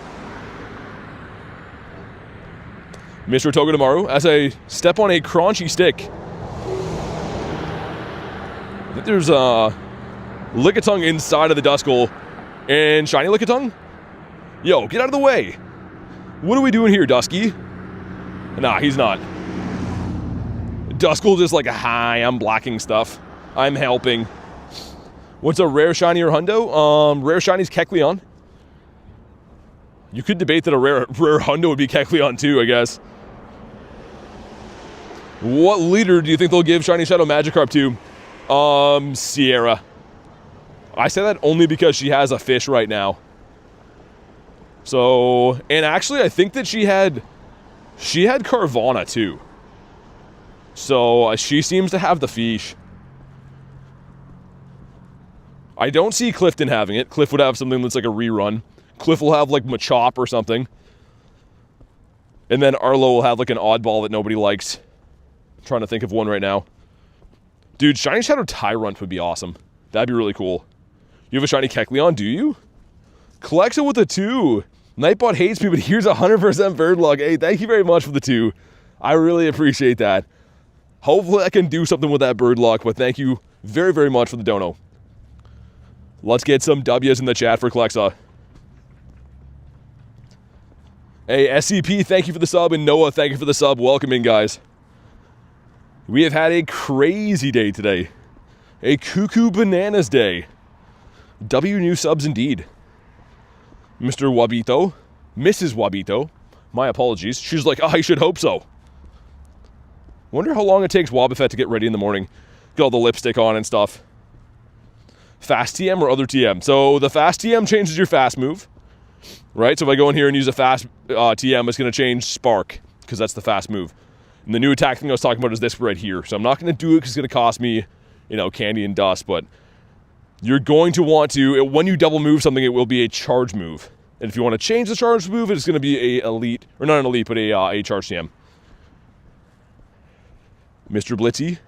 Mr. Togedemaru, as I step on a crunchy stick. I think there's a Lickitung inside of the Duskull. And Shiny Lickitung? Yo, get out of the way. What are we doing here, Dusky? Nah, he's not. Duskull just like, hi, I'm blocking stuff. I'm helping. What's a rare shiny or hundo? Rare shiny's Kecleon. You could debate that a rare hundo would be Kecleon too, I guess. What leader do you think they'll give Shiny Shadow Magikarp to? Sierra. I say that only because she has a fish right now. So, and actually I think that she had Carvana too. So, she seems to have the fish. I don't see Clifton having it. Cliff would have something that's like a rerun. Cliff will have like Machop or something. And then Arlo will have like an oddball that nobody likes. I'm trying to think of one right now. Dude, Shiny Shadow Tyrunt would be awesome. That'd be really cool. You have a Shiny Kecleon, do you? Clexa with a 2. Nightbot hates me, but here's 100% bird luck. Hey, thank you very much for the 2. I really appreciate that. Hopefully I can do something with that bird luck, but thank you very, very much for the dono. Let's get some W's in the chat for Clexa. Hey, SCP, thank you for the sub, and Noah, thank you for the sub. Welcome in, guys. We have had a crazy day today. A cuckoo bananas day. W new subs indeed. Mr. Wabito. Mrs. Wabito. My apologies. She's like, I should hope so. Wonder how long it takes Wobbuffet to get ready in the morning. Get all the lipstick on and stuff. Fast TM or other TM? So the fast TM changes your fast move. Right? So if I go in here and use a fast TM, it's going to change Spark. Because that's the fast move. And the new attack thing I was talking about is this right here. So I'm not going to do it because it's going to cost me, you know, candy and dust. But you're going to want to, when you double move something, it will be a charge move. And if you want to change the charge move, it's going to be a elite, or not an elite, but a charge TM. Mr. Blitzy.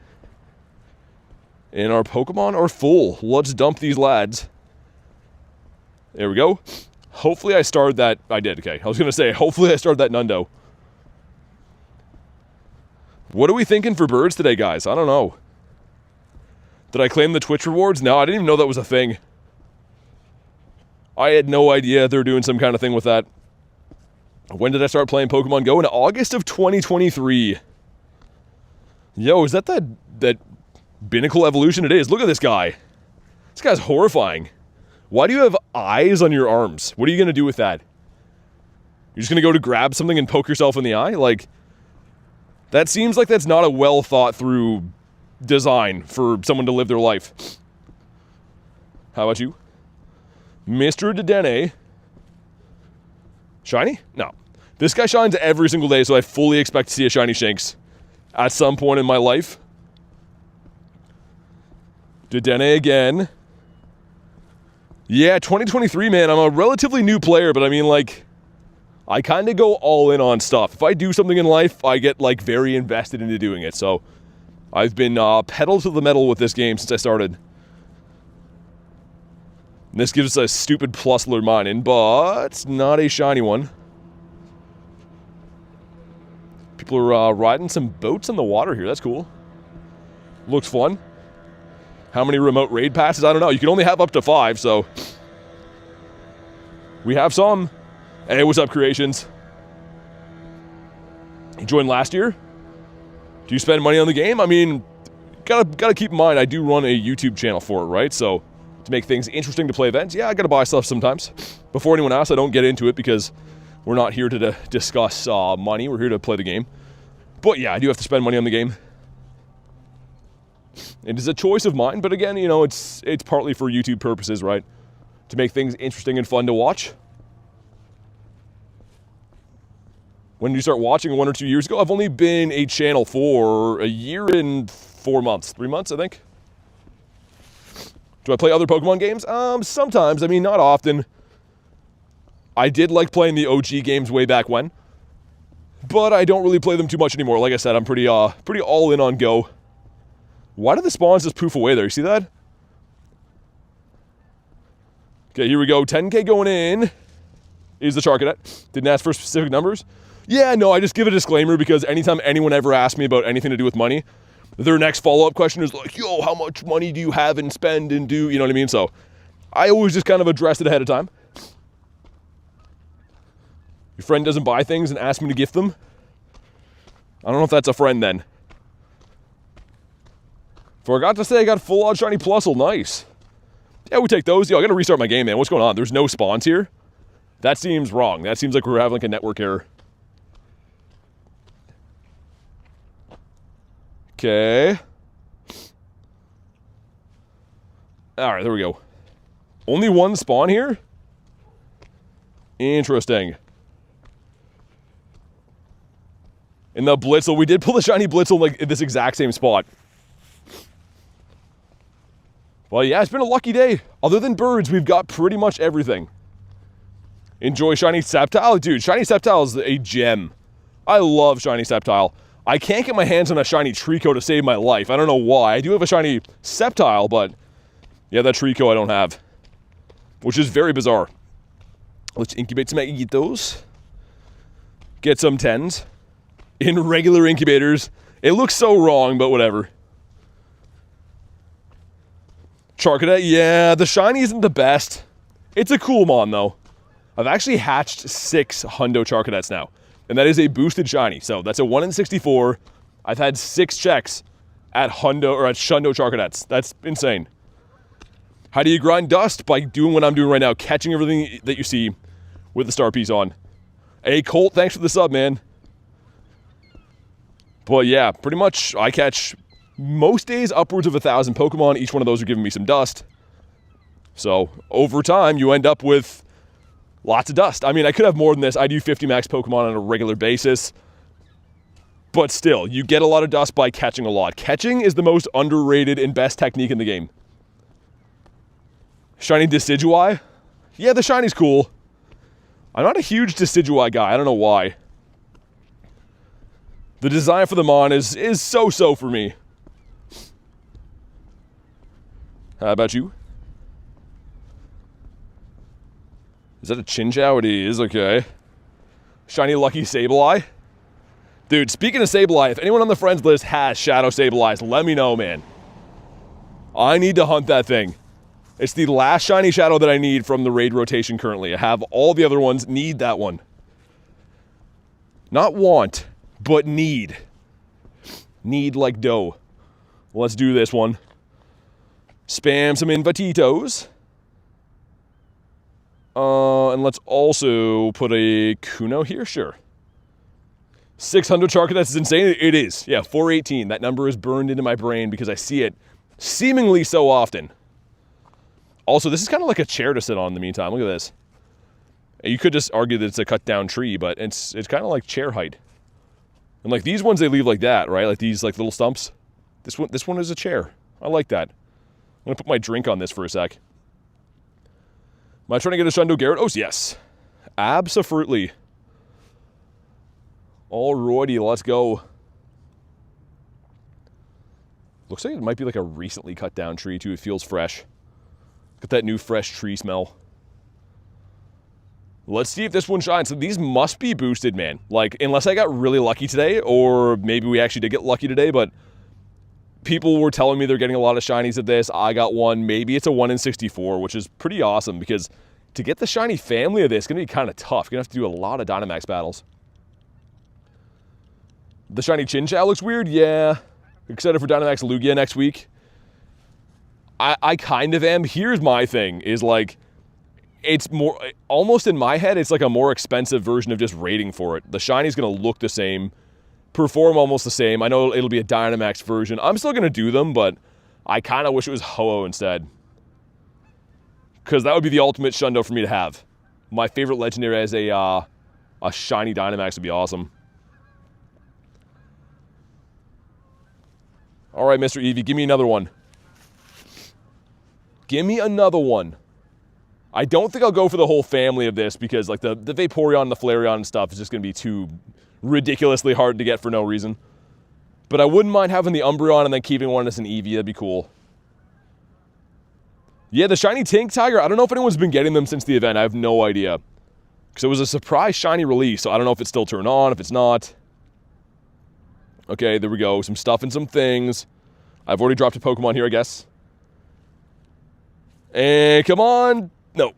And our Pokemon are full. Let's dump these lads. There we go. Hopefully I started that. I did, okay. I was going to say, hopefully I started that Nundo. What are we thinking for birds today, guys? I don't know. Did I claim the Twitch rewards? No, I didn't even know that was a thing. I had no idea they were doing some kind of thing with that. When did I start playing Pokemon GO? In August of 2023. Yo, is that Binnacle evolution? It is. Look at this guy. This guy's horrifying. Why do you have eyes on your arms? What are you going to do with that? You're just going to go to grab something and poke yourself in the eye? Like, that seems like that's not a well thought through design for someone to live their life. How about you? Mr. Dedenne. Shiny? No. This guy shines every single day, so I fully expect to see a shiny Shinx at some point in my life. Dedenne again. Yeah, 2023, man. I'm a relatively new player, but I mean, like, I kind of go all in on stuff. If I do something in life, I get, like, very invested into doing it. So, I've been pedal to the metal with this game since I started. And this gives us a stupid plus lure mining, but not a shiny one. People are riding some boats on the water here. That's cool. Looks fun. How many remote raid passes? I don't know. You can only have up to 5, so we have some. Hey, what's up, Creations? You joined last year? Do you spend money on the game? I mean, gotta keep in mind, I do run a YouTube channel for it, right? So to make things interesting to play events, yeah, I gotta buy stuff sometimes. Before anyone else, I don't get into it because we're not here to discuss money. We're here to play the game. But yeah, I do have to spend money on the game. It is a choice of mine, but again, you know, it's partly for YouTube purposes, right? To make things interesting and fun to watch. When did you start watching? 1 or 2 years ago? I've only been a channel for a year and 4 months. 3 months, I think. Do I play other Pokemon games? Sometimes. I mean, not often. I did like playing the OG games way back when. But I don't really play them too much anymore. Like I said, I'm pretty all in on Go. Why did the spawns just poof away there? You see that? Okay, here we go. 10K going in is the Charcadet. Didn't ask for specific numbers. Yeah, no, I just give a disclaimer because anytime anyone ever asks me about anything to do with money, their next follow-up question is like, yo, how much money do you have and spend and do, you know what I mean? So I always just kind of address it ahead of time. Your friend doesn't buy things and ask me to gift them? I don't know if that's a friend then. Forgot to say I got full-on Shiny Plusle. Nice. Yeah, we take those. Yo, I gotta restart my game, man. What's going on? There's no spawns here? That seems wrong. That seems like we're having like a network error. Okay. Alright, there we go. Only one spawn here? Interesting. In the Blitzel, we did pull the Shiny Blitzel like in this exact same spot. Well, yeah, it's been a lucky day. Other than birds, we've got pretty much everything. Enjoy Shiny Sceptile? Dude, Shiny Sceptile is a gem. I love Shiny Sceptile. I can't get my hands on a Shiny Trico to save my life. I don't know why. I do have a Shiny Sceptile, but yeah, that Trico I don't have. Which is very bizarre. Let's incubate some Eggitos. Get some 10s. In regular incubators. It looks so wrong, but whatever. Charcadet, yeah, the Shiny isn't the best. It's a cool mon, though. I've actually hatched 6 Hundo Charcadets now. And that is a boosted Shiny. So that's a 1 in 64. I've had 6 checks at Hundo or at Shundo Charcadets. That's insane. How do you grind dust? By doing what I'm doing right now, catching everything that you see with the star piece on. Hey, Colt, thanks for the sub, man. But yeah, pretty much I catch most days upwards of 1,000 Pokemon. Each one of those are giving me some dust. So over time, you end up with lots of dust. I mean, I could have more than this. I do 50 max Pokemon on a regular basis. But still, you get a lot of dust by catching a lot. Catching is the most underrated and best technique in the game. Shiny Decidueye? Yeah, the Shiny's cool. I'm not a huge Decidueye guy. I don't know why. The design for the mon is so-so for me. How about you? Is that a Chinchou? It is, okay. Shiny Lucky Sableye? Dude, speaking of Sableye, if anyone on the friends list has Shadow Sableyes, let me know, man. I need to hunt that thing. It's the last Shiny Shadow that I need from the raid rotation currently. I have all the other ones, need that one. Not want, but need. Need like dough. Let's do this one. Spam some Invititos. And let's also put a Kuno here, sure. 600 Charcadets is insane. It is. Yeah, 418. That number is burned into my brain because I see it seemingly so often. Also, this is kind of like a chair to sit on in the meantime. Look at this. You could just argue that it's a cut down tree, but it's kind of like chair height. And like these ones they leave like that, right? Like these like little stumps. This one is a chair. I like that. I'm gonna put my drink on this for a sec. Am I trying to get a Shundo Gyarados? Yes. Abso-fruitly. Alrighty, let's go. Looks like it might be like a recently cut down tree too. It feels fresh. Got that new fresh tree smell. Let's see if this one shines. So these must be boosted, man. Like, unless I got really lucky today, or maybe we actually did get lucky today, but People were telling me they're getting a lot of shinies of this. I got one. Maybe it's a 1 in 64, which is pretty awesome because to get the shiny family of this is going to be kind of tough. You're going to have to do a lot of Dynamax battles. The shiny Chinchou looks weird. Yeah. Excited for Dynamax Lugia next week. I kind of am. Here's my thing is like, it's more, almost in my head, it's like a more expensive version of just rating for it. The shiny's going to look the same, perform almost the same. I know it'll be a Dynamax version. I'm still going to do them, but I kind of wish it was Ho-Oh instead. Because that would be the ultimate Shundo for me to have. My favorite legendary as a shiny Dynamax would be awesome. All right, Mr. Eevee, give me another one. Give me another one. I don't think I'll go for the whole family of this because like the Vaporeon and the Flareon and stuff is just going to be too ridiculously hard to get for no reason. But I wouldn't mind having the Umbreon and then keeping one as an Eevee. That'd be cool. Yeah, the shiny Tank Tiger, I don't know if anyone's been getting them since the event. I have no idea. Because it was a surprise shiny release, so I don't know if it's still turned on, if it's not. Okay, there we go. Some stuff and some things. I've already dropped a Pokemon here, I guess. And come on. No.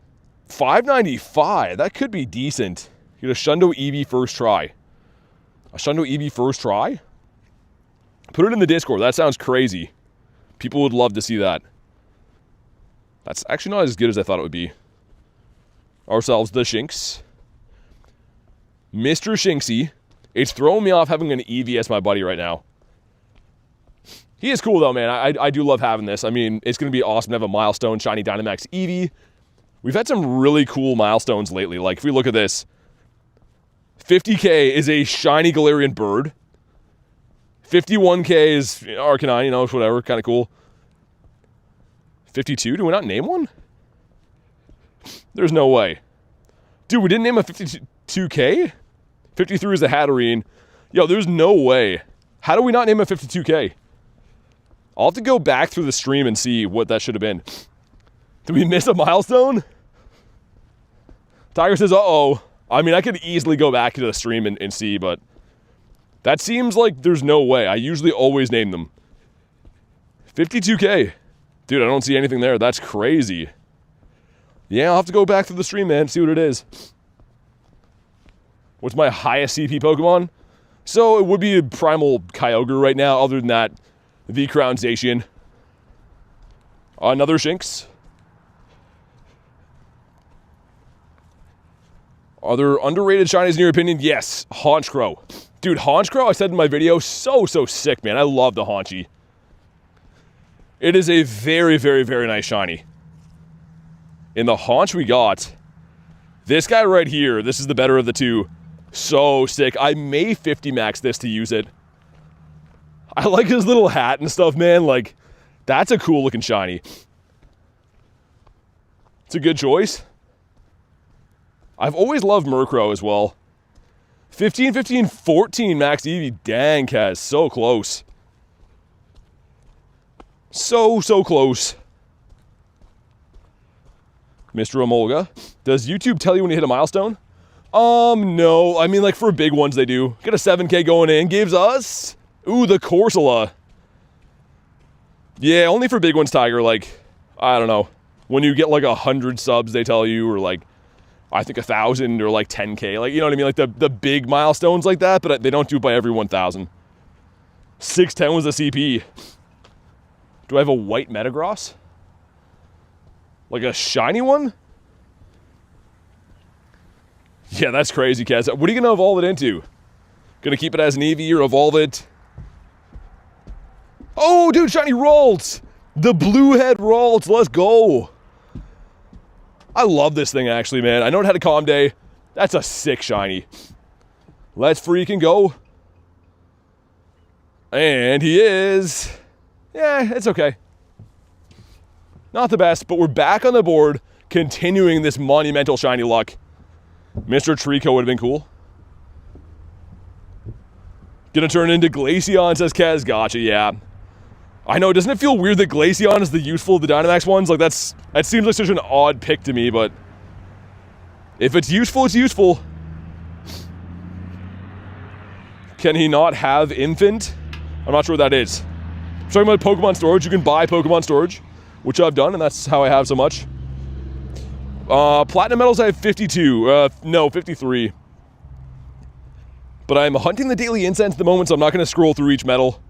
595. That could be decent. Get a Shundo Eevee first try. A Shundo Eevee first try? Put it in the Discord. That sounds crazy. People would love to see that. That's actually not as good as I thought it would be. Ourselves the Shinx. Mr. Shinxy. It's throwing me off having an Eevee as my buddy right now. He is cool though, man. I do love having this. I mean, it's going to be awesome to have a milestone shiny Dynamax Eevee. We've had some really cool milestones lately. Like, if we look at this, 50k is a shiny Galarian bird. 51k is Arcanine, you know, whatever, kind of cool. 52? Do we not name one? There's no way. Dude, we didn't name a 52k? 53 is the Hatterene. Yo, there's no way. How do we not name a 52k? I'll have to go back through the stream and see what that should have been. Did we miss a milestone? Tiger says, uh-oh. I mean, I could easily go back to the stream and see, but that seems like there's no way. I usually always name them. 52k. Dude, I don't see anything there. That's crazy. Yeah, I'll have to go back through the stream, man, see what it is. What's my highest CP Pokemon? So it would be a Primal Kyogre right now. Other than that, the Crown Zacian. Another Shinx. Are there underrated shinies in your opinion? Yes, Honchkrow. Dude, Honchkrow, I said in my video, so sick, man. I love the Honchi. It is a very, very, very nice shiny. In the Haunch we got, this guy right here, this is the better of the two. So sick. I may 50 max this to use it. I like his little hat and stuff, man. Like, that's a cool looking shiny. It's a good choice. I've always loved Murkrow as well. 15, 15, 14 max Eevee. Dang, Kaz. So close. So close. Mr. Omolga. Does YouTube tell you when you hit a milestone? No. I mean, like, for big ones, they do. Get a 7k going in. Gives us... Ooh, the Corsola. Yeah, only for big ones, Tiger. Like, I don't know. When you get, like, 100 subs, they tell you, or, like, I think 1,000 or, like, 10k. Like, you know what I mean? Like, the big milestones like that, but they don't do it by every 1,000. 610 was the CP. Do I have a white Metagross? Like a shiny one? Yeah, that's crazy, Kaz. What are you going to evolve it into? Going to keep it as an Eevee or evolve it? Oh, dude, shiny Ralts! The blue head Ralts, let's go! I love this thing, actually, man. I know it had a calm day. That's a sick shiny. Let's freaking go. And he is... Yeah, it's okay. Not the best, but we're back on the board, continuing this monumental shiny luck. Mr. Trico would have been cool. Gonna turn into Glaceon, says Kaz. Gotcha, yeah. I know, doesn't it feel weird that Glaceon is the useful of the Dynamax ones? Like, that seems like such an odd pick to me, but... if it's useful, it's useful. Can he not have Infant? I'm not sure what that is. Talking about Pokemon storage, you can buy Pokemon storage, which I've done, and that's how I have so much. Platinum medals, I have 52. No, 53. But I'm hunting the daily incense at the moment, so I'm not going to scroll through each medal.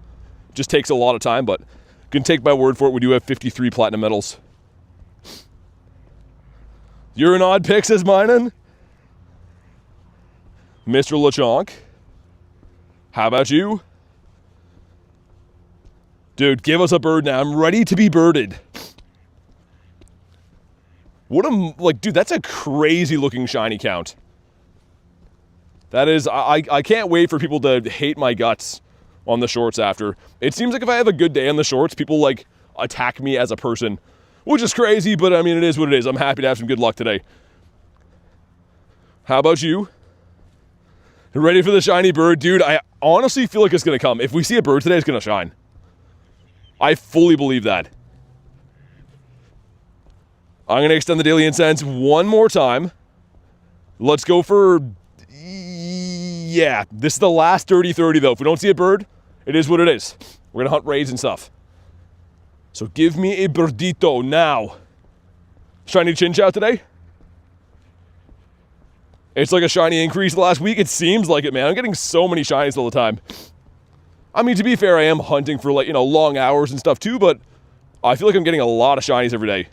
Just takes a lot of time, but you can take my word for it. We do have 53 platinum medals. You're an odd pick, says Minen. Mr. LeChonk. How about you? Dude, give us a bird now. I'm ready to be birded. What a, like, dude, that's a crazy looking shiny count. That is, I can't wait for people to hate my guts on the shorts after. It seems like if I have a good day on the shorts, people, like, attack me as a person, which is crazy, but I mean, it is what it is. I'm happy to have some good luck today. How about you? Ready for the shiny bird? Dude, I honestly feel like it's going to come. If we see a bird today, it's going to shine. I fully believe that. I'm going to extend the daily incense one more time. Let's go for... Yeah, this is the last 30-30 though. If we don't see a bird, it is what it is. We're going to hunt raids and stuff. So give me a birdito now. Shiny Chinchou today? It's like a shiny increase the last week. It seems like it, man. I'm getting so many shinies all the time. I mean, to be fair, I am hunting for, like, you know, long hours and stuff too, but I feel like I'm getting a lot of shinies every day.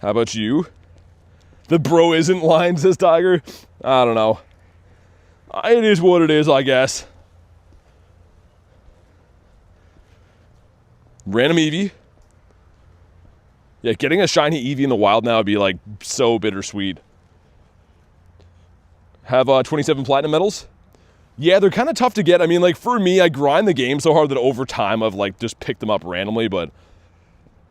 How about you? The bro isn't line, says Tiger. I don't know. It is what it is, I guess. Random Eevee. Yeah, getting a shiny Eevee in the wild now would be, like, so bittersweet. Have 27 platinum medals. Yeah, they're kind of tough to get. I mean, like, for me, I grind the game so hard that over time I've, like, just picked them up randomly, but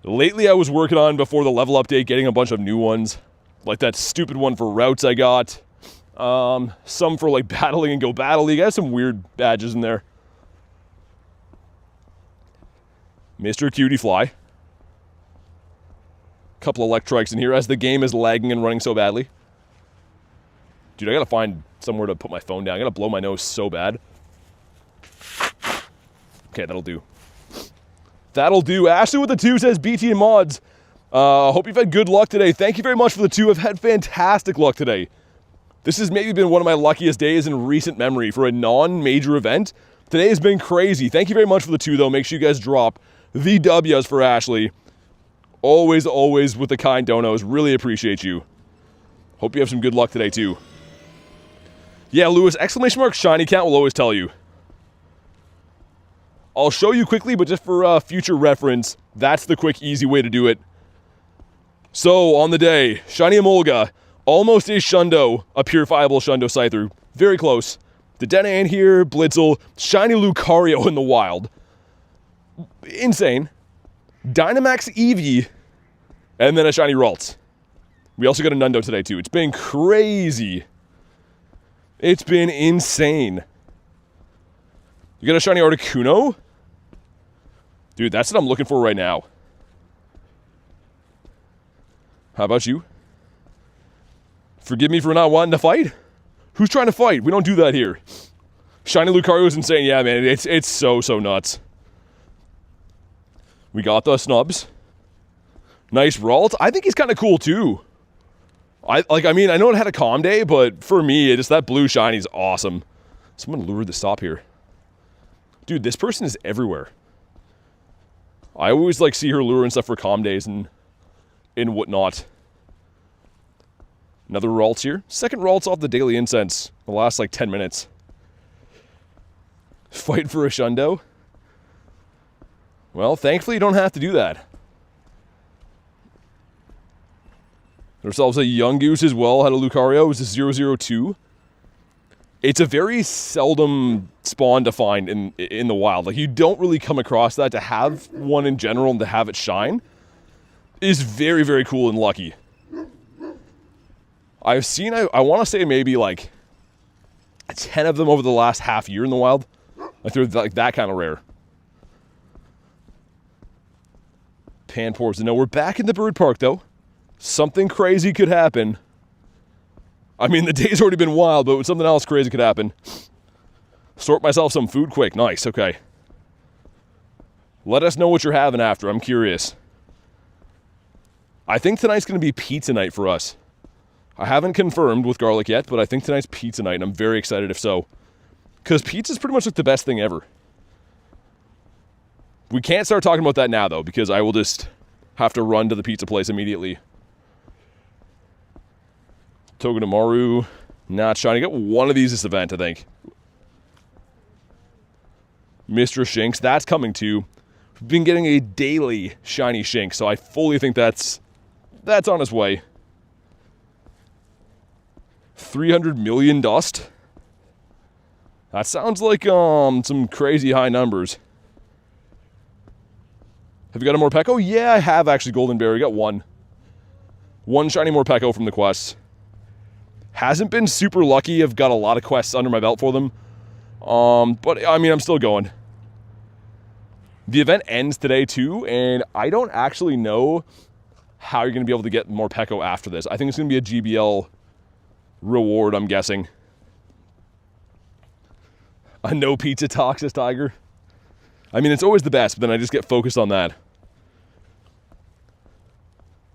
lately I was working on, before the level update, getting a bunch of new ones. Like that stupid one for routes I got. Some for, like, battling and Go Battle League. I have some weird badges in there. Mr. Cutie Fly. Couple Electrikes in here as the game is lagging and running so badly. Dude, I gotta find somewhere to put my phone down. I gotta blow my nose so bad. Okay, that'll do. That'll do. Ashley with the 2 says, BT and mods. Hope you've had good luck today. Thank you very much for the 2. I've had fantastic luck today. This has maybe been one of my luckiest days in recent memory for a non-major event. Today has been crazy. Thank you very much for the 2, though. Make sure you guys drop the W's for Ashley. Always, always with the kind donos. Really appreciate you. Hope you have some good luck today, too. Yeah, Lewis, exclamation mark shiny count will always tell you. I'll show you quickly, but just for future reference, that's the quick, easy way to do it. So, on the day, Shiny Emolga, almost a Shundo, a purifiable Shundo Scyther. Very close. Dedenne in here, Blitzel, Shiny Lucario in the wild. Insane. Dynamax Eevee, and then a Shiny Ralts. We also got a Nundo today, too. It's been crazy. It's been insane. You got a Shiny Articuno? Dude, that's what I'm looking for right now. How about you? Forgive me for not wanting to fight? Who's trying to fight? We don't do that here. Shiny Lucario is insane. Yeah, man, it's so nuts. We got the snubs. Nice Ralt. I think he's kind of cool, too. I mean, I know it had a calm day, but for me, just that blue shiny is awesome. Someone lured the stop here. Dude, this person is everywhere. I always, like, see her lure and stuff for calm days and whatnot. Another Ralts here. Second Ralts off the daily incense. The last, like, 10 minutes. Fight for a Shundo. Well, thankfully you don't have to do that. Ourselves a Young Goose as well. Had a Lucario. It was a 002. It's a very seldom spawn to find in the wild. Like, you don't really come across that. To have one in general and to have it shine is very, very cool and lucky. I've seen, I want to say maybe like 10 of them over the last half year in the wild. Like, they're like that kind of rare. Panpors. No, we're back in the bird park, though. Something crazy could happen. I mean, the day's already been wild, but something else crazy could happen. Sort myself some food quick. Nice, okay. Let us know what you're having after. I'm curious. I think tonight's going to be pizza night for us. I haven't confirmed with garlic yet, but I think tonight's pizza night, and I'm very excited if so. Because pizza's pretty much like the best thing ever. We can't start talking about that now, though, because I will just have to run to the pizza place immediately. Togedemaru, not shiny. Got one of these this event, I think. Mr. Shinx, that's coming too. We've been getting a daily shiny Shinx, so I fully think that's on its way. 300 million dust? That sounds like some crazy high numbers. Have you got a Morpeko? Yeah, I have actually, Golden Berry. Got one. One shiny Morpeko from the quests. Hasn't been super lucky. I've got a lot of quests under my belt for them. But, I mean, I'm still going. The event ends today, too, and I don't actually know how you're going to be able to get Morpeko after this. I think it's going to be a GBL reward, I'm guessing. A no pizza Toxis Tiger. I mean, it's always the best, but then I just get focused on that.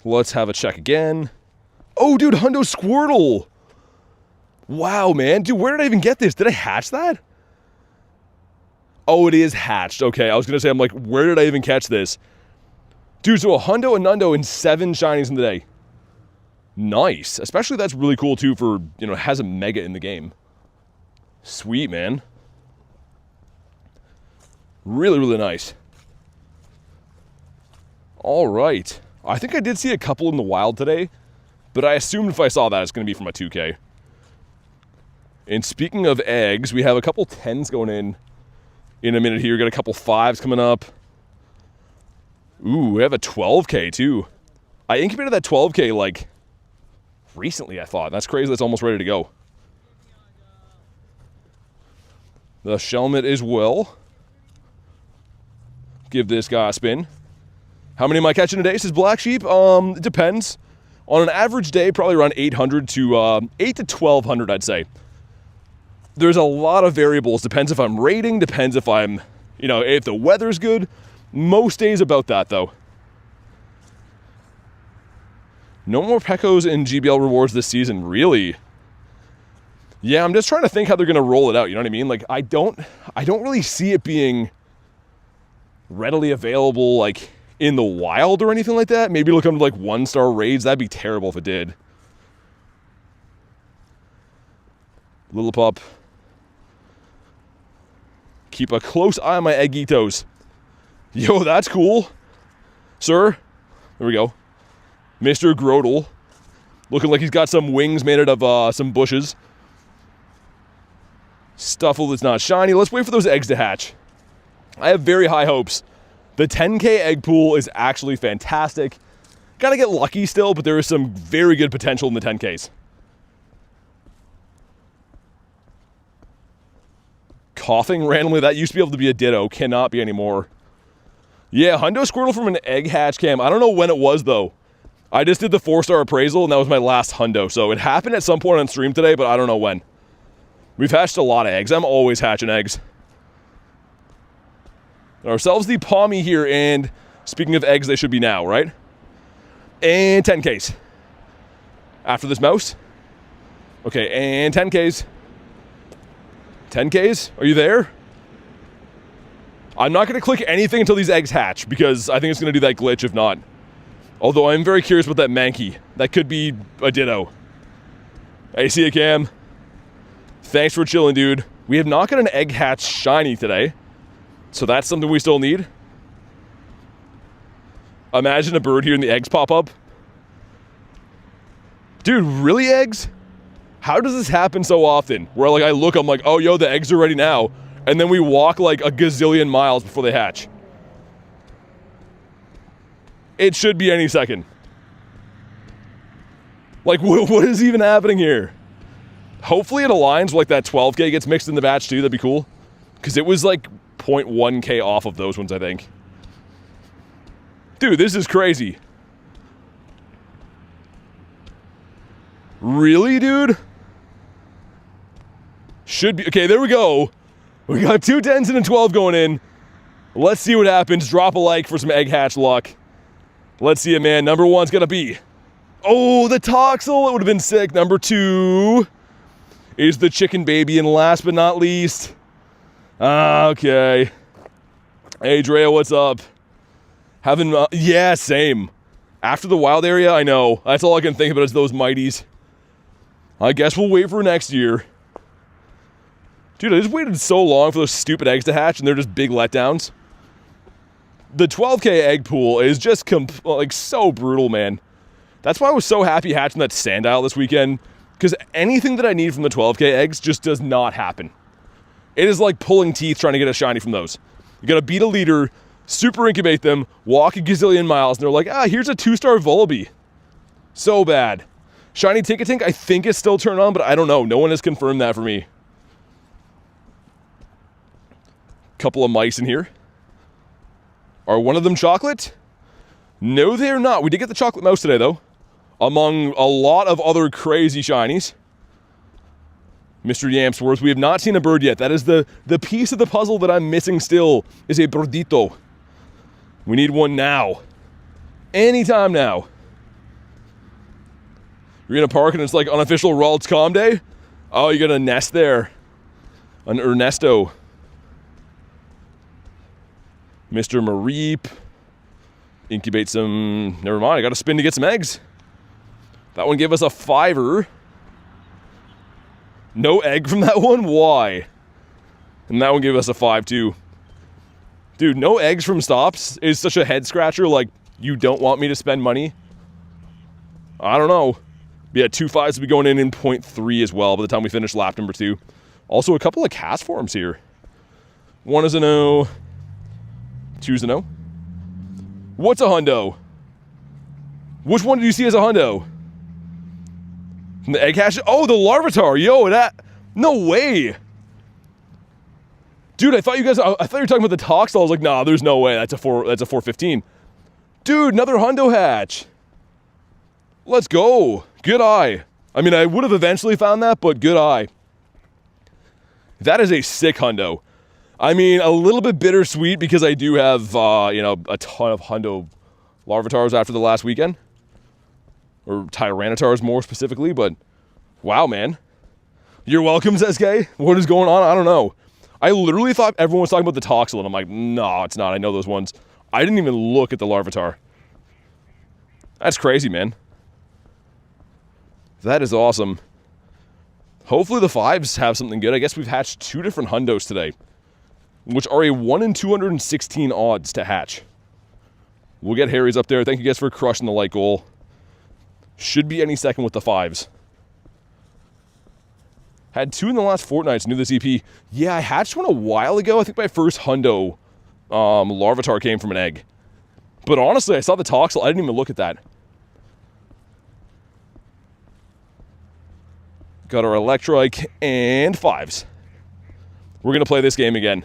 Let's have a check again. Oh, dude, Hundo Squirtle. Wow, man. Dude, where did I even get this? Did I hatch that? Oh, it is hatched. Okay, I was going to say, I'm like, where did I even catch this? Dude, so a Hundo and Nundo and 7 shinies in the day. Nice. Especially that's really cool, too, for, you know, it has a mega in the game. Sweet, man. Really, really nice. All right. I think I did see a couple in the wild today, but I assumed if I saw that, it's going to be from a 2K. And speaking of eggs, we have a couple 10s going in a minute here. We got a couple 5s coming up. Ooh, we have a 12K, too. I incubated that 12K, like, recently, I thought. That's crazy. That's almost ready to go. The Shelmet as well. Give this guy a spin. How many am I catching a day, says Black Sheep? It depends. On an average day, probably around 800 to 8 to 1,200, I'd say. There's a lot of variables. Depends if I'm raiding, depends if I'm, you know, if the weather's good. Most days about that, though. No more Pekos and GBL rewards this season, really? Yeah, I'm just trying to think how they're going to roll it out, you know what I mean? Like, I don't really see it being readily available, like, in the wild or anything like that. Maybe it'll come to, like, 1-star raids. That'd be terrible if it did. Lillipup. Keep a close eye on my Eggitos. Yo, that's cool. Sir. There we go. Mr. Grodel. Looking like he's got some wings made out of some bushes. Stuffle that's not shiny. Let's wait for those eggs to hatch. I have very high hopes. The 10K egg pool is actually fantastic. Gotta get lucky still, but there is some very good potential in the 10Ks. Coughing randomly, that used to be able to be a Ditto. Cannot be anymore. Yeah, Hundo Squirtle from an egg hatch cam. I don't know when it was, though. I just did the 4-star appraisal, and that was my last Hundo. So it happened at some point on stream today, but I don't know when. We've hatched a lot of eggs. I'm always hatching eggs. Ourselves the Palmy here, and speaking of eggs, they should be now, right? And 10Ks. After this mouse. Okay, and 10Ks. 10Ks? Are you there? I'm not going to click anything until these eggs hatch, because I think it's going to do that glitch if not. Although I'm very curious about that Mankey. That could be a Ditto. Hey, see ya, Cam. Thanks for chilling, dude. We have not got an egg hatch shiny today. So that's something we still need. Imagine a bird here and the eggs pop up. Dude, really eggs? How does this happen so often? Where like I look, I'm like, oh, yo, the eggs are ready now. And then we walk like a gazillion miles before they hatch. It should be any second. Like, what is even happening here? Hopefully it aligns with like that 12K gets mixed in the batch too. That'd be cool. Because it was like 0.1K off of those ones, I think. Dude, this is crazy. Really, dude? Should be. Okay, there we go. We got 2 10s and a 12 going in. Let's see what happens. Drop a like for some egg hatch luck. Let's see it, man. Number 1's gonna be... Oh, the Toxel. It would have been sick. Number 2 is the Chicken Baby. And last but not least... okay. Hey, Drea, what's up? Yeah, same. After the wild area, I know. That's all I can think about is those Mighties. I guess we'll wait for next year. Dude, I just waited so long for those stupid eggs to hatch, and they're just big letdowns. The 12K egg pool is just like so brutal, man. That's why I was so happy hatching that Sandile this weekend, because anything that I need from the 12K eggs just does not happen. It is like pulling teeth trying to get a shiny from those. You gotta beat a leader, super incubate them, walk a gazillion miles, and they're like, here's a 2-star Volibee. So bad. Shiny Tinkatink, I think is still turned on, but I don't know. No one has confirmed that for me. Couple of mice in here. Are one of them chocolate? No, they're not. We did get the chocolate mouse today, though. Among a lot of other crazy shinies. Mr. Yamsworth, we have not seen a bird yet. That is the piece of the puzzle that I'm missing still, is a birdito. We need one now. Anytime now. You're in a park and it's like unofficial Ralts Calm Day? Oh, you got a nest there. An Ernesto. Mr. Mareep. Incubate some... Never mind, I got to spin to get some eggs. That one gave us a 5-er. No egg from that one? Why? And that one gave us a 5 too. Dude, no eggs from stops is such a head scratcher. Like, you don't want me to spend money? I don't know. Yeah, 2 5s will be going in 0.3 as well by the time we finish lap number 2. Also, a couple of cast forms here. 1 is a no. 2's a no. What's a hundo? Which one did you see as a hundo? From the egg hatch? Oh, the Larvitar. Yo, that... No way. Dude, I thought you were talking about the Toxel. I was like, nah, there's no way. That's a 415. Dude, another hundo hatch. Let's go. Good eye. I mean, I would have eventually found that, but good eye. That is a sick hundo. I mean, a little bit bittersweet because I do have, a ton of hundo Larvitars after the last weekend. Or Tyrannitars more specifically, but wow, man. You're welcome, Zeske. What is going on? I don't know. I literally thought everyone was talking about the Toxel, and I'm like, no, it's not. I know those ones. I didn't even look at the Larvitar. That's crazy, man. That is awesome. Hopefully the 5s have something good. I guess we've hatched 2 different hundos today, which are a 1 in 216 odds to hatch. We'll get Harry's up there. Thank you guys for crushing the like goal. Should be any second with the 5s. Had 2 in the last fortnight, new this EP. Yeah, I hatched one a while ago. I think my first hundo Larvitar came from an egg. But honestly, I saw the Toxel. I didn't even look at that. Got our Electrike and 5s. We're going to play this game again.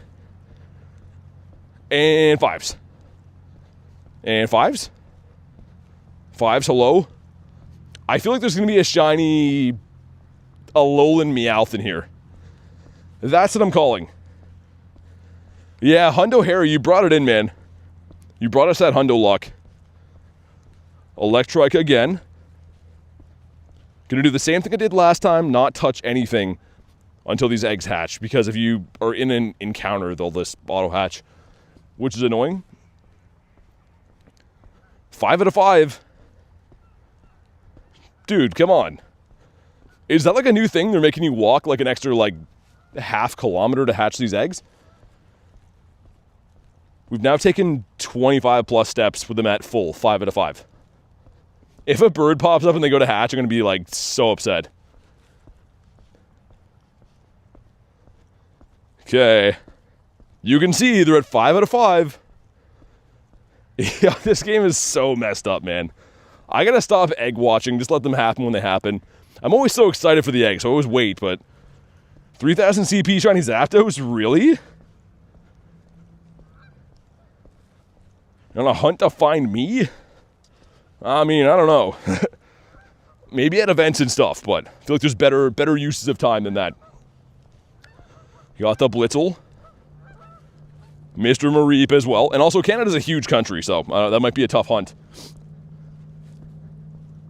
And 5s. And 5s. 5s, hello. I feel like there's going to be a shiny Alolan Meowth in here. That's what I'm calling. Yeah, Hundo Harry, you brought it in, man. You brought us that Hundo luck. Electrike again. Gonna do the same thing I did last time, not touch anything until these eggs hatch, because if you are in an encounter, they'll just auto hatch, which is annoying. 5 out of 5. Dude, come on. Is that like a new thing? They're making you walk like an extra like half kilometer to hatch these eggs? We've now taken 25 plus steps with them at full 5 out of 5. If a bird pops up and they go to hatch, I'm going to be like so upset. Okay. You can see they're at 5 out of 5. Yeah, this game is so messed up, man. I gotta stop egg watching. Just let them happen when they happen. I'm always so excited for the eggs, so I always wait, but 3000 CP shiny Zapdos? Really? On a hunt to find me? I mean, I don't know. Maybe at events and stuff, but I feel like there's better uses of time than that. You got the Blitzel. Mr. Mareep as well. And also, Canada's a huge country, so that might be a tough hunt.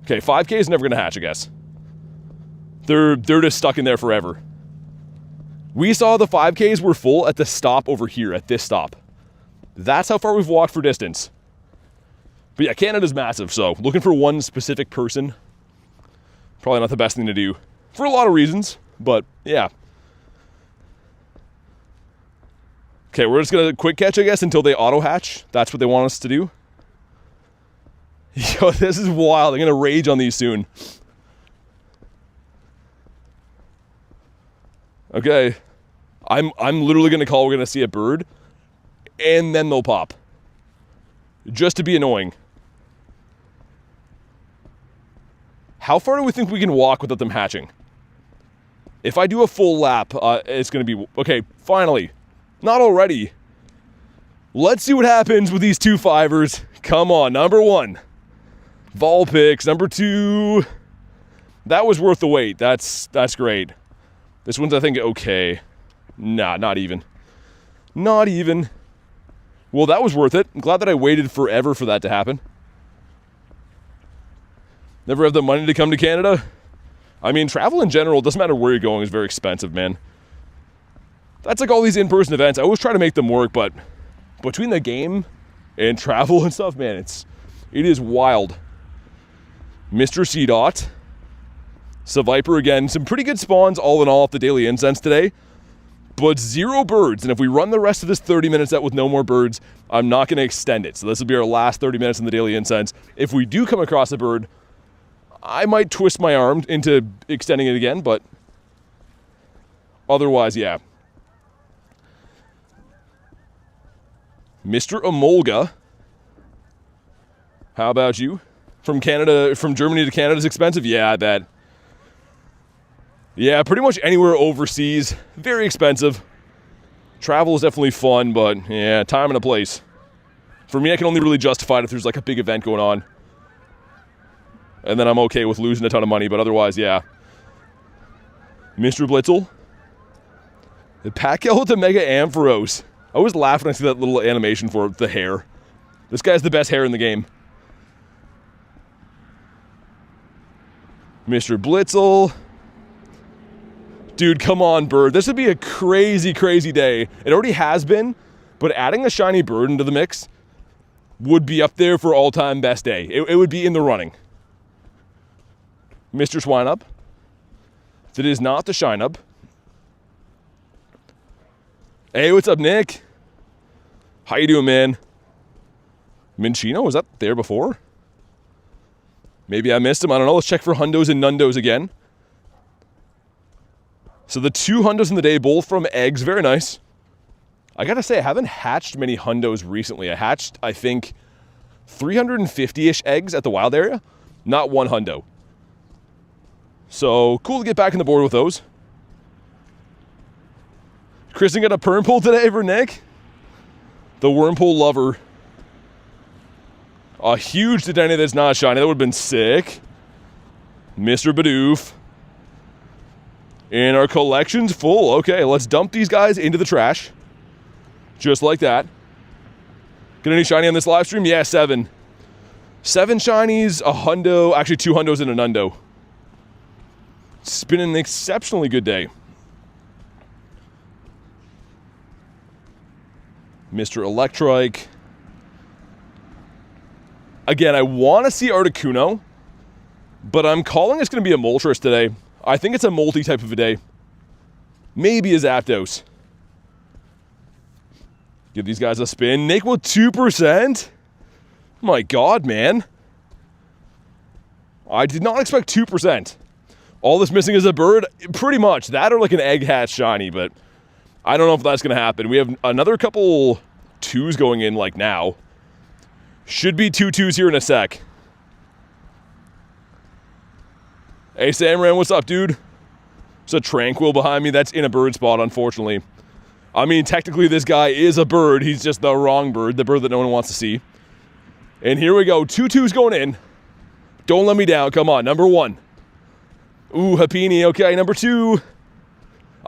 Okay, 5K is never going to hatch, I guess. They're just stuck in there forever. We saw the 5Ks were full at the stop over here, at this stop. That's how far we've walked for distance. But yeah, Canada's massive, so looking for one specific person, probably not the best thing to do. For a lot of reasons, but yeah. Okay, we're just going to quick catch, I guess, until they auto-hatch. That's what they want us to do. Yo, this is wild. I'm going to rage on these soon. Okay. I'm literally going to call we're going to see a bird, and then they'll pop. Just to be annoying. How far do we think we can walk without them hatching? If I do a full lap, it's going to be... Okay, finally. Not already. Let's see what happens with these 2 5ers. Come on, number 1. Vulpix, number 2. That was worth the wait. That's great. This one's, I think, okay. Nah, not even. Not even. Well, that was worth it. I'm glad that I waited forever for that to happen. Never have the money to come to Canada. I mean, travel in general, doesn't matter where you're going, is very expensive, man. That's like all these in-person events. I always try to make them work, but between the game and travel and stuff, man, it is wild. Mr. C-Dot. Seviper again. Some pretty good spawns all in all off the daily incense today, but 0 birds. And if we run the rest of this 30 minutes out with no more birds, I'm not going to extend it. So this will be our last 30 minutes in the daily incense. If we do come across a bird, I might twist my arm into extending it again, but otherwise, yeah. Mr. Emolga. How about you? From Canada, from Germany to Canada is expensive? Yeah, I bet. Yeah, pretty much anywhere overseas, very expensive. Travel is definitely fun, but yeah, time and a place. For me, I can only really justify it if there's like a big event going on. And then I'm okay with losing a ton of money, but otherwise, yeah. Mr. Blitzel. The Pacquiao with the Mega Ampharos. I always laugh when I see that little animation for the hair. This guy's the best hair in the game. Mr. Blitzel. Dude, come on, bird. This would be a crazy, crazy day. It already has been, but adding a shiny bird into the mix would be up there for all-time best day. It would be in the running. Mr. Swineup. It is not the Shineup. Hey, what's up, Nick? How you doing, man? Minchino, was that there before? Maybe I missed him. I don't know. Let's check for hundos and nundos again. So the 2 hundos in the day, both from eggs. Very nice. I gotta say, I haven't hatched many hundos recently. I hatched, I think, 350-ish eggs at the wild area. Not 1 hundo. So, cool to get back on the board with those. Kristen got a perm pull today for Nick. The wormhole lover. A huge Dedenne that's not shiny. That would have been sick. Mr. Bidoof. And our collection's full. Okay, let's dump these guys into the trash. Just like that. Get any shiny on this live stream? Yeah, 7. 7 shinies, a hundo, actually 2 hundos and a nundo. It's been an exceptionally good day. Mr. Electrike. Again, I want to see Articuno, but I'm calling it's going to be a Moltres today. I think it's a multi type of a day. Maybe a Zapdos. Give these guys a spin. Nick with 2%? My God, man. I did not expect 2%. All that's missing is a bird? Pretty much. That or like an egg hatch shiny, but I don't know if that's going to happen. We have another couple 2s going in like now. Should be 2 2s here in a sec. Hey, Samran, what's up, dude? There's a Tranquil behind me. That's in a bird spot, unfortunately. I mean, technically, this guy is a bird. He's just the wrong bird, the bird that no one wants to see. And here we go. 2 2s going in. Don't let me down. Come on, number 1. Ooh, Happini. Okay, number 2.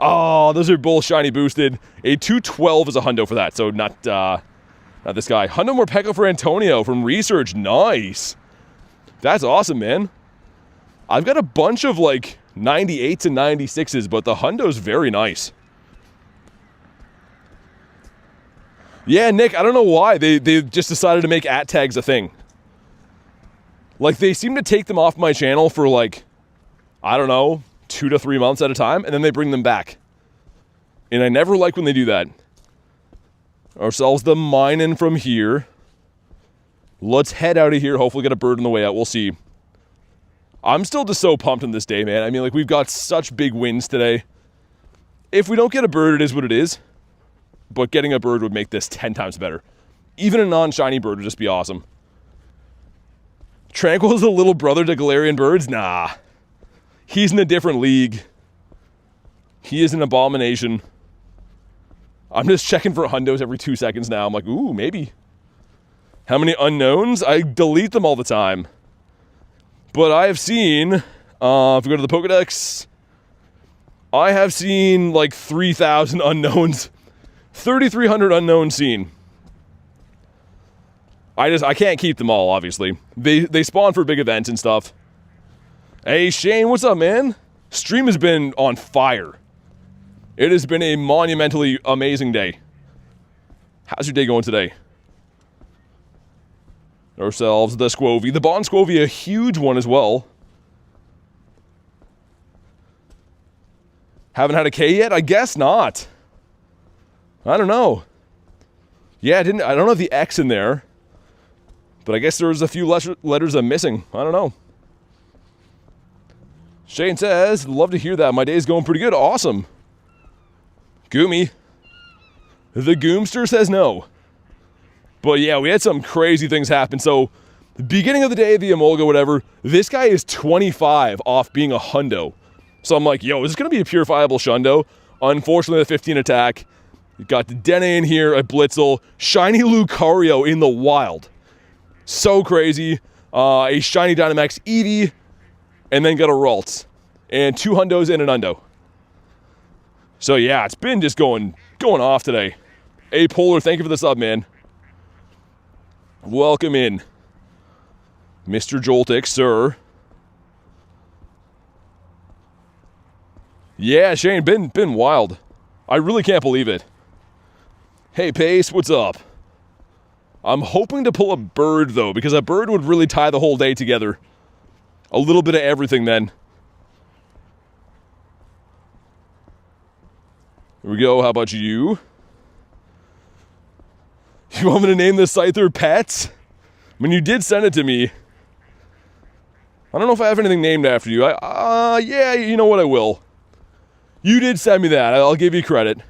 Oh, those are both shiny boosted. A 212 is a hundo for that, so not this guy. Hundo Morpeko for Antonio from Research. Nice. That's awesome, man. I've got a bunch of like 98s and 96s, but the hundo's very nice. Yeah, Nick, I don't know why. They just decided to make @ tags a thing. Like, they seem to take them off my channel for like, I don't know, 2 to 3 months at a time, and then they bring them back. And I never like when they do that. Ourselves the mining from here. Let's head out of here, hopefully get a bird on the way out. We'll see. I'm still just so pumped on this day, man. I mean, like, we've got such big wins today. If we don't get a bird, it is what it is. But getting a bird would make this 10 times better. Even a non-shiny bird would just be awesome. Tranquil is the little brother to Galarian birds? Nah. He's in a different league. He is an abomination. I'm just checking for hundos every 2 seconds now. I'm like, ooh, maybe. How many unknowns? I delete them all the time. But I have seen, if we go to the Pokedex, I have seen like 3,000 unknowns. 3,300 unknowns seen. I can't keep them all, obviously. They spawn for big events and stuff. Hey, Shane, what's up, man? Stream has been on fire. It has been a monumentally amazing day. How's your day going today? Ourselves the Squovy. The Bond Squovy, a huge one as well. Haven't had a K yet? I guess not. I don't know. Yeah, I don't know the X in there. But I guess there's a few letters I'm missing. I don't know. Shane says, love to hear that. My day's going pretty good. Awesome. Goomy. The Goomster says no. But yeah, we had some crazy things happen. So, the beginning of the day, the Emolga, whatever, this guy is 25 off being a hundo. So I'm like, yo, is this going to be a purifiable shundo? Unfortunately, the 15 attack. You got the Dene in here, a Blitzel, shiny Lucario in the wild. So crazy. A shiny Dynamax Eevee, and then got a Ralts. And 2 hundos and an undo. So yeah, it's been just going off today. Hey, Polar, thank you for the sub, man. Welcome in. Mr. Joltik, sir. Yeah, Shane, been wild. I really can't believe it. Hey, Pace, what's up? I'm hoping to pull a bird, though, because a bird would really tie the whole day together. A little bit of everything, then. Here we go. How about you? You want me to name this Scyther Pets? I mean, you did send it to me. I don't know if I have anything named after you. Yeah, you know what, I will. You did send me that. I'll give you credit.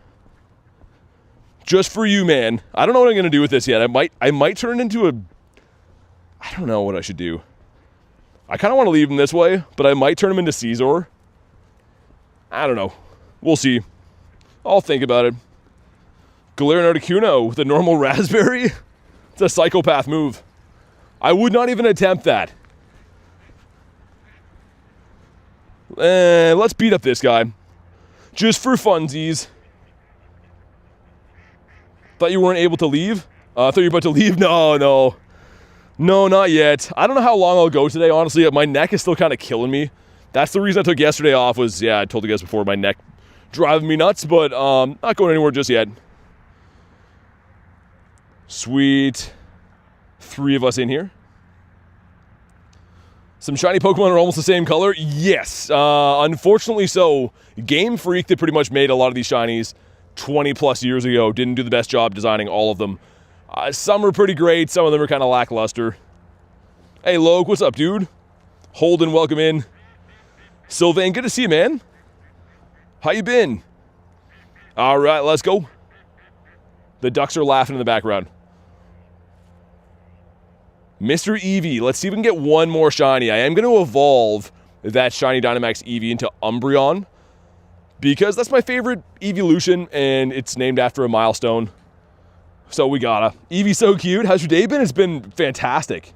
Just for you, man. I don't know what I'm going to do with this yet. I might turn it into a... I don't know what I should do. I kind of want to leave him this way, but I might turn him into Caesar. I don't know. We'll see. I'll think about it. Galarian Articuno with a normal raspberry? It's a psychopath move. I would not even attempt that. Let's beat up this guy. Just for funsies. Thought you weren't able to leave? I thought you were about to leave? No. No, not yet. I don't know how long I'll go today, honestly. My neck is still kind of killing me. That's the reason I took yesterday off was, yeah, I told you guys before, my neck driving me nuts, but not going anywhere just yet. Sweet. 3 of us in here. Some shiny Pokemon are almost the same color? Yes. Unfortunately so. Game Freak that pretty much made a lot of these shinies 20 plus years ago didn't do the best job designing all of them. Some are pretty great, some of them are kind of lackluster. Hey Loke, what's up, dude? Holden, welcome in. Sylvain, good to see you, man. How you been? Alright, let's go. The ducks are laughing in the background. Mr. Eevee, let's see if we can get one more shiny. I am going to evolve that shiny Dynamax Eevee into Umbreon, because that's my favorite evolution, and it's named after a milestone. So we gotta. Eevee's so cute. How's your day been? It's been fantastic.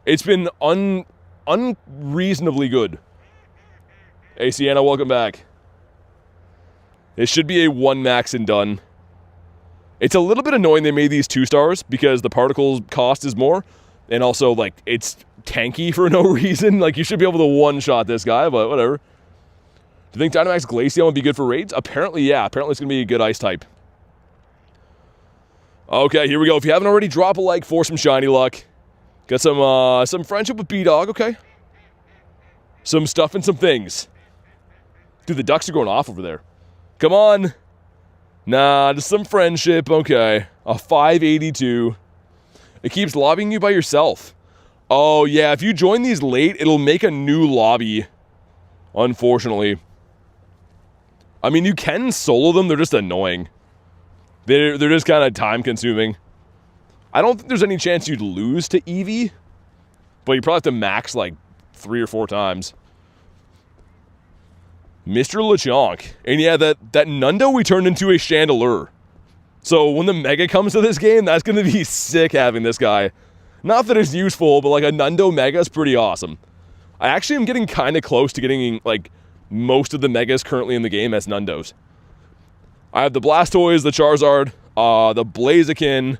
It's been unreasonably good. Hey, Sienna, welcome back. It should be a 1 max and done. It's a little bit annoying they made these 2 stars because the particles cost is more. And also, like, it's tanky for no reason. Like, you should be able to one-shot this guy, but whatever. Do you think Dynamax Glaceon would be good for raids? Apparently, yeah. Apparently, it's going to be a good ice type. Okay, here we go. If you haven't already, drop a like for some shiny luck. Got some friendship with B-Dog, okay. Some stuff and some things. Dude, the ducks are going off over there. Come on. Nah, just some friendship. Okay. A 582. It keeps lobbying you by yourself. Oh, yeah. If you join these late, it'll make a new lobby. Unfortunately. I mean, you can solo them. They're just annoying. They're just kind of time-consuming. I don't think there's any chance you'd lose to Eevee. But you probably have to max, like, 3 or 4 times. Mr. Lechonk. And yeah, that Nundo we turned into a Chandelure. So when the Mega comes to this game, that's going to be sick having this guy. Not that it's useful, but like a Nundo Mega is pretty awesome. I actually am getting kind of close to getting like most of the Megas currently in the game as Nundos. I have the Blastoise, the Charizard, the Blaziken.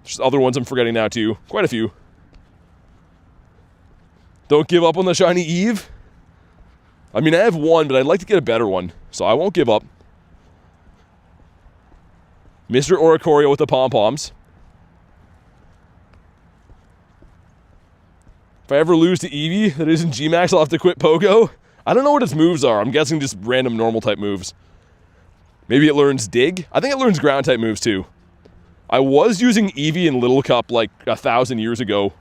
There's other ones I'm forgetting now too. Quite a few. Don't give up on the Shiny Eevee. I mean, I have one, but I'd like to get a better one. So I won't give up. Mr. Oricorio with the pom-poms. If I ever lose to Eevee that isn't G-Max, I'll have to quit Pogo. I don't know what its moves are. I'm guessing just random normal type moves. Maybe it learns Dig. I think it learns ground type moves too. I was using Eevee in Little Cup like 1,000 years ago.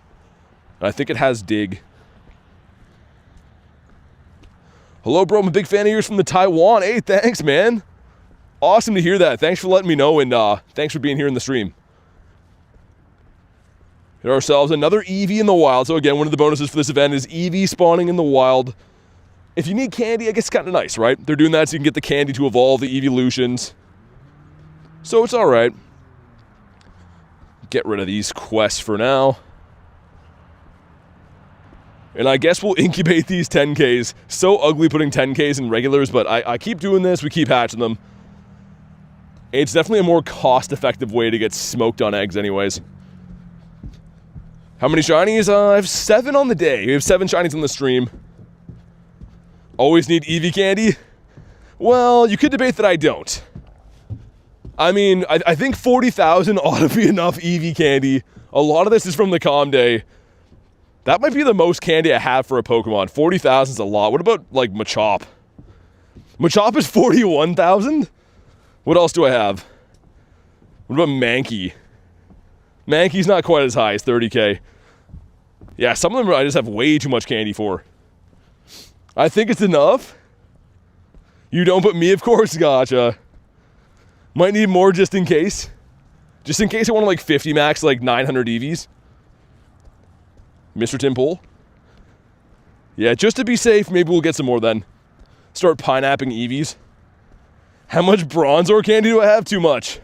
I think it has Dig. Hello, bro. I'm a big fan of yours from the Taiwan. Hey, thanks, man. Awesome to hear that. Thanks for letting me know, and thanks for being here in the stream. Hit ourselves another Eevee in the wild. So again, one of the bonuses for this event is Eevee spawning in the wild. If you need candy, I guess it's kind of nice, right? They're doing that so you can get the candy to evolve the Eeveelutions. So it's all right. Get rid of these quests for now. And I guess we'll incubate these 10Ks. So ugly putting 10Ks in regulars, but I keep doing this. We keep hatching them. It's definitely a more cost-effective way to get smoked on eggs anyways. How many shinies? I have 7 on the day. We have 7 shinies on the stream. Always need Eevee candy? Well, you could debate that I don't. I mean, I think 40,000 ought to be enough Eevee candy. A lot of this is from the Calm Day. That might be the most candy I have for a Pokemon. 40,000 is a lot. What about, like, Machop? Machop is 41,000? What else do I have? What about Mankey? Mankey's not quite as high as 30K. Yeah, some of them I just have way too much candy for. I think it's enough. You don't, but me, of course. Gotcha. Might need more just in case. Just in case I want to, like, 50 max, like, 900 EVs. Mr. Timpole. Yeah, just to be safe, maybe we'll get some more then. Start pineapping EVs. How much Bronzor candy do I have? Too much.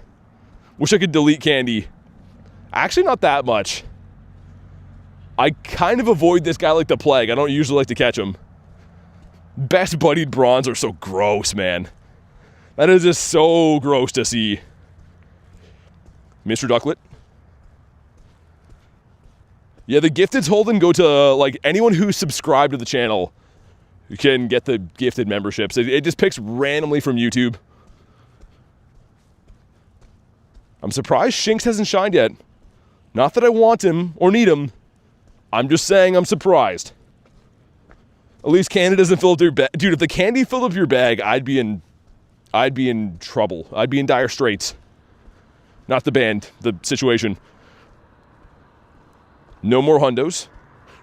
Wish I could delete candy. Actually, not that much. I kind of avoid this guy like the plague. I don't usually like to catch him. Best buddied Bronzor are so gross, man. That is just so gross to see. Mr. Ducklet. Yeah, the gifteds Holden go to, like, anyone who's subscribed to the channel who can get the gifted memberships. It just picks randomly from YouTube. I'm surprised Shinx hasn't shined yet. Not that I want him or need him. I'm just saying I'm surprised. At least candy doesn't fill up your bag. Dude, if the candy filled up your bag, I'd be in trouble. I'd be in dire straits. Not the band, the situation. No more hundos.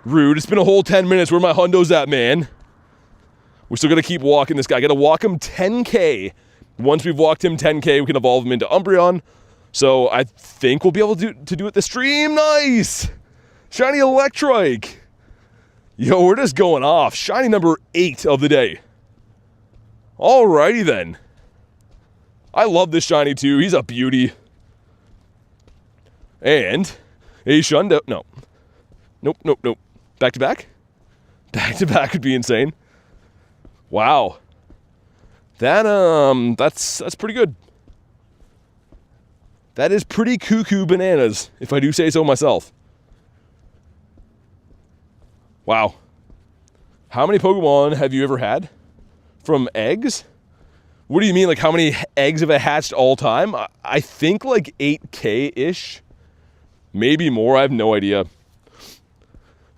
Rude. It's been a whole 10 minutes. Where my hundos at, man? We're still going to keep walking this guy. Got to walk him 10K. Once we've walked him 10K, we can evolve him into Umbreon. So I think we'll be able to do it this stream. Nice! Shiny Electrike. Yo, we're just going off. Shiny number 8 of the day. Alrighty then. I love this shiny too. He's a beauty. And a Shundo. No. Nope. Back to back? Back to back would be insane. Wow. That's pretty good. That is pretty cuckoo bananas, if I do say so myself. Wow. How many Pokemon have you ever had from eggs? What do you mean, like how many eggs have I hatched all time? I think like 8K-ish. Maybe more, I have no idea.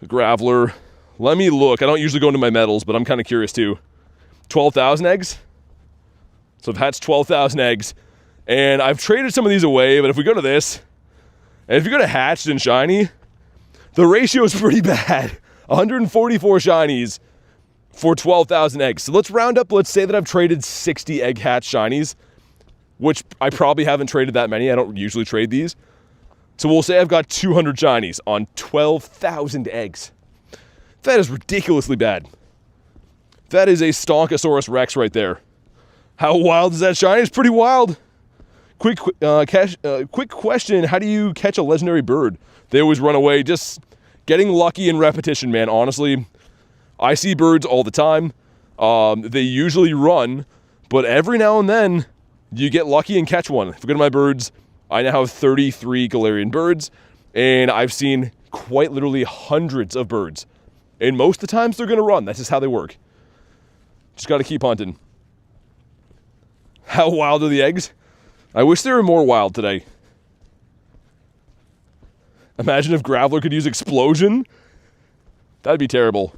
Graveler. Let me look. I don't usually go into my medals, but I'm kind of curious too. 12,000 eggs? So I've hatched 12,000 eggs. And I've traded some of these away, but if we go to this, and if you go to hatched and shiny, the ratio is pretty bad. 144 shinies for 12,000 eggs. So let's round up, let's say that I've traded 60 egg hatch shinies, which I probably haven't traded that many. I don't usually trade these. So we'll say I've got 200 shinies on 12,000 eggs. That is ridiculously bad. That is a Stonkosaurus Rex right there. How wild is that shiny? It's pretty wild. Quick question. How do you catch a legendary bird? They always run away. Just getting lucky in repetition, man. Honestly, I see birds all the time. They usually run, but every now and then you get lucky and catch one. If we go to my birds, I now have 33 Galarian birds, and I've seen quite literally hundreds of birds. And most of the times they're going to run. That's just how they work. Just got to keep hunting. How wild are the eggs? I wish they were more wild today. Imagine if Graveler could use Explosion. That'd be terrible.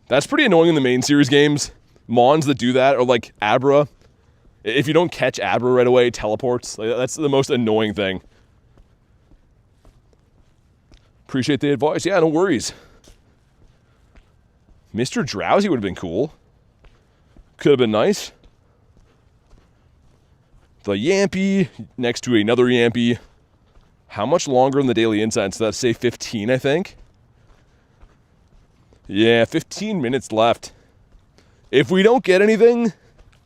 That's pretty annoying in the main series games. Mons that do that, or like Abra. If you don't catch Abra right away, it teleports. Like, that's the most annoying thing. Appreciate the advice. Yeah, no worries. Mr. Drowsy would have been cool. Could have been nice. The Yampy next to another Yampy. How much longer in the daily incense? That's say 15, I think. Yeah, 15 minutes left. If we don't get anything,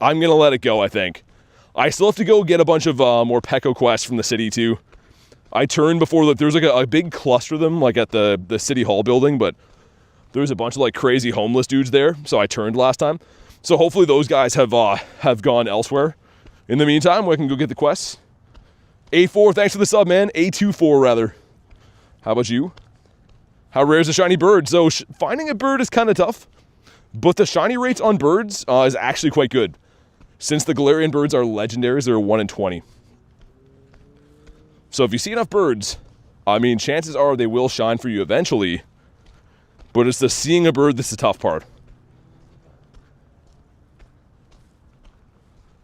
I'm going to let it go, I think. I still have to go get a bunch of Morpeko quests from the city, too. I turned before, there's like a big cluster of them, like at the city hall building, but there's a bunch of like crazy homeless dudes there, so I turned last time. So hopefully those guys have gone elsewhere. In the meantime, we can go get the quests. A4, thanks for the sub, man. A24, rather. How about you? How rare is a shiny bird? So finding a bird is kind of tough, but the shiny rates on birds is actually quite good. Since the Galarian birds are legendaries, they're 1 in 20. So if you see enough birds, I mean, chances are they will shine for you eventually, but it's the seeing a bird that's the tough part.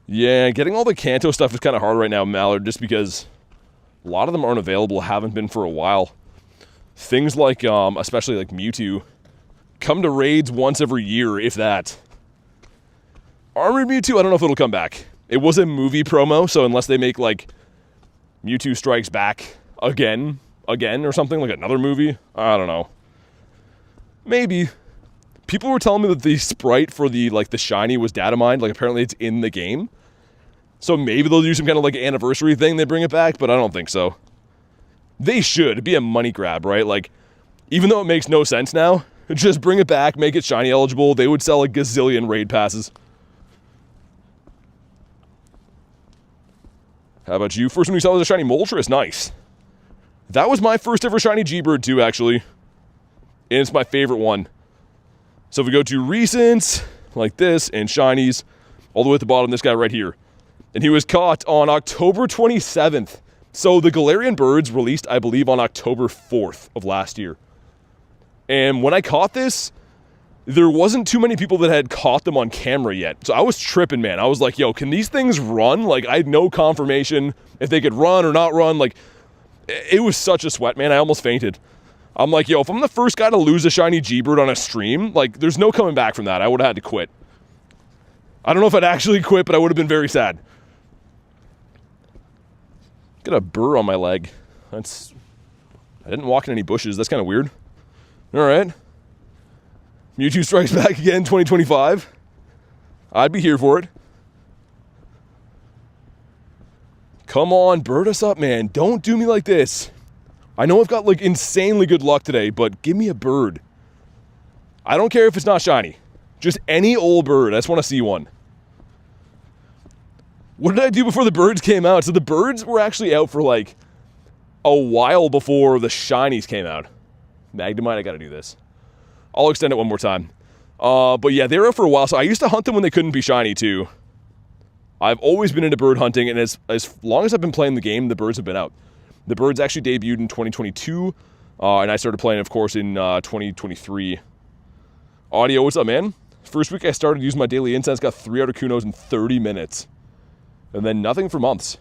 Yeah, getting all the Kanto stuff is kind of hard right now, Mallard, just because a lot of them aren't available, haven't been for a while. Things like, especially like Mewtwo, come to raids once every year, if that. Armored Mewtwo, I don't know if it'll come back. It was a movie promo, so unless they make like Mewtwo Strikes Back again, or something, like another movie, I don't know. Maybe. People were telling me that the sprite for the shiny was data mined, like apparently it's in the game. So maybe they'll do some kind of like anniversary thing, they bring it back, but I don't think so. They should. It'd be a money grab, right? Like, even though it makes no sense now, just bring it back, make it shiny eligible. They would sell a gazillion raid passes. How about you? First one we saw was a shiny Moltres. Nice. That was my first ever shiny G-Bird too, actually. And it's my favorite one. So if we go to recents, like this, and shinies, all the way at the bottom, this guy right here. And he was caught on October 27th. So the Galarian birds released, I believe, on October 4th of last year. And when I caught this, there wasn't too many people that had caught them on camera yet. So I was tripping, man. I was like, yo, can these things run? Like, I had no confirmation if they could run or not run. Like, it was such a sweat, man. I almost fainted. I'm like, yo, if I'm the first guy to lose a shiny G-Bird on a stream, like, there's no coming back from that. I would have had to quit. I don't know if I'd actually quit, but I would have been very sad. Got a burr on my leg. I didn't walk in any bushes. That's kind of weird. All right. Mewtwo Strikes Back again, 2025. I'd be here for it. Come on, bird us up, man. Don't do me like this. I know I've got, like, insanely good luck today, but give me a bird. I don't care if it's not shiny. Just any old bird. I just want to see one. What did I do before the birds came out? So the birds were actually out for like a while before the shinies came out. Magnemite, I got to do this. I'll extend it one more time. But yeah, they were out for a while. So I used to hunt them when they couldn't be shiny too. I've always been into bird hunting, and as long as I've been playing the game, the birds have been out. The birds actually debuted in 2022, and I started playing, of course, in 2023. Audio, what's up, man? First week I started using my daily incense, got 3 Articunos in 30 minutes. And then nothing for months.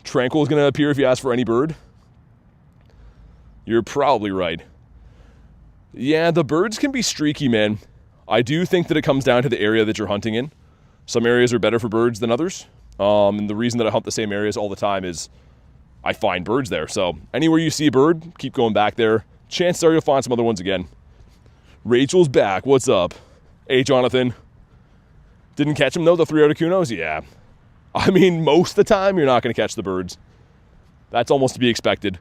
Tranquil is going to appear if you ask for any bird. You're probably right. Yeah, the birds can be streaky, man. I do think that it comes down to the area that you're hunting in. Some areas are better for birds than others. And the reason that I hunt the same areas all the time is I find birds there. So anywhere you see a bird, keep going back there. Chances are you'll find some other ones again. Rachel's back. What's up? Hey, Jonathan. Didn't catch him, though, the 3 Articunos? Yeah. I mean, most of the time, you're not going to catch the birds. That's almost to be expected.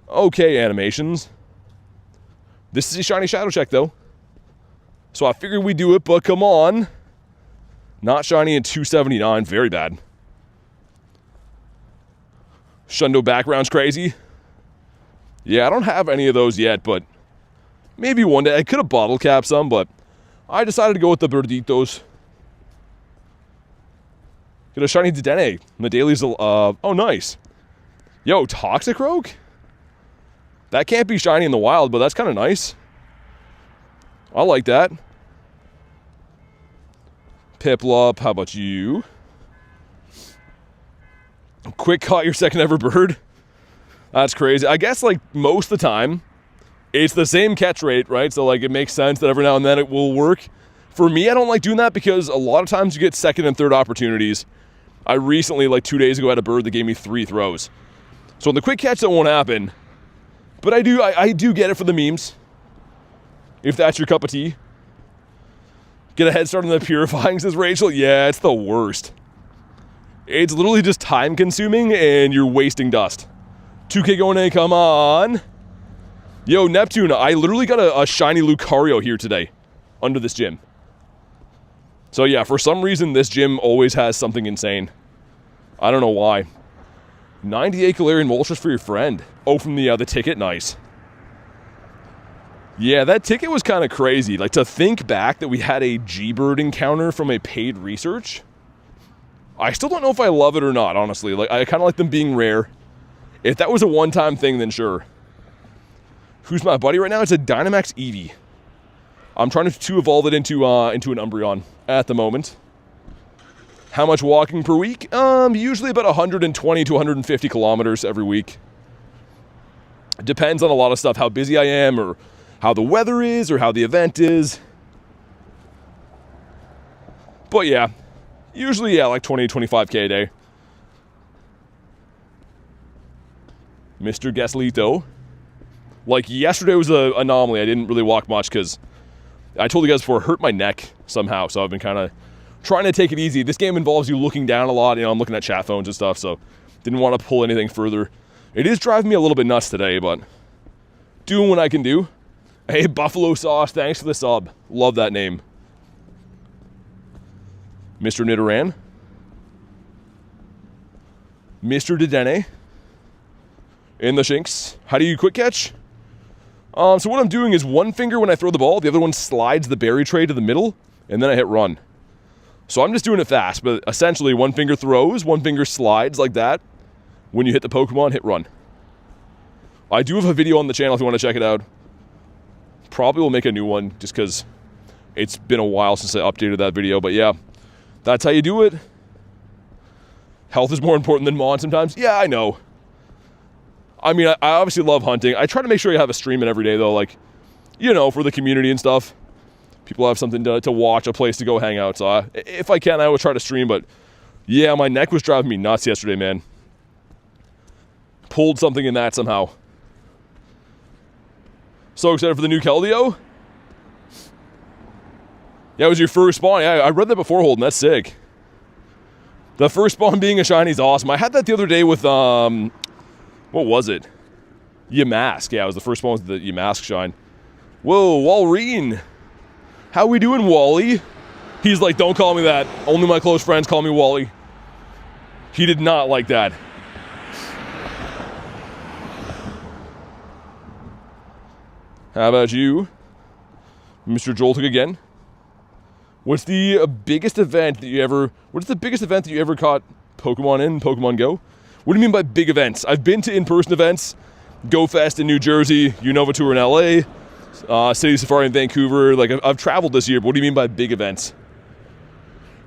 Okay, animations. This is a shiny shadow check, though. So I figured we'd do it, but come on. Not shiny in 279. Very bad. Shundo background's crazy. Yeah, I don't have any of those yet, but maybe one day. I could have bottle capped some, but I decided to go with the Birditos. Get a shiny Dedenne. The dailies, oh, nice. Yo, Toxicroak? That can't be shiny in the wild, but that's kind of nice. I like that. Piplup, how about you? Quick caught your second ever bird. That's crazy. I guess, like, most of the time, it's the same catch rate, right? So, like, it makes sense that every now and then it will work. For me, I don't like doing that because a lot of times you get second and third opportunities. I recently, like 2 days ago, had a bird that gave me 3 throws. So in the quick catch, that won't happen. But I do get it for the memes. If that's your cup of tea. Get a head start on the purifying, says Rachel. Yeah, it's the worst. It's literally just time consuming and you're wasting dust. 2K going in, come on. Yo, Neptune, I literally got a shiny Lucario here today under this gym. So yeah, for some reason, this gym always has something insane. I don't know why. 98 Galarian Moltres for your friend. Oh, from the ticket, nice. Yeah, that ticket was kind of crazy. Like, to think back that we had a G-Bird encounter from a paid research. I still don't know if I love it or not, honestly. Like, I kind of like them being rare. If that was a one-time thing, then sure. Who's my buddy right now? It's a Dynamax Eevee. I'm trying to evolve it into an Umbreon at the moment. How much walking per week? Usually about 120 to 150 kilometers every week. It depends on a lot of stuff, how busy I am, or how the weather is, or how the event is. But yeah, usually, yeah, like 20 to 25K a day. Mr. Gasolito. Like, yesterday was an anomaly. I didn't really walk much because I told you guys before, it hurt my neck somehow. So I've been kind of trying to take it easy. This game involves you looking down a lot. You know, I'm looking at chat phones and stuff, so didn't want to pull anything further. It is driving me a little bit nuts today, but doing what I can do. Hey, Buffalo Sauce, thanks for the sub. Love that name. Mr. Nidoran. Mr. Dedenne. In the Shinx. How do you quick catch? So what I'm doing is one finger when I throw the ball, the other one slides the berry tray to the middle, and then I hit run. So I'm just doing it fast, but essentially one finger throws, one finger slides like that. When you hit the Pokemon, hit run. I do have a video on the channel if you want to check it out. Probably will make a new one just because it's been a while since I updated that video, but yeah, that's how you do it. Health is more important than Mon sometimes. Yeah, I know. I mean, I obviously love hunting. I try to make sure you have a stream in every day, though, like, you know, for the community and stuff. People have something to watch, a place to go hang out. So if I can, I would try to stream. But yeah, my neck was driving me nuts yesterday, man. Pulled something in that somehow. So excited for the new Keldeo. Yeah, it was your first spawn. Yeah, I read that before, Holden. That's sick. The first spawn being a shiny is awesome. I had that the other day with, what was it? Yamask. Yeah, it was the first spawn with the Yamask shine. Whoa, Walrein. How we doing, Wally? He's like, don't call me that. Only my close friends call me Wally. He did not like that. How about you, Mr. Joltik again? What's the biggest event that you ever caught Pokemon in Pokemon Go? What do you mean by big events? I've been to in-person events, Go Fest in New Jersey, Unova Tour in LA, City Safari in Vancouver. Like, I've traveled this year, but what do you mean by big events?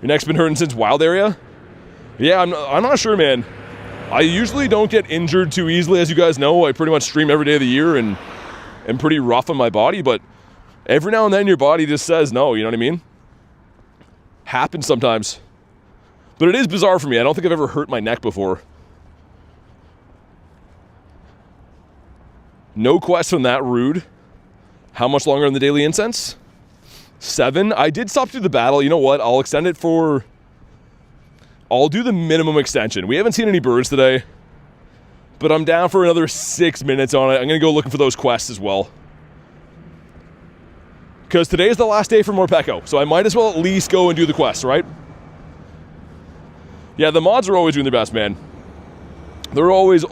Your neck's been hurting since Wild Area? Yeah, I'm not sure, man. I usually don't get injured too easily, as you guys know. I pretty much stream every day of the year and am pretty rough on my body, but every now and then your body just says no, you know what I mean? Happens sometimes. But it is bizarre for me. I don't think I've ever hurt my neck before. No quest from that rude. How much longer on the daily incense? 7. I did stop through the battle. You know what? I'll extend it for... I'll do the minimum extension. We haven't seen any birds today, but I'm down for another 6 minutes on it. I'm going to go looking for those quests as well. Because today is the last day for Morpeko, so I might as well at least go and do the quest, right? Yeah, the mods are always doing their best, man. They're always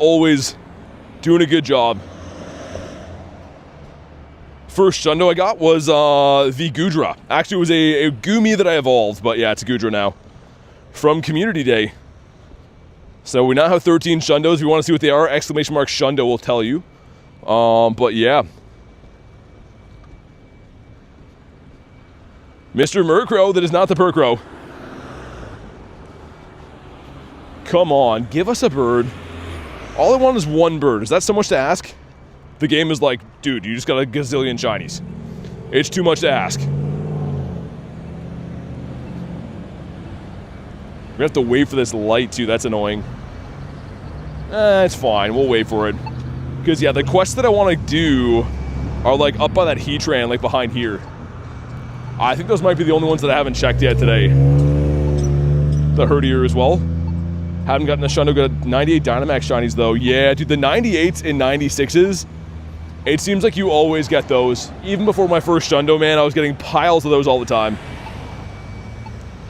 doing a good job. First Shundo I got was the Goodra. Actually, it was a Gumi that I evolved, but yeah, it's a Goodra now. From Community Day. So we now have 13 Shundos. If you want to see what they are, exclamation mark Shundo will tell you. But yeah. Mr. Murkrow, that is not the Purkrow. Come on, give us a bird. All I want is one bird. Is that so much to ask? The game is like, dude, you just got a gazillion shinies. It's too much to ask. We're gonna have to wait for this light too, that's annoying. It's fine, we'll wait for it. Because yeah, the quests that I want to do are like up by that Heatran, like behind here. I think those might be the only ones that I haven't checked yet today. The Herdier as well. Haven't gotten a Shundo. Got 98 Dynamax Shinies though. Yeah, dude, the 98s and 96s, it seems like you always get those. Even before my first Shundo, man, I was getting piles of those all the time.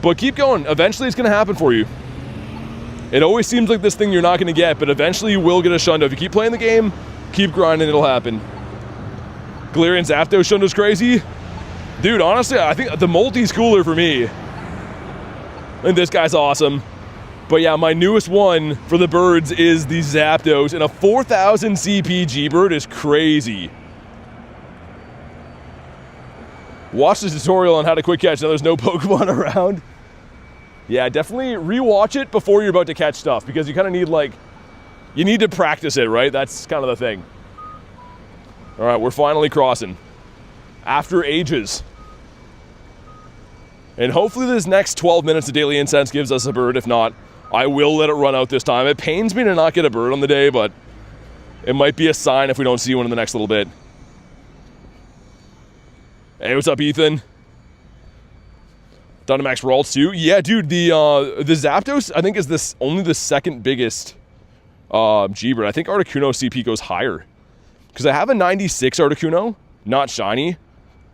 But keep going. Eventually it's going to happen for you. It always seems like this thing you're not going to get, but eventually you will get a Shundo. If you keep playing the game, keep grinding, it'll happen. Galarian Zapdos Shundo's crazy. Dude, honestly, I think the multi's cooler for me. And this guy's awesome. But yeah, my newest one for the birds is the Zapdos, and a 4,000 CP G-Bird is crazy. Watch the tutorial on how to quick catch. Now there's no Pokemon around. Yeah, definitely rewatch it before you're about to catch stuff, because you kind of need, like, you need to practice it, right? That's kind of the thing. All right, we're finally crossing. After ages. And hopefully this next 12 minutes of daily incense gives us a bird. If not, I will let it run out this time. It pains me to not get a bird on the day, but it might be a sign if we don't see one in the next little bit. Hey, what's up, Ethan? Dynamax Ralts too. Yeah, dude, the Zapdos, I think, is only the second biggest G-Bird. I think Articuno CP goes higher. Because I have a 96 Articuno, not shiny,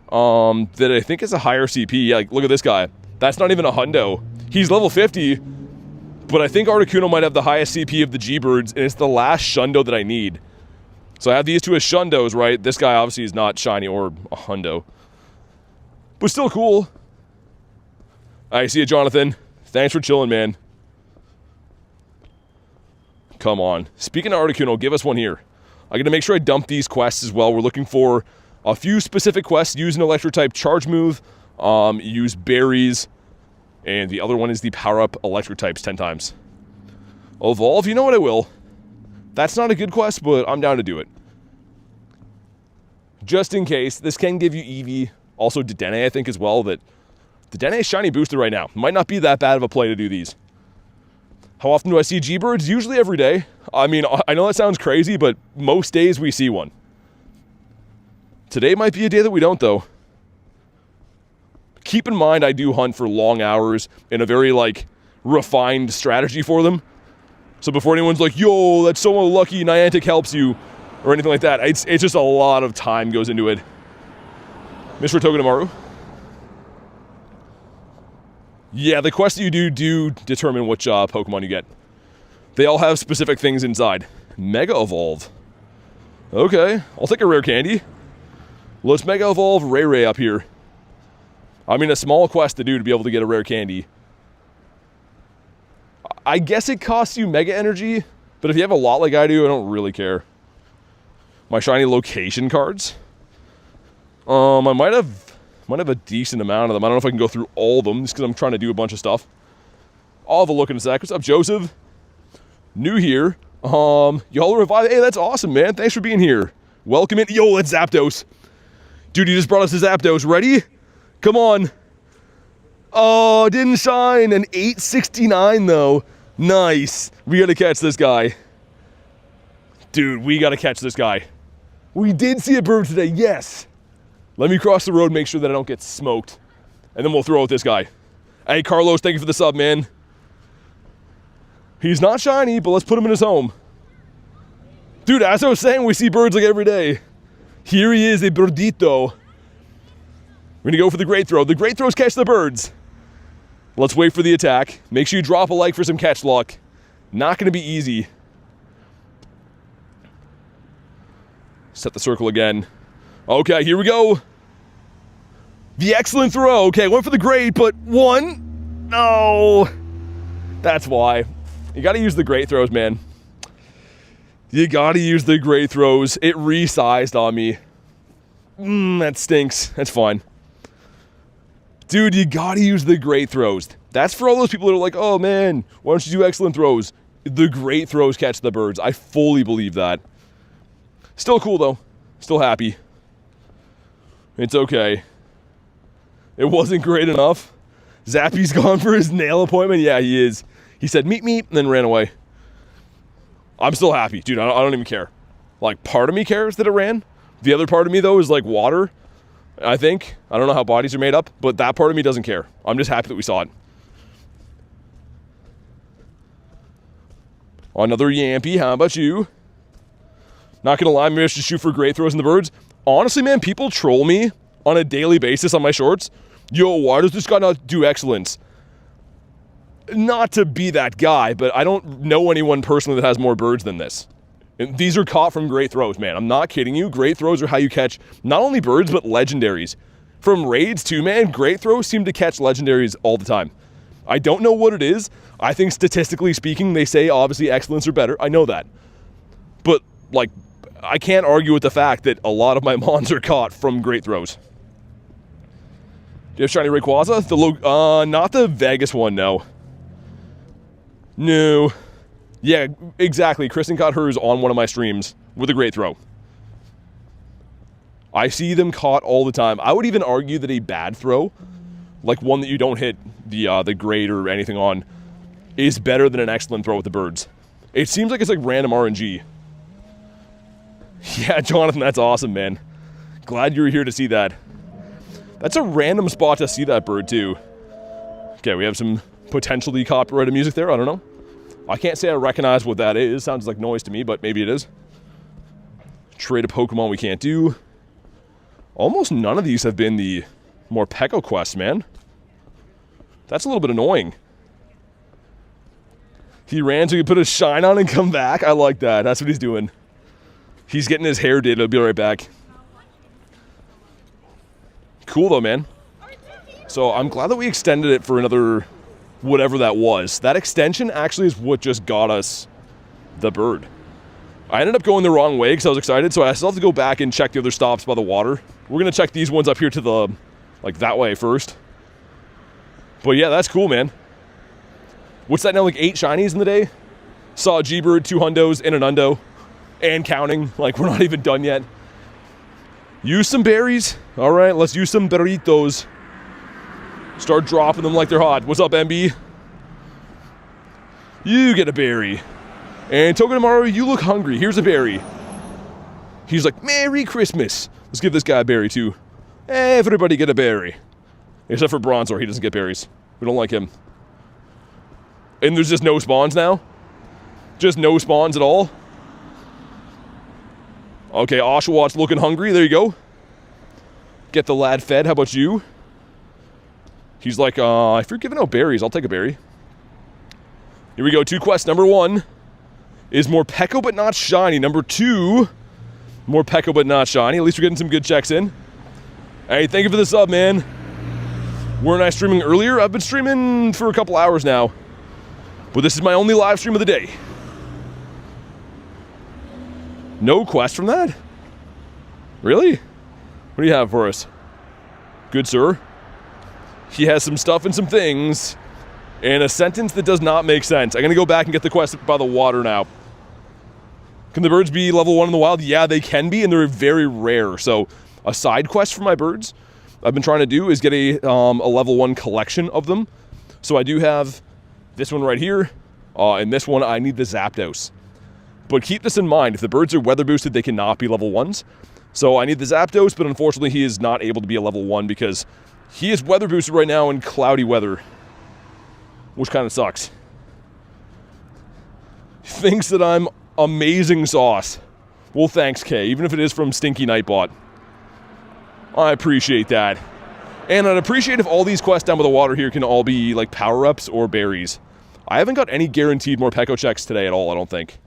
that I think is a higher CP. Yeah, like, look at this guy. That's not even a hundo. He's level 50, but I think Articuno might have the highest CP of the G-Birds, and it's the last Shundo that I need. So I have these two as Shundos, right? This guy obviously is not shiny or a hundo. But still cool. I see you, Jonathan. Thanks for chilling, man. Come on. Speaking of Articuno, give us one here. I got to make sure I dump these quests as well. We're looking for a few specific quests. Use an Electric-type charge move. Use berries. And the other one is the power-up Electric types 10 times. Evolve, you know what, I will. That's not a good quest, but I'm down to do it. Just in case. This can give you Eevee. Also Dedenne, I think, as well. That Dedenne is shiny boosted right now. Might not be that bad of a play to do these. How often do I see G-Birds? Usually every day. I mean, I know that sounds crazy, but most days we see one. Today might be a day that we don't, though. Keep in mind, I do hunt for long hours in a very, like, refined strategy for them. So before anyone's like, yo, that's so lucky Niantic helps you, or anything like that, it's just a lot of time goes into it. Mr. Togedemaru. Yeah, the quests that you do determine which Pokemon you get. They all have specific things inside. Mega Evolve. Okay, I'll take a rare candy. Let's Mega Evolve Ray up here. I mean, a small quest to do to be able to get a rare candy. I guess it costs you Mega Energy, but if you have a lot like I do, I don't really care. My shiny location cards. I might have a decent amount of them. I don't know if I can go through all of them just because I'm trying to do a bunch of stuff. I'll have a look in a sec. What's up, Joseph? New here. Y'all are revived. Hey, that's awesome, man. Thanks for being here. Welcome in. Yo, let's Zapdos. Dude, you just brought us a Zapdos. Ready? Come on. Oh, didn't shine. An 869, though. Nice. We got to catch this guy. Dude, we got to catch this guy. We did see a bird today. Yes. Let me cross the road, make sure that I don't get smoked. And then we'll throw out this guy. Hey, Carlos, thank you for the sub, man. He's not shiny, but let's put him in his home. Dude, as I was saying, we see birds like every day. Here he is, a birdito. We're going to go for the Great Throw. The Great Throws catch the birds. Let's wait for the attack. Make sure you drop a like for some catch luck. Not going to be easy. Set the circle again. Okay, here we go. The excellent throw. Okay, went for the great, but one. No. That's why. You got to use the great throws, man. You got to use the great throws. It resized on me. That stinks. That's fine. Dude, you got to use the great throws. That's for all those people that are like, oh, man, why don't you do excellent throws? The great throws catch the birds. I fully believe that. Still cool, though. Still happy. It's okay. It wasn't great enough. Zappy's gone for his nail appointment. Yeah, he is. He said, meet me, and then ran away. I'm still happy. Dude, I don't even care. Like, part of me cares that it ran. The other part of me, though, is like water, I think. I don't know how bodies are made up, but that part of me doesn't care. I'm just happy that we saw it. Another Yampy. How about you? Not gonna lie, maybe I should shoot for great throws in the birds. Honestly, man, people troll me on a daily basis on my shorts. Yo, why does this guy not do excellence? Not to be that guy, but I don't know anyone personally that has more birds than this. And these are caught from great throws, man. I'm not kidding you. Great throws are how you catch not only birds, but legendaries. From raids too, man, great throws seem to catch legendaries all the time. I don't know what it is. I think statistically speaking, they say obviously excellence are better. I know that. But, like, I can't argue with the fact that a lot of my mons are caught from great throws. Do you have Shiny Rayquaza? Not the Vegas one, no. No. Yeah, exactly. Kristen caught hers on one of my streams with a great throw. I see them caught all the time. I would even argue that a bad throw, like one that you don't hit the great or anything on, is better than an excellent throw with the birds. It seems like it's like random RNG. Yeah, Jonathan, that's awesome, man. Glad you were here to see that. That's a random spot to see that bird, too. Okay, we have some potentially copyrighted music there. I don't know. I can't say I recognize what that is. Sounds like noise to me, but maybe it is. Trade a Pokemon we can't do. Almost none of these have been the Morpeko quests, man. That's a little bit annoying. He ran so he could put a shine on and come back. I like that. That's what he's doing. He's getting his hair did. He'll be right back. Cool, though, man. So I'm glad that we extended it for another whatever that was. That extension actually is what just got us the bird. I ended up going the wrong way because I was excited, so I still have to go back and check the other stops by the water. We're going to check these ones up here to the, like, that way first. But yeah, that's cool, man. What's that now, like 8 shinies in the day? Saw a G-Bird, 2 hundos, and an undo. And counting. Like, we're not even done yet. Use some berries. All right, let's use some burritos. Start dropping them like they're hot. What's up, MB? You get a berry. And Togedemaru, you look hungry. Here's a berry. He's like, Merry Christmas. Let's give this guy a berry, too. Everybody get a berry. Except for Bronzor. He doesn't get berries. We don't like him. And there's just no spawns now? Just no spawns at all? Okay, Oshawott looking hungry. There you go. Get the lad fed. How about you? He's like, if you're giving out berries, I'll take a berry. Here we go, 2 quests. Number 1 is Morpeko but not shiny. Number 2, Morpeko but not shiny. At least we're getting some good checks in. Hey, thank you for the sub, man. Weren't I streaming earlier? I've been streaming for a couple hours now. But this is my only live stream of the day. No quest from that? Really? What do you have for us? Good sir. He has some stuff and some things. And a sentence that does not make sense. I'm gonna go back and get the quest by the water now. Can the birds be level 1 in the wild? Yeah, they can be, and they're very rare. So, a side quest for my birds I've been trying to do is get a level 1 collection of them. So I do have this one right here, and this one I need the Zapdos. But keep this in mind, if the birds are weather boosted, they cannot be level 1s. So I need the Zapdos, but unfortunately he is not able to be a level 1 because he is weather boosted right now in cloudy weather. Which kind of sucks. Thinks that I'm amazing sauce. Well, thanks, Kay, even if it is from Stinky Nightbot. I appreciate that. And I'd appreciate if all these quests down by the water here can all be like power-ups or berries. I haven't got any guaranteed Morpeko checks today at all, I don't think.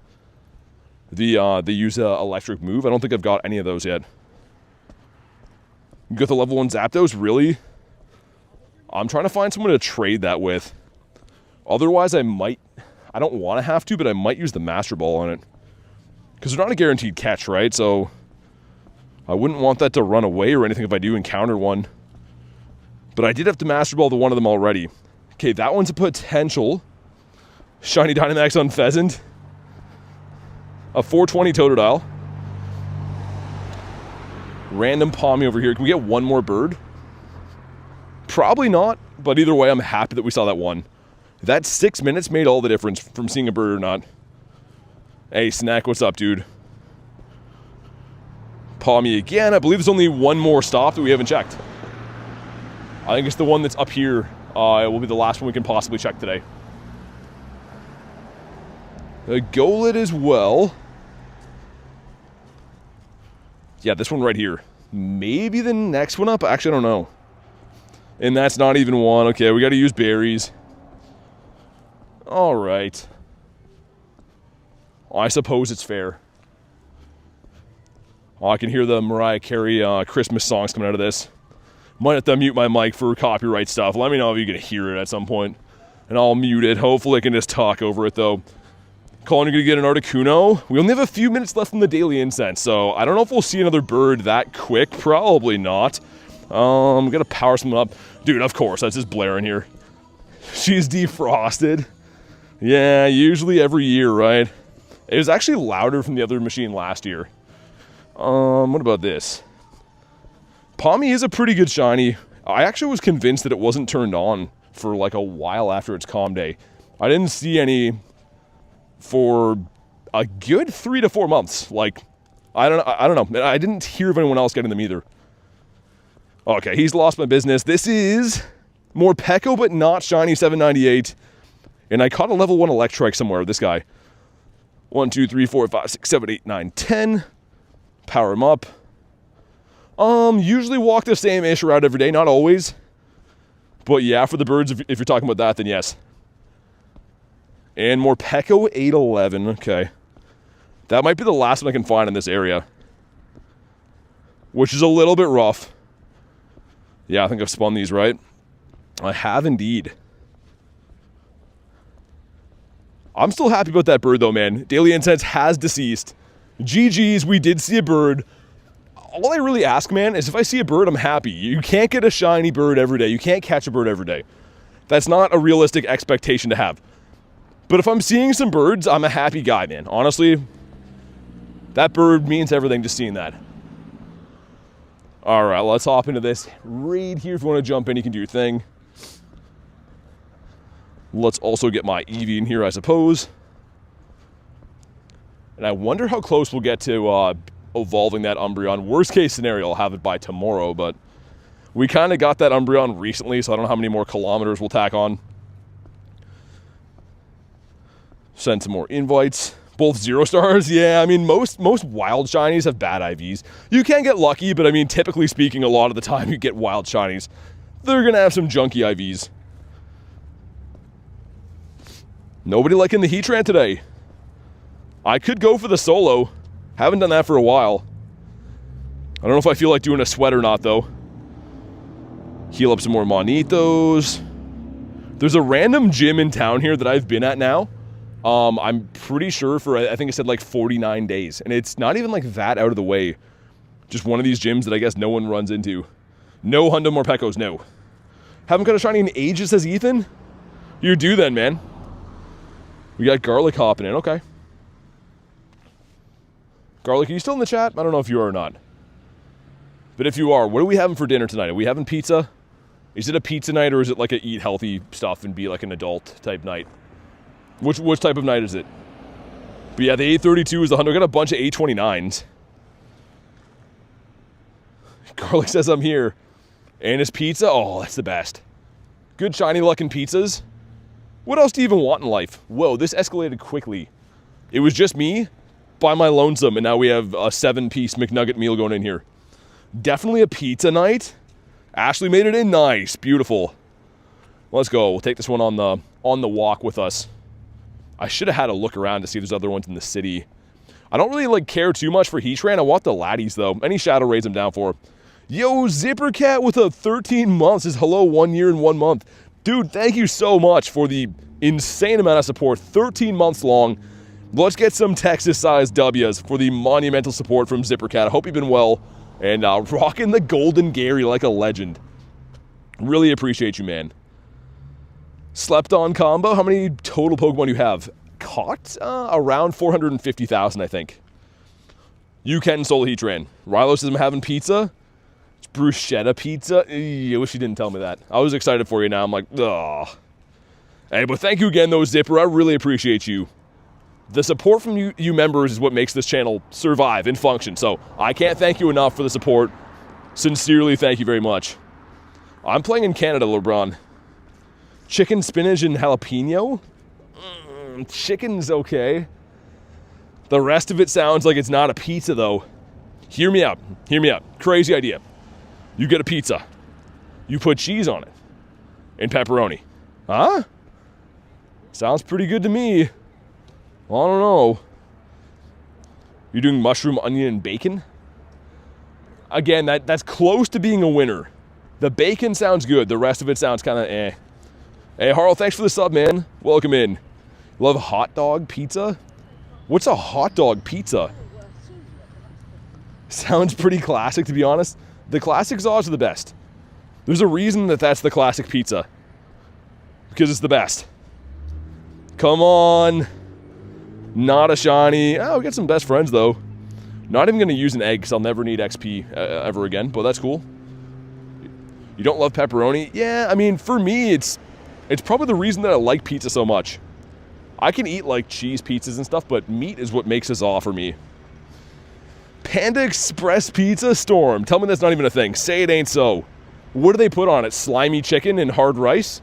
They use electric move. I don't think I've got any of those yet. You got the level 1 Zapdos? Really? I'm trying to find someone to trade that with. Otherwise, I don't want to have to, but I might use the Master Ball on it. Because they're not a guaranteed catch, right? So I wouldn't want that to run away or anything if I do encounter one. But I did have to Master Ball to one of them already. Okay, that one's a potential. Shiny Dynamax on Pheasant. A 420 Totodile. Random Palmy over here. Can we get one more bird? Probably not, but either way, I'm happy that we saw that one. That 6 minutes made all the difference from seeing a bird or not. Hey, Snack, what's up, dude? Palmy again. I believe there's only one more stop that we haven't checked. I think it's the one that's up here. It will be the last one we can possibly check today. A Golett as well. Yeah, this one right here. Maybe the next one up? Actually, I don't know. And that's not even one. Okay, we got to use berries. All right. I suppose it's fair. Oh, I can hear the Mariah Carey Christmas songs coming out of this. Might have to mute my mic for copyright stuff. Let me know if you can hear it at some point. And I'll mute it. Hopefully I can just talk over it, though. Colin, you're going to get an Articuno. We only have a few minutes left in the daily incense, so I don't know if we'll see another bird that quick. Probably not. I'm going to power something up. Dude, of course, that's just blaring here. She's defrosted. Yeah, usually every year, right? It was actually louder from the other machine last year. What about this? Palmy is a pretty good shiny. I actually was convinced that it wasn't turned on for like a while after its calm day. I didn't see any for a good 3 to 4 months. Like, I don't know. I didn't hear of anyone else getting them either. Okay, he's lost my business. This is Morpeko, but not shiny 798. And I caught a level 1 Electrike somewhere with this guy. 1, 2, 3, 4, 5, 6, 7, 8, 9, 10. Power him up. Usually walk the same-ish route every day, not always. But yeah, for the birds, if you're talking about that, then yes. And Morpeko 811, okay. That might be the last one I can find in this area. Which is a little bit rough. Yeah, I think I've spun these right. I have indeed. I'm still happy about that bird though, man. Daily Incense has deceased. GG's, we did see a bird. All I really ask, man, is if I see a bird, I'm happy. You can't get a shiny bird every day. You can't catch a bird every day. That's not a realistic expectation to have. But if I'm seeing some birds, I'm a happy guy, man. Honestly, that bird means everything just seeing that. All right, let's hop into this raid here. If you want to jump in, you can do your thing. Let's also get my Eevee in here, I suppose. And I wonder how close we'll get to evolving that Umbreon. Worst case scenario, I'll have it by tomorrow, but we kind of got that Umbreon recently, so I don't know how many more kilometers we'll tack on. Send some more invites. Both 0 stars? Yeah, I mean, most wild shinies have bad IVs. You can get lucky, but I mean, typically speaking, a lot of the time you get wild shinies. they're going to have some junky IVs. Nobody liking the Heatran today. I could go for the solo. Haven't done that for a while. I don't know if I feel like doing a sweat or not, though. Heal up some more Monitos. There's a random gym in town here that I've been at now. I'm pretty sure for, I think it said like 49 days. And it's not even like that out of the way. Just one of these gyms that I guess no one runs into. No Shiny Morpekos, no. Haven't got a shiny in ages, says Ethan. You're due then, man. We got Garlic hopping in, okay. Garlic, are you still in the chat? I don't know if you are or not. But if you are, what are we having for dinner tonight? Are we having pizza? Is it a pizza night or is it like a eat healthy stuff and be like an adult type night? Which type of night is it? But yeah, the 832 is the 100. I got a bunch of 829s. Garlic says I'm here. And his pizza? Oh, that's the best. Good shiny looking pizzas. What else do you even want in life? Whoa, this escalated quickly. It was just me by my lonesome, and now we have a 7-piece McNugget meal going in here. Definitely a pizza night. Ashley made it in nice. Beautiful. Let's go. We'll take this one on the walk with us. I should have had a look around to see if there's other ones in the city. I don't really care too much for Heatran. I want the laddies though. Any Shadow Rays I'm down for. Yo, Zipper Cat with a 13 months says hello 1 year and 1 month. Dude, thank you so much for the insane amount of support. 13 months long. Let's get some Texas-sized W's for the monumental support from Zipper Cat. I hope you've been well. And rocking the Golden Gary like a legend. Really appreciate you, man. Slept on combo. How many total Pokemon do you have? Caught? Around 450,000, I think. You can solo Heatran. Rilo says I'm having pizza. It's bruschetta pizza. I wish you didn't tell me that. I was excited for you now. I'm like, ugh. Hey, but thank you again, though, Zipper. I really appreciate you. The support from you members is what makes this channel survive and function. So I can't thank you enough for the support. Sincerely, thank you very much. I'm playing in Canada, LeBron. Chicken, spinach, and jalapeno? Chicken's okay. The rest of it sounds like it's not a pizza, though. Hear me out. Hear me out. Crazy idea. You get a pizza. You put cheese on it. And pepperoni. Huh? Sounds pretty good to me. Well, I don't know. You're doing mushroom, onion, and bacon? Again, that's close to being a winner. The bacon sounds good. The rest of it sounds kind of eh. Hey, Harl, thanks for the sub, man. Welcome in. Love hot dog pizza? What's a hot dog pizza? Sounds pretty classic, to be honest. The classic Zaws are the best. There's a reason that that's the classic pizza. Because it's the best. Come on. Not a shiny. Oh, we got some best friends, though. Not even going to use an egg, because I'll never need XP ever again, but that's cool. You don't love pepperoni? Yeah, I mean, for me, it's probably the reason that I like pizza so much. I can eat, like, cheese pizzas and stuff, but meat is what makes this all for me. Panda Express Pizza Storm. Tell me that's not even a thing. Say it ain't so. What do they put on it? Slimy chicken and hard rice?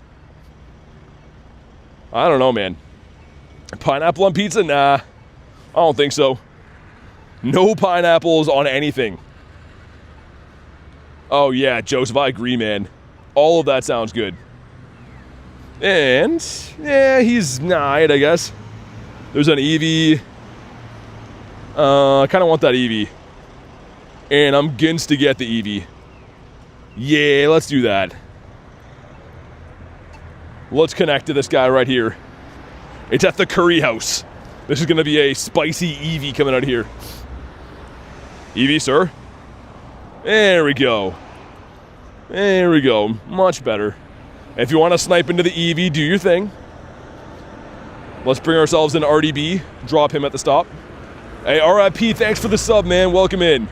I don't know, man. Pineapple on pizza? Nah. I don't think so. No pineapples on anything. Oh, yeah, Joseph, I agree, man. All of that sounds good. And, yeah, he's alright, I guess. There's an Eevee. I kind of want that Eevee. And I'm gins to get the Eevee. Yeah, let's do that. Let's connect to this guy right here. It's at the curry house. This is going to be a spicy Eevee coming out of here. Eevee, sir. There we go. There we go. Much better. If you want to snipe into the Eevee, do your thing. Let's bring ourselves in RDB. Drop him at the stop. Hey, RIP, thanks for the sub, man. Welcome in.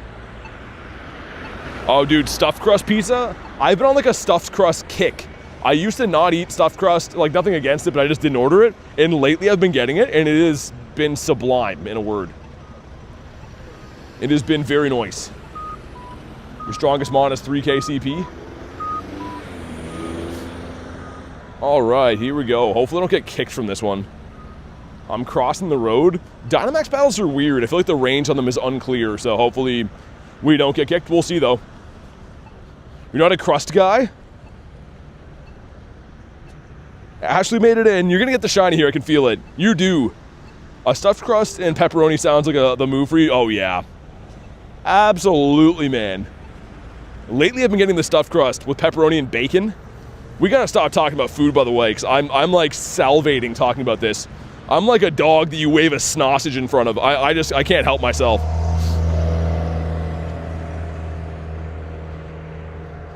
Oh, dude, stuffed crust pizza? I've been on like a stuffed crust kick. I used to not eat stuffed crust, like nothing against it, but I just didn't order it. And lately I've been getting it, and it has been sublime, in a word. It has been very nice. Your strongest mon is 3k CP. All right, here we go. Hopefully I don't get kicked from this one. I'm crossing the road. Dynamax battles are weird. I feel like the range on them is unclear, so hopefully we don't get kicked. We'll see, though. You're not a crust guy? Ashley made it in. You're going to get the shiny here. I can feel it. You do. A stuffed crust and pepperoni sounds like the move for you. Oh, yeah. Absolutely, man. Lately, I've been getting the stuffed crust with pepperoni and bacon. We got to stop talking about food, by the way, because I'm like salivating talking about this. I'm like a dog that you wave a sausage in front of. I can't help myself.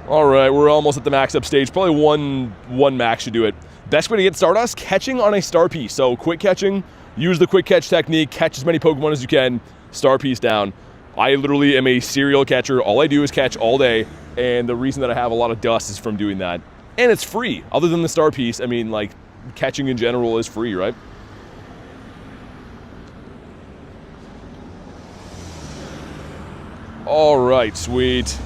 All right, we're almost at the max up stage. Probably one max should do it. Best way to get Stardust, catching on a star piece. So quick catching, use the quick catch technique, catch as many Pokemon as you can, star piece down. I literally am a serial catcher. All I do is catch all day, and the reason that I have a lot of dust is from doing that. And it's free. Other than the star piece, I mean, like, catching in general is free, right? All right, sweet.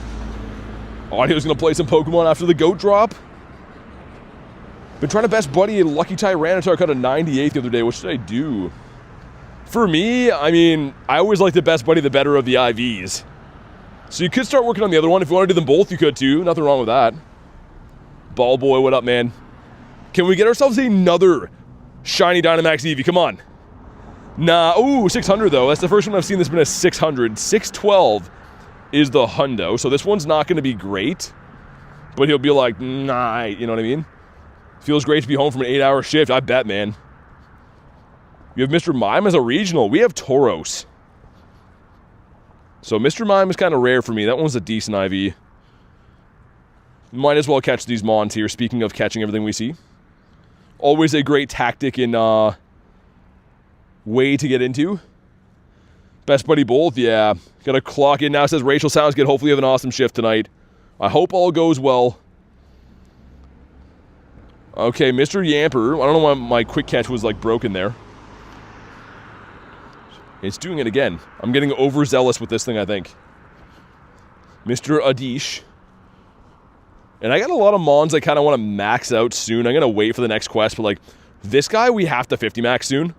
Audio's gonna play some Pokemon after the goat drop. Been trying to best buddy a Lucky Tyranitar. I caught a 98 the other day. What should I do? For me, I mean, I always like the best buddy the better of the IVs. So you could start working on the other one. If you want to do them both, you could too. Nothing wrong with that. Ball boy, what up, man? Can we get ourselves another shiny Dynamax Eevee? Come on. Nah, ooh, 600 though. That's the first one I've seen that's been a 600. 612 is the hundo. So this one's not going to be great. But he'll be like, nah, you know what I mean? Feels great to be home from an 8-hour shift, I bet, man. You have Mr. Mime as a regional. We have Tauros. So Mr. Mime is kind of rare for me. That one's a decent IV. Might as well catch these Mons here, speaking of catching everything we see. Always a great tactic in way to get into. Best buddy both, yeah. Gotta clock in now, says Rachel. Sounds good. Hopefully you have an awesome shift tonight. I hope all goes well. Okay, Mr. Yamper. I don't know why my quick catch was like broken there. It's doing it again. I'm getting overzealous with this thing, I think. Mr. Adish. And I got a lot of Mons I kind of want to max out soon. I'm going to wait for the next quest, but like, this guy we have to 50 max soon.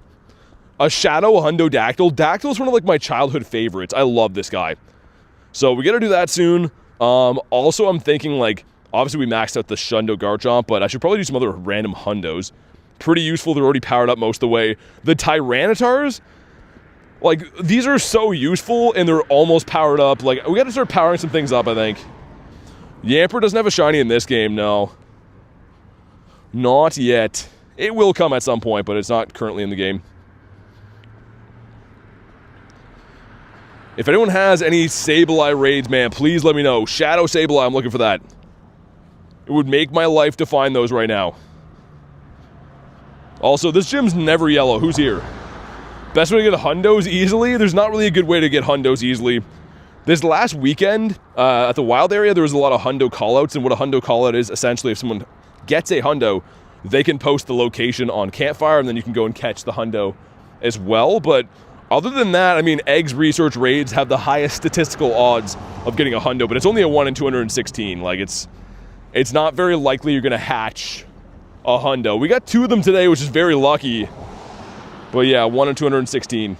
A Shadow, a Hundo Dactyl. Dactyl is one of like my childhood favorites. I love this guy. So we got to do that soon. Also, I'm thinking like, obviously we maxed out the Shundo Garchomp, but I should probably do some other random Hundos. Pretty useful. They're already powered up most of the way. The Tyranitars, like, these are so useful, and they're almost powered up. Like, we got to start powering some things up, I think. Yamper doesn't have a shiny in this game, no. Not yet. It will come at some point, but it's not currently in the game. If anyone has any Sableye raids, man, please let me know. Shadow Sableye, I'm looking for that. It would make my life to find those right now. Also, this gym's never yellow. Who's here? Best way to get Hundos easily? There's not really a good way to get Hundos easily. This last weekend, at the wild area, there was a lot of Hundo callouts, and what a Hundo callout is, essentially, if someone gets a Hundo, they can post the location on Campfire, and then you can go and catch the Hundo as well. But other than that, I mean, Eggs Research Raids have the highest statistical odds of getting a Hundo, but it's only a 1 in 216. Like, it's not very likely you're going to hatch a Hundo. We got 2 of them today, which is very lucky. But yeah, 1 in 216.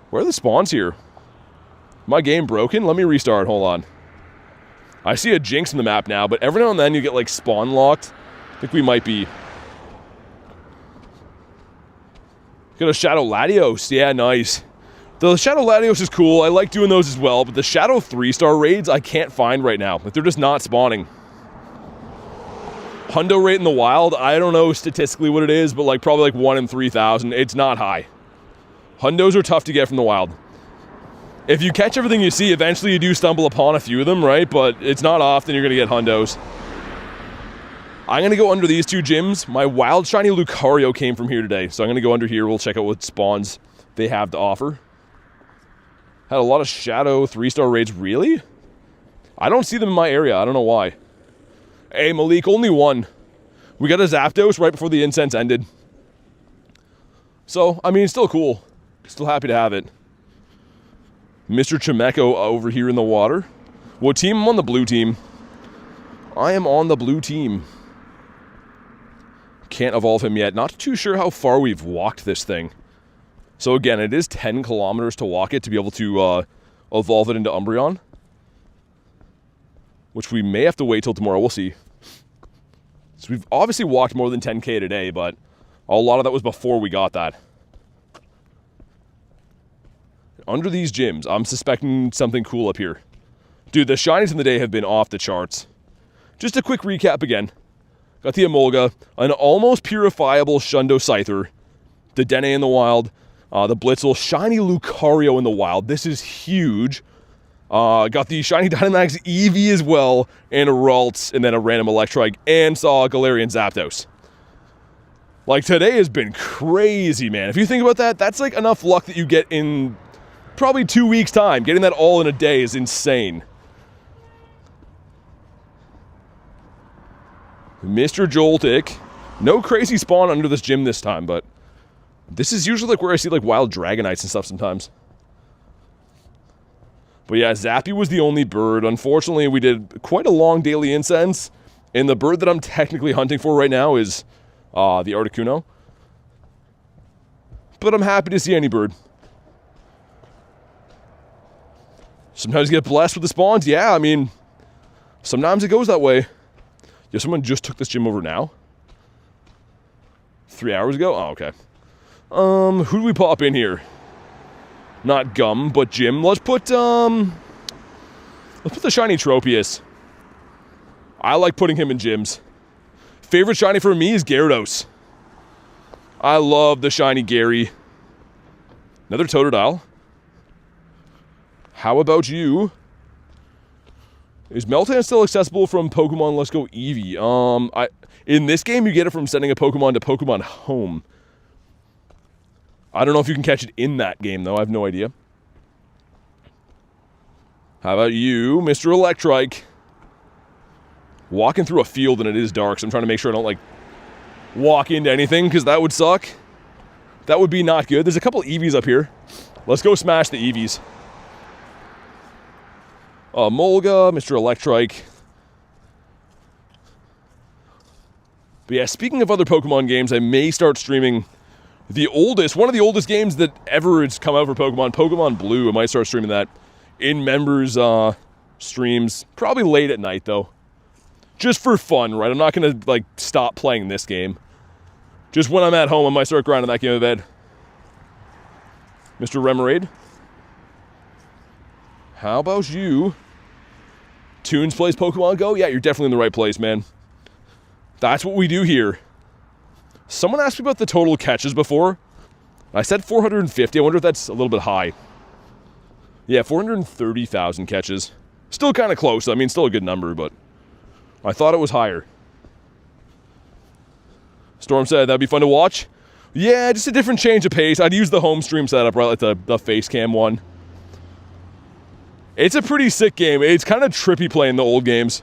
Where are the spawns here? My game broken? Let me restart, hold on. I see a Jinx in the map now, but every now and then you get like spawn locked. I think we might be. Got a Shadow Latios, yeah, nice. The Shadow Latios is cool, I like doing those as well, but the Shadow 3-star raids I can't find right now. Like, they're just not spawning. Hundo rate in the wild, I don't know statistically what it is, but like probably like 1 in 3,000. It's not high. Hundos are tough to get from the wild. If you catch everything you see, eventually you do stumble upon a few of them, right? But it's not often you're going to get Hundos. I'm going to go under these 2 gyms. My wild shiny Lucario came from here today, so I'm going to go under here. We'll check out what spawns they have to offer. Had a lot of Shadow 3-star raids. Really? I don't see them in my area. I don't know why. Hey, Malik, only 1. We got a Zapdos right before the incense ended. So, I mean, it's still cool. Still happy to have it. Mr. Chimeco over here in the water. What team? I'm on the blue team. I am on the blue team. Can't evolve him yet. Not too sure how far we've walked this thing. So again, it is 10 kilometers to walk it to be able to evolve it into Umbreon. Which we may have to wait till tomorrow. We'll see. So we've obviously walked more than 10K today, but a lot of that was before we got that. Under these gyms, I'm suspecting something cool up here. Dude, the shinies in the day have been off the charts. Just a quick recap again. Got the Emolga, an almost purifiable Shundo Scyther, the Dene in the wild, the Blitzel, shiny Lucario in the wild. This is huge. Got the shiny Dynamax Eevee as well, and a Ralts, and then a random Electrike, and saw a Galarian Zapdos. Like, today has been crazy, man. If you think about that, that's like enough luck that you get in probably 2 weeks' time. Getting that all in a day is insane. Mr. Joltik. No crazy spawn under this gym this time, but this is usually like where I see like wild Dragonites and stuff sometimes. But yeah, Zappy was the only bird. Unfortunately, we did quite a long daily incense, and the bird that I'm technically hunting for right now is the Articuno. But I'm happy to see any bird. Sometimes you get blessed with the spawns. Yeah, I mean, sometimes it goes that way. Yo, someone just took this gym over now? 3 hours ago? Oh, okay. Who do we pop in here? Not Gum, but Jim. Let's put the shiny Tropius. I like putting him in gyms. Favorite shiny for me is Gyarados. I love the shiny Gary. Another Totodile. How about you? Is Meltan still accessible from Pokemon Let's Go Eevee? In this game, you get it from sending a Pokemon to Pokemon Home. I don't know if you can catch it in that game, though. I have no idea. How about you, Mr. Electrike? Walking through a field and it is dark, so I'm trying to make sure I don't, like, walk into anything, because that would suck. That would be not good. There's a couple Eevees up here. Let's go smash the Eevees. Molga, Mr. Electrike. But yeah, speaking of other Pokemon games, I may start streaming one of the oldest games that ever has come out for Pokemon, Pokemon Blue. I might start streaming that in members' streams, probably late at night, though. Just for fun, right? I'm not going to, like, stop playing this game. Just when I'm at home, I might start grinding that game in bed. Mr. Remoraid. How about you? Toons plays Pokemon GO? Yeah, you're definitely in the right place, man. That's what we do here. Someone asked me about the total catches before. I said 450. I wonder if that's a little bit high. Yeah, 430,000 catches. Still kind of close. I mean, still a good number, but I thought it was higher. Storm said that'd be fun to watch. Yeah, just a different change of pace. I'd use the home stream setup, right, like the face cam one. It's a pretty sick game. It's kind of trippy playing the old games.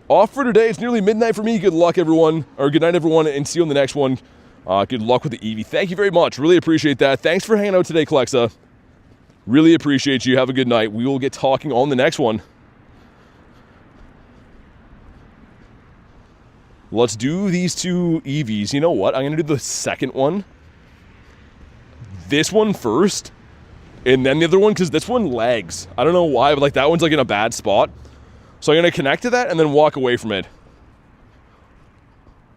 Off for today. It's nearly midnight for me. Good luck, everyone. Or good night, everyone, and see you on the next one. Good luck with the Eevee. Thank you very much. Really appreciate that. Thanks for hanging out today, Klexa. Really appreciate you. Have a good night. We will get talking on the next one. Let's do these two Eevees. You know what? I'm going to do the second one. This one first. And then the other one, because this one lags. I don't know why, but like that one's like in a bad spot. So I'm going to connect to that and then walk away from it.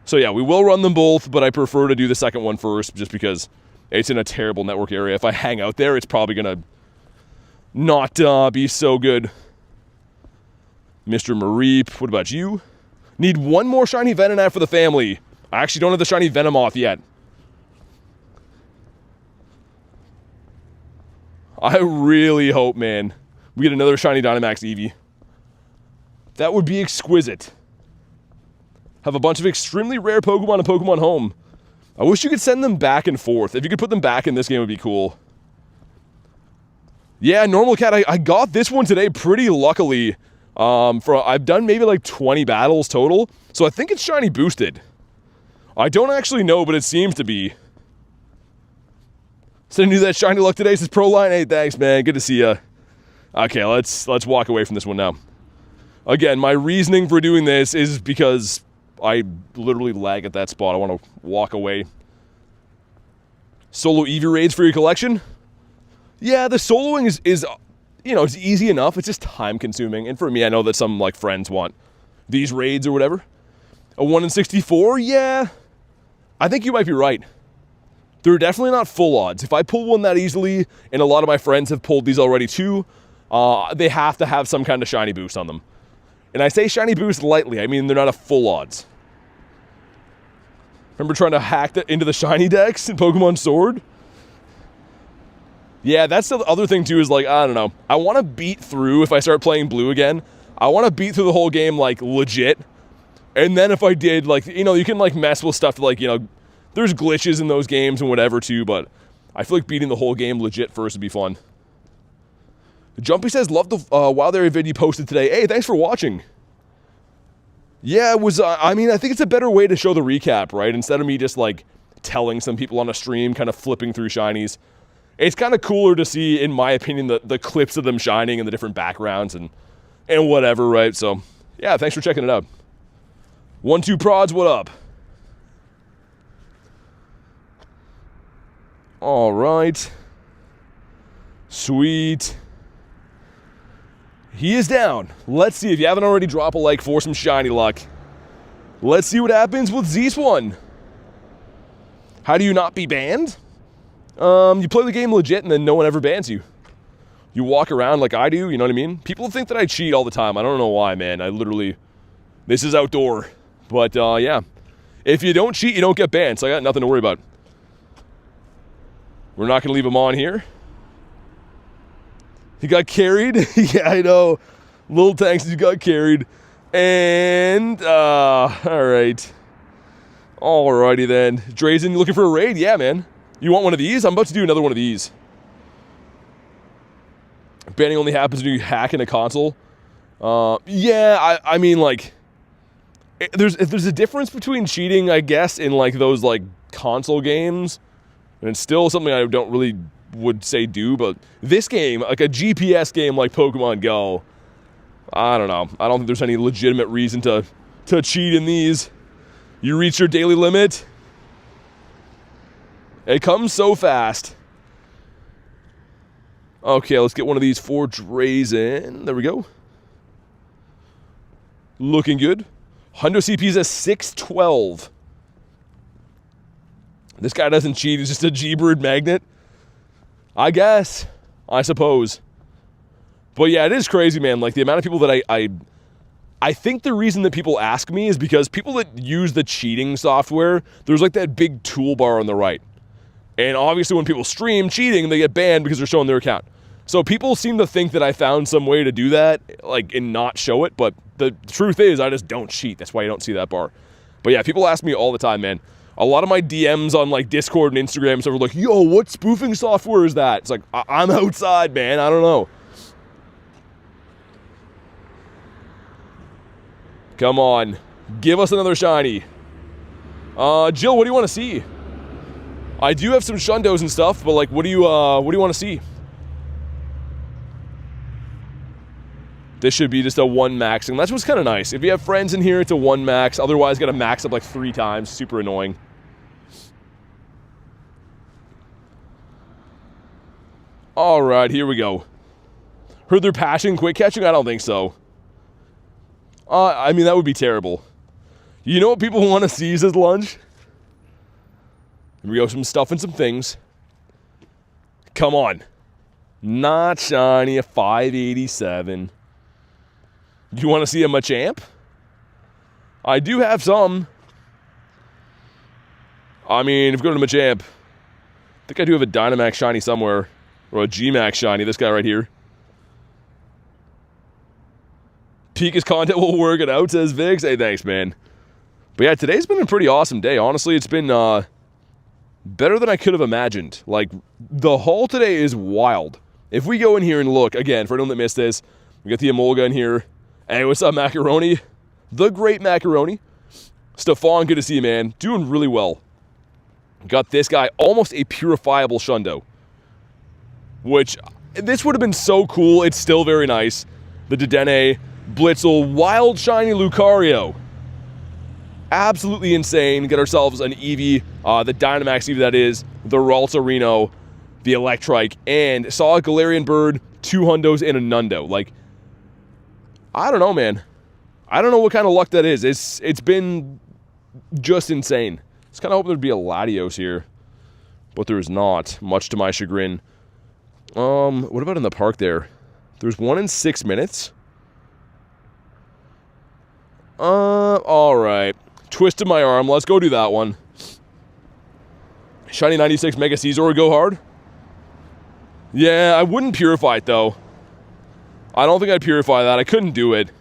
So yeah, we will run them both, but I prefer to do the second one first just because it's in a terrible network area. If I hang out there, it's probably going to not be so good. Mr. Mareep, what about you? Need one more shiny Venonat for the family. I actually don't have the shiny Venomoth yet. I really hope, man, we get another shiny Dynamax Eevee. That would be exquisite. Have a bunch of extremely rare Pokemon in Pokemon Home. I wish you could send them back and forth. If you could put them back in this game, it would be cool. Yeah, Normal Cat, I got this one today pretty luckily. I've done maybe like 20 battles total, so I think it's shiny boosted. I don't actually know, but it seems to be. Sending you that shiny luck today, says Proline. Hey, thanks, man. Good to see ya. Okay, let's walk away from this one now. Again, my reasoning for doing this is because I literally lag at that spot. I want to walk away. Solo Eevee raids for your collection? Yeah, the soloing is you know, it's easy enough. It's just time consuming. And for me, I know that some like friends want these raids or whatever. A 1 in 64, yeah. I think you might be right. They're definitely not full odds. If I pull one that easily, and a lot of my friends have pulled these already too, they have to have some kind of shiny boost on them. And I say shiny boost lightly. I mean, they're not a full odds. Remember trying to hack into the shiny decks in Pokemon Sword? Yeah, that's the other thing too, is like, I don't know. I want to beat through, if I start playing blue again, I want to beat through the whole game, like, legit. And then if I did, like, you know, you can, like, mess with stuff, like, you know, there's glitches in those games and whatever too, but I feel like beating the whole game legit first would be fun. Jumpy says, love the Wild Area vid you posted today. Hey, thanks for watching. Yeah, it was, I mean, I think it's a better way to show the recap, right? Instead of me just, like, telling some people on a stream, kind of flipping through shinies. It's kind of cooler to see, in my opinion, the clips of them shining and the different backgrounds and whatever, right? So, yeah, thanks for checking it out. 1-2 prods, what up? All right. Sweet. He is down. Let's see. If you haven't already, drop a like for some shiny luck. Let's see what happens with Zeeswan. How do you not be banned? You play the game legit and then no one ever bans you. You walk around like I do, you know what I mean? People think that I cheat all the time. I don't know why, man. I literally... This is outdoor. But, yeah. If you don't cheat, you don't get banned, so I got nothing to worry about. We're not going to leave him on here. He got carried. Yeah, I know. Little tanks, he got carried. And, alright. Alrighty then. Drazen, you looking for a raid? Yeah, man. You want one of these? I'm about to do another one of these. Banning only happens when you hack in a console. Yeah, I mean, like... There's a difference between cheating, I guess, in, like, those, like, console games. And it's still something I don't really would say do, but this game, like a GPS game like Pokemon GO, I don't know. I don't think there's any legitimate reason to cheat in these. You reach your daily limit. It comes so fast. Okay, let's get one of these 4 Drazen. There we go. Looking good. Hundo CP's a 612. This guy doesn't cheat, he's just a G-Bird magnet. I guess. I suppose. But yeah, it is crazy, man. Like, the amount of people that I think the reason that people ask me is because people that use the cheating software, there's like that big toolbar on the right. And obviously when people stream cheating, they get banned because they're showing their account. So people seem to think that I found some way to do that, like, and not show it. But the truth is, I just don't cheat. That's why you don't see that bar. But yeah, people ask me all the time, man. A lot of my DMs on, like, Discord and Instagram and stuff are like, yo, what spoofing software is that? It's like, I'm outside, man. I don't know. Come on. Give us another shiny. Jill, what do you want to see? I do have some Shundos and stuff, but, like, what do you want to see? This should be just a 1 maxing. That's what's kind of nice. If you have friends in here, it's a 1 max. Otherwise, got to max up like 3 times. Super annoying. All right, here we go. Heard they're patching quick catching? I don't think so. I mean, that would be terrible. You know what people want to see as lunch? Here we go, some stuff and some things. Come on. Not shiny, a 587. You want to see a Machamp? I do have some. I mean, if we go to Machamp, I think I do have a Dynamax shiny somewhere. Or a G-Max shiny, this guy right here. Pika's content will work it out, says Vix. Hey, thanks, man. But yeah, today's been a pretty awesome day. Honestly, it's been better than I could have imagined. Like, the haul today is wild. If we go in here and look, again, for anyone that missed this, we got the Emolga in here. Hey, what's up, Macaroni? The great Macaroni. Stefan, good to see you, man. Doing really well. Got this guy, almost a purifiable Shundo. Which, this would have been so cool. It's still very nice. The Dedenne, Blitzel, Wild Shiny Lucario. Absolutely insane. Get ourselves an Eevee, the Dynamax Eevee that is, the Raltsarino, the Electrike, and saw a Galarian Bird, 2 Hundos, and a Nundo. Like, I don't know, man. I don't know what kind of luck that is. It's been just insane. I was kind of hoping there'd be a Latios here, but there's not, much to my chagrin. What about in the park there? There's one in 6 minutes. Alright. Twisted my arm. Let's go do that one. Shiny 96 Mega Caesar go hard? Yeah, I wouldn't purify it, though. I don't think I'd purify that. I couldn't do it.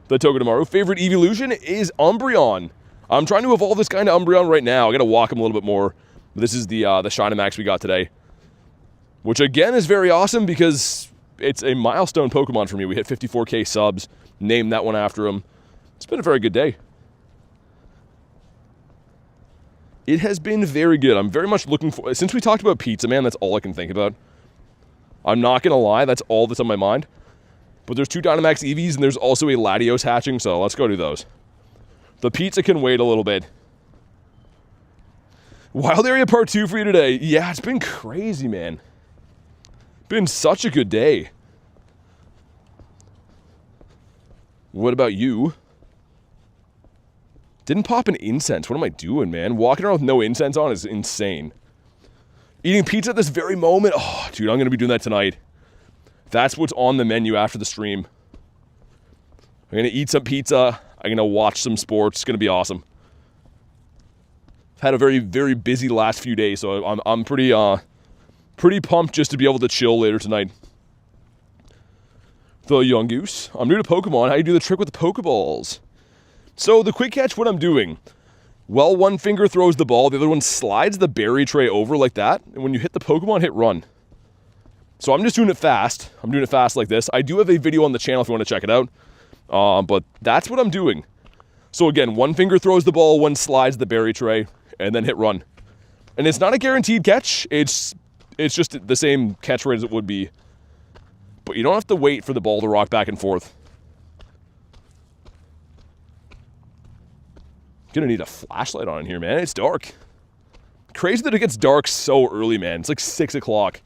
The Togedemaru. Favorite evolution is Umbreon. I'm trying to evolve this guy into Umbreon right now. I gotta walk him a little bit more. This is the Dynamax we got today. Which, again, is very awesome because it's a milestone Pokemon for me. We hit 54k subs. Named that one after him. It's been a very good day. It has been very good. I'm very much looking for... Since we talked about pizza, man, that's all I can think about. I'm not going to lie, that's all that's on my mind. But there's 2 Dynamax Eevees, and there's also a Latios hatching, so let's go do those. The pizza can wait a little bit. Wild Area Part 2 for you today. Yeah, it's been crazy, man. Been such a good day. What about you? Didn't pop an incense. What am I doing, man? Walking around with no incense on is insane. Eating pizza at this very moment. Oh, dude, I'm going to be doing that tonight. That's what's on the menu after the stream. I'm going to eat some pizza. I'm going to watch some sports. It's going to be awesome. I've had a very, very busy last few days, so I'm pretty pumped just to be able to chill later tonight. The Young Goose. I'm new to Pokemon. How do you do the trick with the Pokeballs? So the quick catch, what I'm doing, well, one finger throws the ball, the other one slides the berry tray over like that, and when you hit the Pokemon, hit run. So I'm just doing it fast. I'm doing it fast like this. I do have a video on the channel if you want to check it out, but that's what I'm doing. So again, one finger throws the ball, one slides the berry tray, and then hit run. And it's not a guaranteed catch. It's just the same catch rate as it would be. But you don't have to wait for the ball to rock back and forth. Gonna need a flashlight on in here, man. It's dark. Crazy that it gets dark so early, man. It's like 6 o'clock.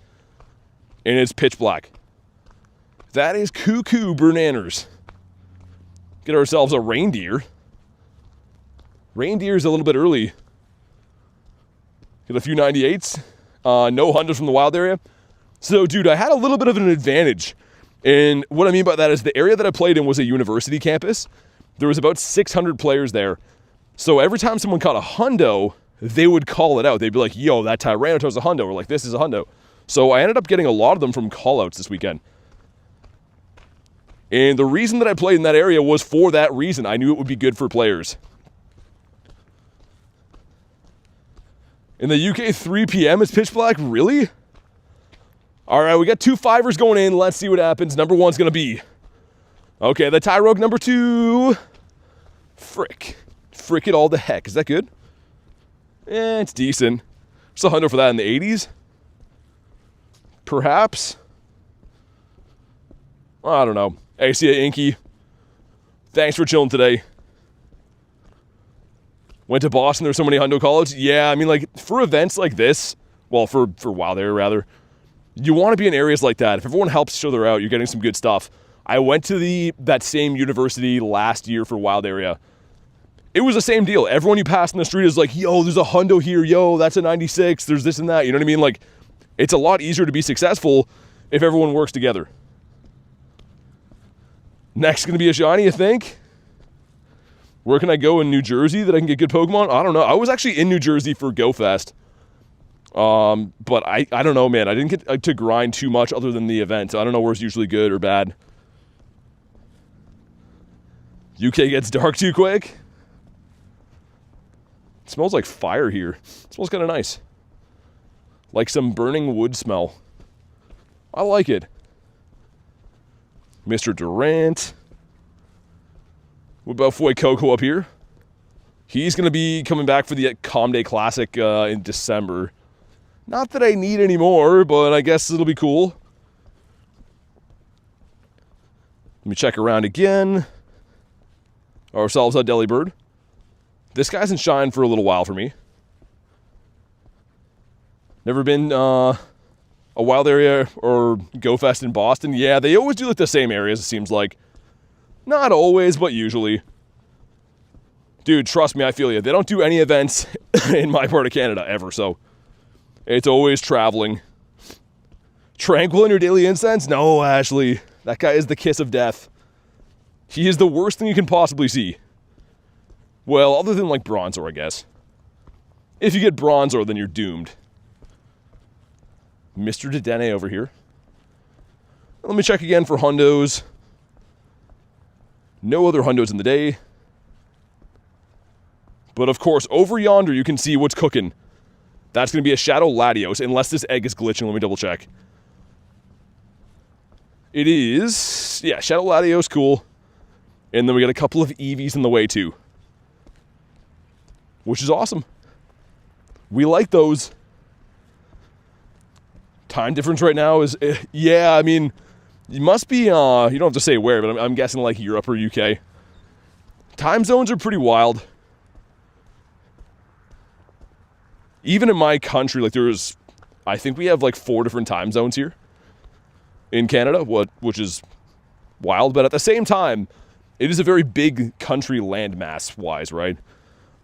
And it's pitch black. That is cuckoo bananas. Get ourselves a reindeer. Reindeer's a little bit early. Get a few 98s. No hunters from the wild area. So, dude, I had a little bit of an advantage. And what I mean by that is the area that I played in was a university campus. There was about 600 players there. So every time someone caught a hundo, they would call it out. They'd be like, yo, that Tyranitar's a hundo. Or like, this is a hundo. So I ended up getting a lot of them from callouts this weekend. And the reason that I played in that area was for that reason. I knew it would be good for players. In the UK, 3 p.m. it's pitch black? Really? All right, we got 2 5ers going in. Let's see what happens. Number 1's going to be... Okay, the Tyrogue number 2. Frick. Frick it all the heck. Is that good? Eh, it's decent. There's a $100 for that in the 80s. Perhaps. I don't know. Hey, see ya, Inky. Thanks for chilling today. Went to Boston. There's so many hundo callouts. Yeah, I mean, like, for events like this, well, for Wild Area, rather, you want to be in areas like that. If everyone helps each other out, you're getting some good stuff. I went to that same university last year for Wild Area. It was the same deal. Everyone you pass in the street is like, yo, there's a hundo here. Yo, that's a 96. There's this and that. You know what I mean? Like, it's a lot easier to be successful if everyone works together. Next going to be a shiny, you think? Where can I go in New Jersey that I can get good Pokemon? I don't know. I was actually in New Jersey for Go Fest. But I don't know, man. I didn't get to grind too much other than the event. So I don't know where it's usually good or bad. UK gets dark too quick. It smells like fire here. It smells kind of nice. Like some burning wood smell. I like it. Mr. Durant. What about Foy Coco up here? He's going to be coming back for the Comday Classic in December. Not that I need any more, but I guess it'll be cool. Let me check around again. Ourselves a Delibird. This guy's in Shine for a little while for me. Never been a Wild Area or Go Fest in Boston. Yeah, they always do like the same areas, it seems like. Not always, but usually. Dude, trust me, I feel you. They don't do any events in my part of Canada ever, so it's always traveling. Tranquil in your daily incense? No, Ashley. That guy is the kiss of death. He is the worst thing you can possibly see. Well, other than like Bronzor, I guess. If you get Bronzor, then you're doomed. Mr. Dedenne over here. Let me check again for hundos. No other hundos in the day. But of course, over yonder, you can see what's cooking. That's going to be a Shadow Latios, unless this egg is glitching. Let me double check. It is, yeah, Shadow Latios, cool. And then we got a couple of Eevees in the way too. Which is awesome. We like those. Time difference right now is, yeah, I mean, you must be, you don't have to say where, but I'm guessing like Europe or UK. Time zones are pretty wild. Even in my country, like there's, I think we have like 4 different time zones here in Canada, which is wild. But at the same time, it is a very big country landmass-wise, right?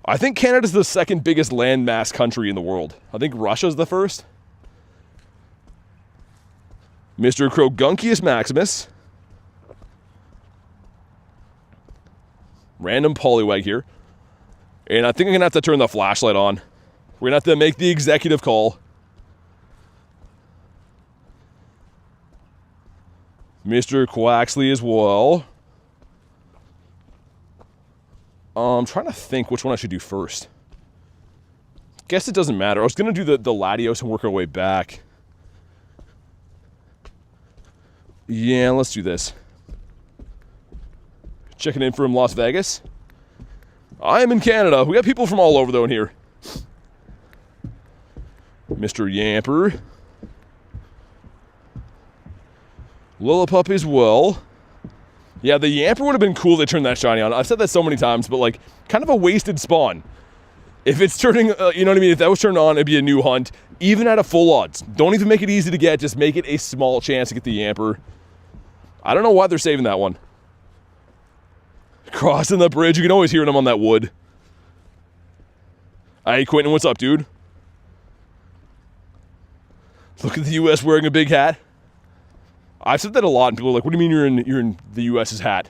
I think Canada's the second biggest landmass country in the world. I think Russia's the first. Mr. Crogunkius Maximus. Random Poliwag here. And I think I'm going to have to turn the flashlight on. We're going to have to make the executive call. Mr. Quaxley as well. I'm trying to think which one I should do first. Guess it doesn't matter. I was going to do the Latios and work our way back. Yeah, let's do this. Checking in from Las Vegas. I am in Canada. We got people from all over though in here. Mr. Yamper. Lillipup as well. Yeah, the Yamper would have been cool if they turned that shiny on. I've said that so many times, but like, kind of a wasted spawn. If it's turning, you know what I mean? If that was turned on, it'd be a new hunt. Even at a full odds. Don't even make it easy to get. Just make it a small chance to get the Yamper. I don't know why they're saving that one. Crossing the bridge. You can always hear them on that wood. Hey, Quentin, what's up, dude? Look at the U.S. wearing a big hat. I've said that a lot, and people are like, "What do you mean you're in the U.S.'s hat?"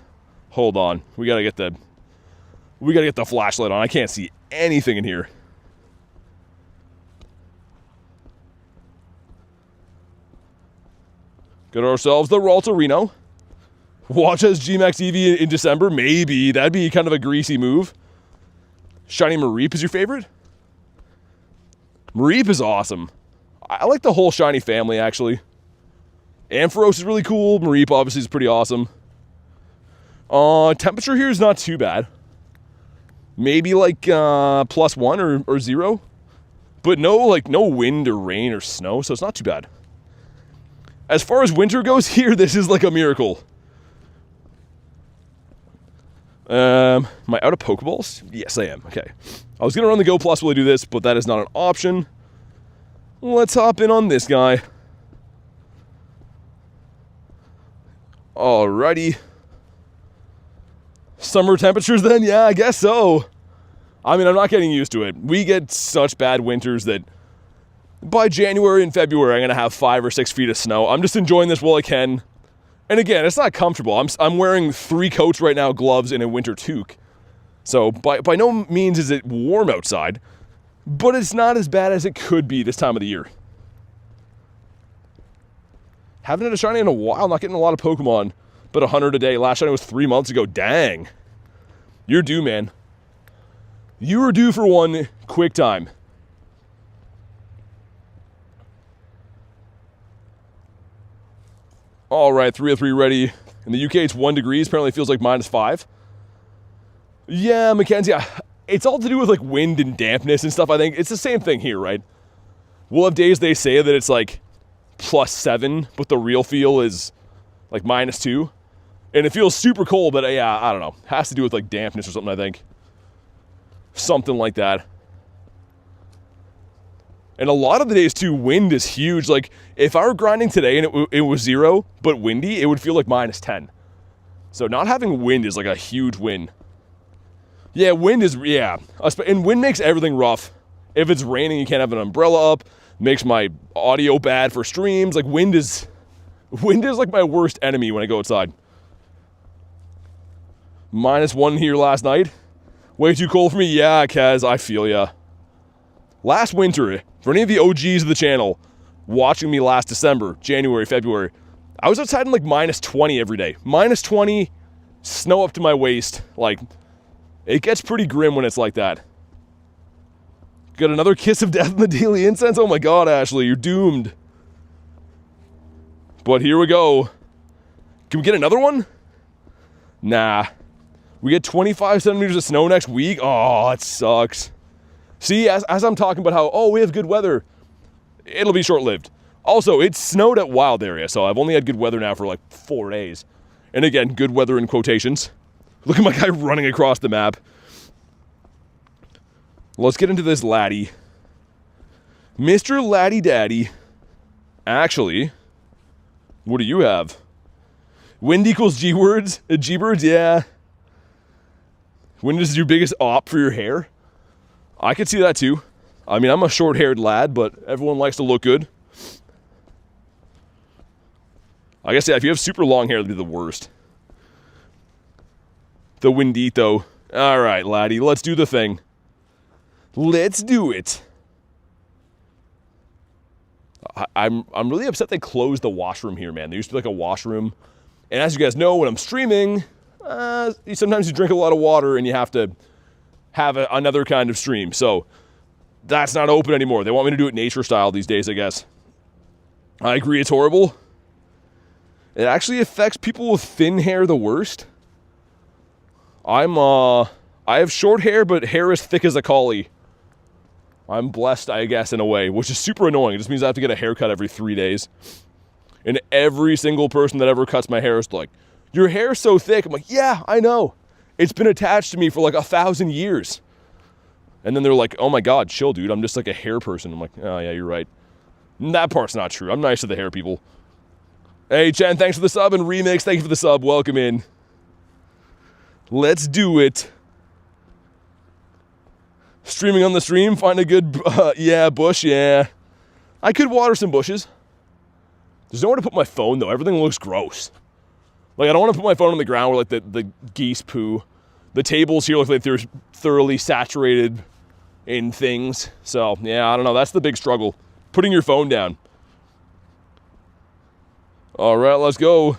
Hold on, we gotta get the flashlight on. I can't see anything in here. Got ourselves the Raltorino. Watch as G-Max Eevee in December. Maybe that'd be kind of a greasy move. Shiny Morpeko is your favorite? Morpeko is awesome. I like the whole shiny family, actually. Ampharos is really cool. Morpeko obviously is pretty awesome. Temperature here is not too bad. Maybe like +1 or 0. But no wind or rain or snow, so it's not too bad. As far as winter goes here, this is like a miracle. Am I out of Pokeballs? Yes, I am. Okay. I was going to run the Go Plus while I do this, but that is not an option. Let's hop in on this guy. Alrighty. Summer temperatures then? Yeah, I guess so. I mean, I'm not getting used to it. We get such bad winters that by January and February, I'm going to have 5 or 6 feet of snow. I'm just enjoying this while I can. And again, it's not comfortable. I'm wearing 3 coats right now, gloves, and a winter toque. So by no means is it warm outside, but it's not as bad as it could be this time of the year. Haven't had a shiny in a while, not getting a lot of Pokemon, but 100 a day. Last shiny was 3 months ago. Dang. You're due, man. You are due for one quick time. All right, 303 ready. In the UK, it's 1 degree. Apparently, it feels like -5. Yeah, Mackenzie, it's all to do with like wind and dampness and stuff. I think it's the same thing here, right? We'll have days they say that it's like +7, but the real feel is like -2. And it feels super cold, but yeah, I don't know. Has to do with like dampness or something, I think. Something like that. And a lot of the days, too, wind is huge. Like, if I were grinding today and it was 0, but windy, it would feel like -10. So not having wind is like a huge win. Yeah, wind is, yeah. And wind makes everything rough. If it's raining, you can't have an umbrella up. Makes my audio bad for streams. Like, wind is like my worst enemy when I go outside. -1 here last night. Way too cold for me? Yeah, Kaz, I feel ya. Last winter, for any of the OGs of the channel watching me last December, January, February, I was outside in like -20 every day. -20, snow up to my waist. Like, it gets pretty grim when it's like that. Got another kiss of death in the daily incense? Oh my god, Ashley, you're doomed. But here we go. Can we get another one? Nah. We get 25 centimeters of snow next week? Oh, it sucks. See, as I'm talking about how, oh, we have good weather, it'll be short-lived. Also, it snowed at Wild Area, so I've only had good weather now for like 4 days. And again, good weather in quotations. Look at my guy running across the map. Let's get into this laddie. Mr. Laddie Daddy. Actually, what do you have? Wind equals G-words? G-birds? Yeah. Wind is your biggest op for your hair? I could see that too. I mean, I'm a short-haired lad, but everyone likes to look good. I guess, yeah, if you have super long hair, it'd be the worst. The Windito. All right, laddie, let's do the thing. Let's do it. I'm really upset they closed the washroom here, man. There used to be like a washroom. And as you guys know, when I'm streaming, sometimes you drink a lot of water and you have to have another kind of stream. So that's not open anymore. They want me to do it nature style these days, I guess. I agree, it's horrible. It actually affects people with thin hair the worst. I have short hair, but hair as thick as a collie. I'm blessed, I guess, in a way, which is super annoying. It just means I have to get a haircut every 3 days. And every single person that ever cuts my hair is like, your hair's so thick. I'm like, yeah, I know. It's been attached to me for like 1,000 years. And then they're like, oh my god, chill, dude. I'm just like a hair person. I'm like, oh yeah, you're right. And that part's not true. I'm nice to the hair people. Hey, Chen, thanks for the sub, and Remix, thank you for the sub. Welcome in. Let's do it. Streaming on the stream, find a good, yeah, bush, yeah. I could water some bushes. There's nowhere to put my phone, though. Everything looks gross. Like, I don't want to put my phone on the ground where, like, the geese poo. The tables here look like they're thoroughly saturated in things. So, yeah, I don't know. That's the big struggle. Putting your phone down. All right, let's go.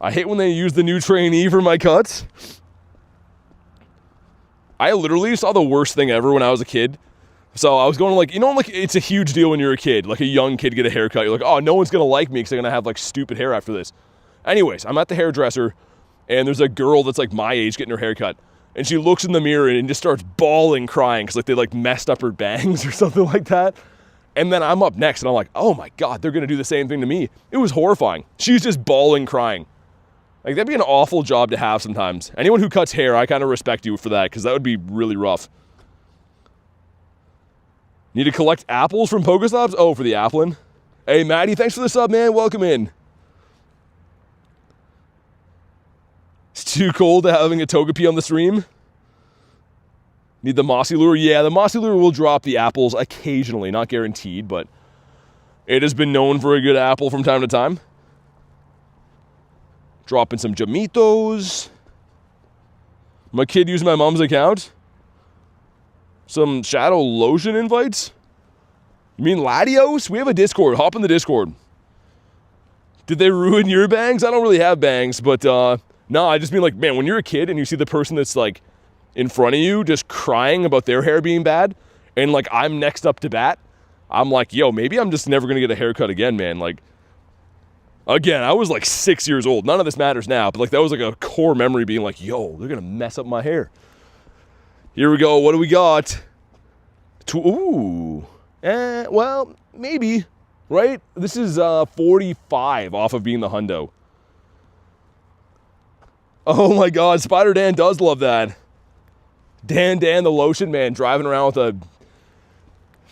I hate when they use the new trainee for my cuts. I literally saw the worst thing ever when I was a kid. So I was going to, like, you know, like, it's a huge deal when you're a kid. Like, a young kid get a haircut. You're like, oh, no one's going to like me because they're going to have, like, stupid hair after this. Anyways, I'm at the hairdresser, and there's a girl that's, like, my age getting her haircut. And she looks in the mirror and just starts bawling, crying because, like, they, like, messed up her bangs or something like that. And then I'm up next, and I'm like, oh, my God, they're going to do the same thing to me. It was horrifying. She's just bawling, crying. Like, that'd be an awful job to have sometimes. Anyone who cuts hair, I kind of respect you for that, because that would be really rough. Need to collect apples from Pokestops? Oh, for the Applin. Hey, Maddie, thanks for the sub, man. Welcome in. It's too cold to having a Togepi on the stream. Need the Mossy Lure? Yeah, the Mossy Lure will drop the apples occasionally. Not guaranteed, but it has been known for a good apple from time to time. Dropping some Jamitos. My kid using my mom's account. Some Shadow Lotion invites. You mean Latios? We have a Discord. Hop in the Discord. Did they ruin your bangs? I don't really have bangs, but no, I just mean, like, man, when you're a kid and you see the person that's, like, in front of you just crying about their hair being bad, and, like, I'm next up to bat, I'm like, yo, maybe I'm just never gonna get a haircut again, man. Like, again, I was like 6 years old. None of this matters now, but, like, that was like a core memory being like, yo, they're gonna mess up my hair. Here we go. What do we got? Ooh. Well, maybe, right? This is 45 off of being the hundo. Oh my God, Spider Dan does love that. Dan the lotion man driving around with a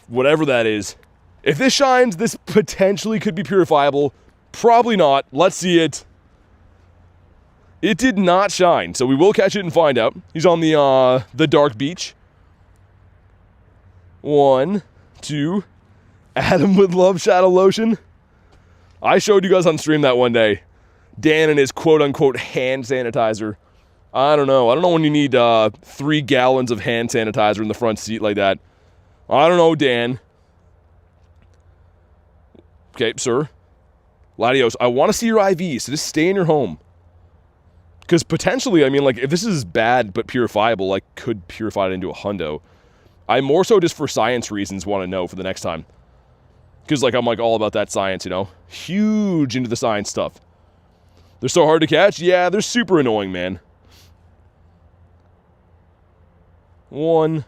whatever that is. If this shines, this potentially could be purifiable. Probably not. Let's see it. It did not shine, so we will catch it and find out. He's on the dark beach. 1, 2. Adam would love Shadow Lotion. I showed you guys on stream that one day. Dan and his quote-unquote hand sanitizer. I don't know. I don't know when you need 3 gallons of hand sanitizer in the front seat like that. I don't know, Dan. Okay, sir. Latios, I want to see your IV, so just stay in your home. Because potentially, I mean, like, if this is bad but purifiable, I could purify it into a hundo. I more so just for science reasons want to know for the next time. Because, like, I'm, like, all about that science, you know? Huge into the science stuff. They're so hard to catch? Yeah, they're super annoying, man. 1.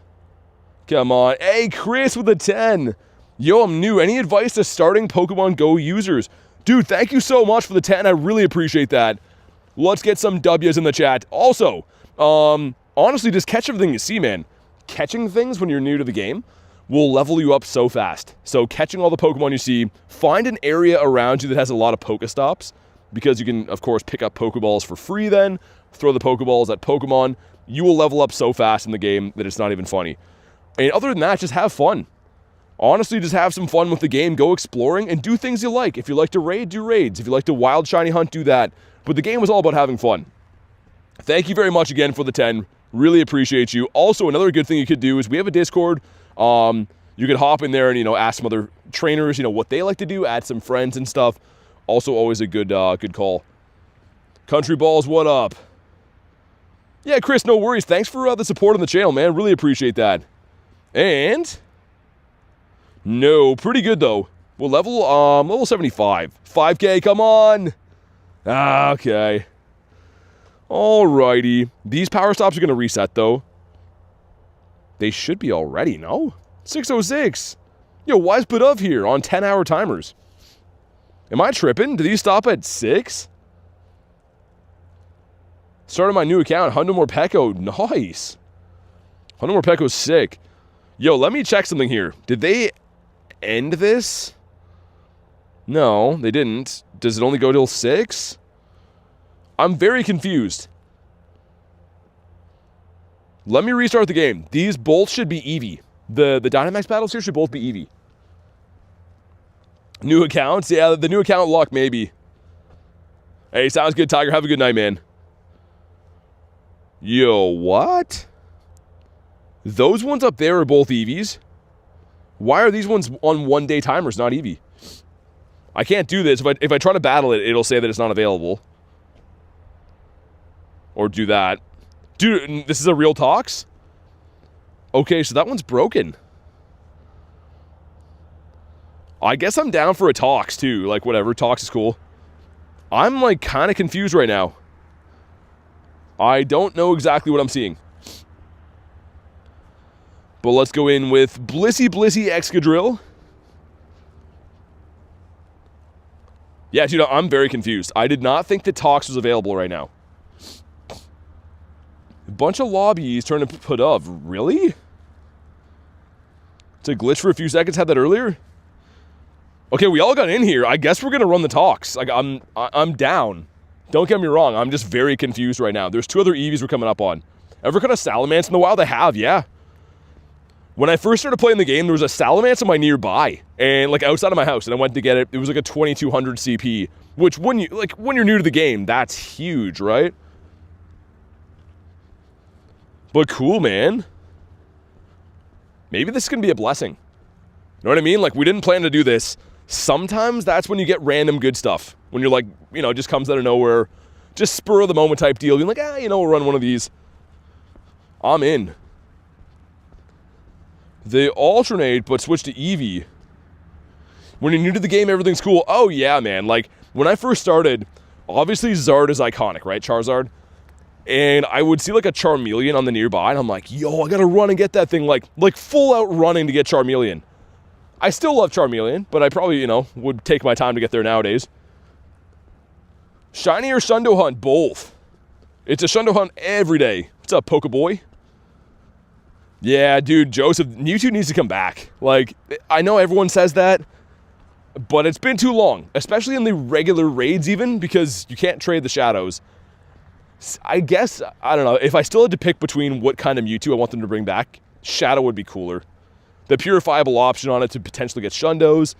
Come on. Hey, Chris with a 10. Yo, I'm new. Any advice to starting Pokemon GO users? Dude, thank you so much for the 10. I really appreciate that. Let's get some W's in the chat. Also, honestly, just catch everything you see, man. Catching things when you're new to the game will level you up so fast. So catching all the Pokemon you see, find an area around you that has a lot of Pokestops, because you can, of course, pick up Pokeballs for free then, throw the Pokeballs at Pokemon. You will level up so fast in the game that it's not even funny. And other than that, just have fun. Honestly, just have some fun with the game. Go exploring and do things you like. If you like to raid, do raids. If you like to wild shiny hunt, do that. But the game was all about having fun. Thank you very much again for the 10. Really appreciate you. Also, another good thing you could do is we have a Discord. You could hop in there and, you know, ask some other trainers, you know, what they like to do, add some friends and stuff. Also, always a good call. Country Balls, what up? Yeah, Chris, no worries. Thanks for the support on the channel, man. Really appreciate that. And no, pretty good though. Well, level 75. 5K, come on. Okay. Alrighty. These power stops are going to reset, though. They should be already, no? 6:06. Yo, why is Budov here on 10-hour timers? Am I tripping? Do these stop at 6? Started my new account, Shiny Morpeko. Nice. Shiny Morpeko's sick. Yo, let me check something here. Did they end this? No, they didn't. Does it only go till 6? I'm very confused. Let me restart the game. These both should be Eevee. The Dynamax battles here should both be Eevee. New accounts? Yeah, the new account luck, maybe. Hey, sounds good, Tiger. Have a good night, man. Yo, what? Those ones up there are both Eevees? Why are these ones on one-day timers, not Eevee? I can't do this. If I try to battle it, it'll say that it's not available. Or do that. Dude, this is a real Tox? Okay, so that one's broken. I guess I'm down for a Tox, too. Like, whatever. Tox is cool. I'm, like, kind of confused right now. I don't know exactly what I'm seeing. But let's go in with Blissey Excadrill. Yeah, dude, I'm very confused. I did not think that Tox was available right now. A bunch of lobbies turned to put up. Really? It's a glitch for a few seconds. Had that earlier? Okay, we all got in here. I guess we're going to run the Tox. Like, I'm down. Don't get me wrong. I'm just very confused right now. There's 2 other Eevees we're coming up on. Ever caught a Salamence in the wild? I have, yeah. When I first started playing the game, there was a Salamence in my nearby. And, like, outside of my house. And I went to get it. It was like a 2200 CP. Which, when you're new to the game, that's huge, right? But cool, man. Maybe this is going to be a blessing. You know what I mean? Like, we didn't plan to do this. Sometimes that's when you get random good stuff. When you're like, you know, it just comes out of nowhere. Just spur of the moment type deal. You're like, you know, we'll run one of these. I'm in. They alternate, but switch to Eevee. When you're new to the game, everything's cool. Oh, yeah, man. Like, when I first started, obviously Zard is iconic, right? Charizard. And I would see, like, a Charmeleon on the nearby, and I'm like, yo, I gotta run and get that thing, like full out running to get Charmeleon. I still love Charmeleon, but I probably, you know, would take my time to get there nowadays. Shiny or Shundo Hunt? Both. It's a Shundo Hunt every day. What's up, Pokeboy? Yeah, dude, Joseph, Mewtwo needs to come back. Like, I know everyone says that, but it's been too long, especially in the regular raids even, because you can't trade the shadows. I guess, I don't know, if I still had to pick between what kind of Mewtwo I want them to bring back, Shadow would be cooler. The purifiable option on it to potentially get Shundos,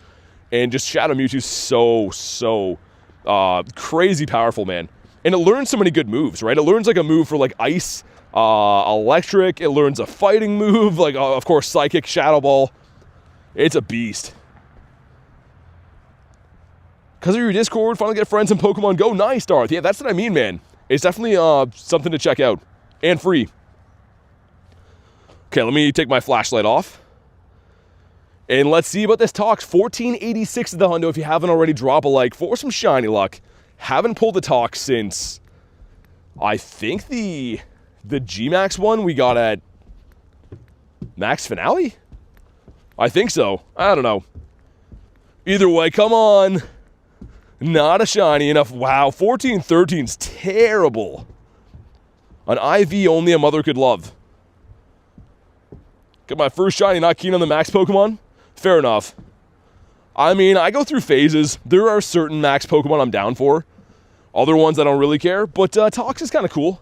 and just Shadow Mewtwo's so crazy powerful, man. And it learns so many good moves, right? It learns like a move for like Ice, Electric, it learns a fighting move, like of course Psychic, Shadow Ball. It's a beast. Because of your Discord, finally get friends in Pokemon GO. Nice, Darth. Yeah, that's what I mean, man. It's definitely something to check out. And free. Okay, let me take my flashlight off. And let's see about this Tox. 1486 is the hundo. If you haven't already, drop a like for some shiny luck. Haven't pulled the Tox since, I think the G-Max one we got at Max Finale? I think so. I don't know. Either way, come on. Not a shiny enough. Wow, 1413's terrible. An IV only a mother could love. Got my first shiny, not keen on the max Pokemon? Fair enough. I mean, I go through phases. There are certain max Pokemon I'm down for. Other ones I don't really care, but Tox is kind of cool.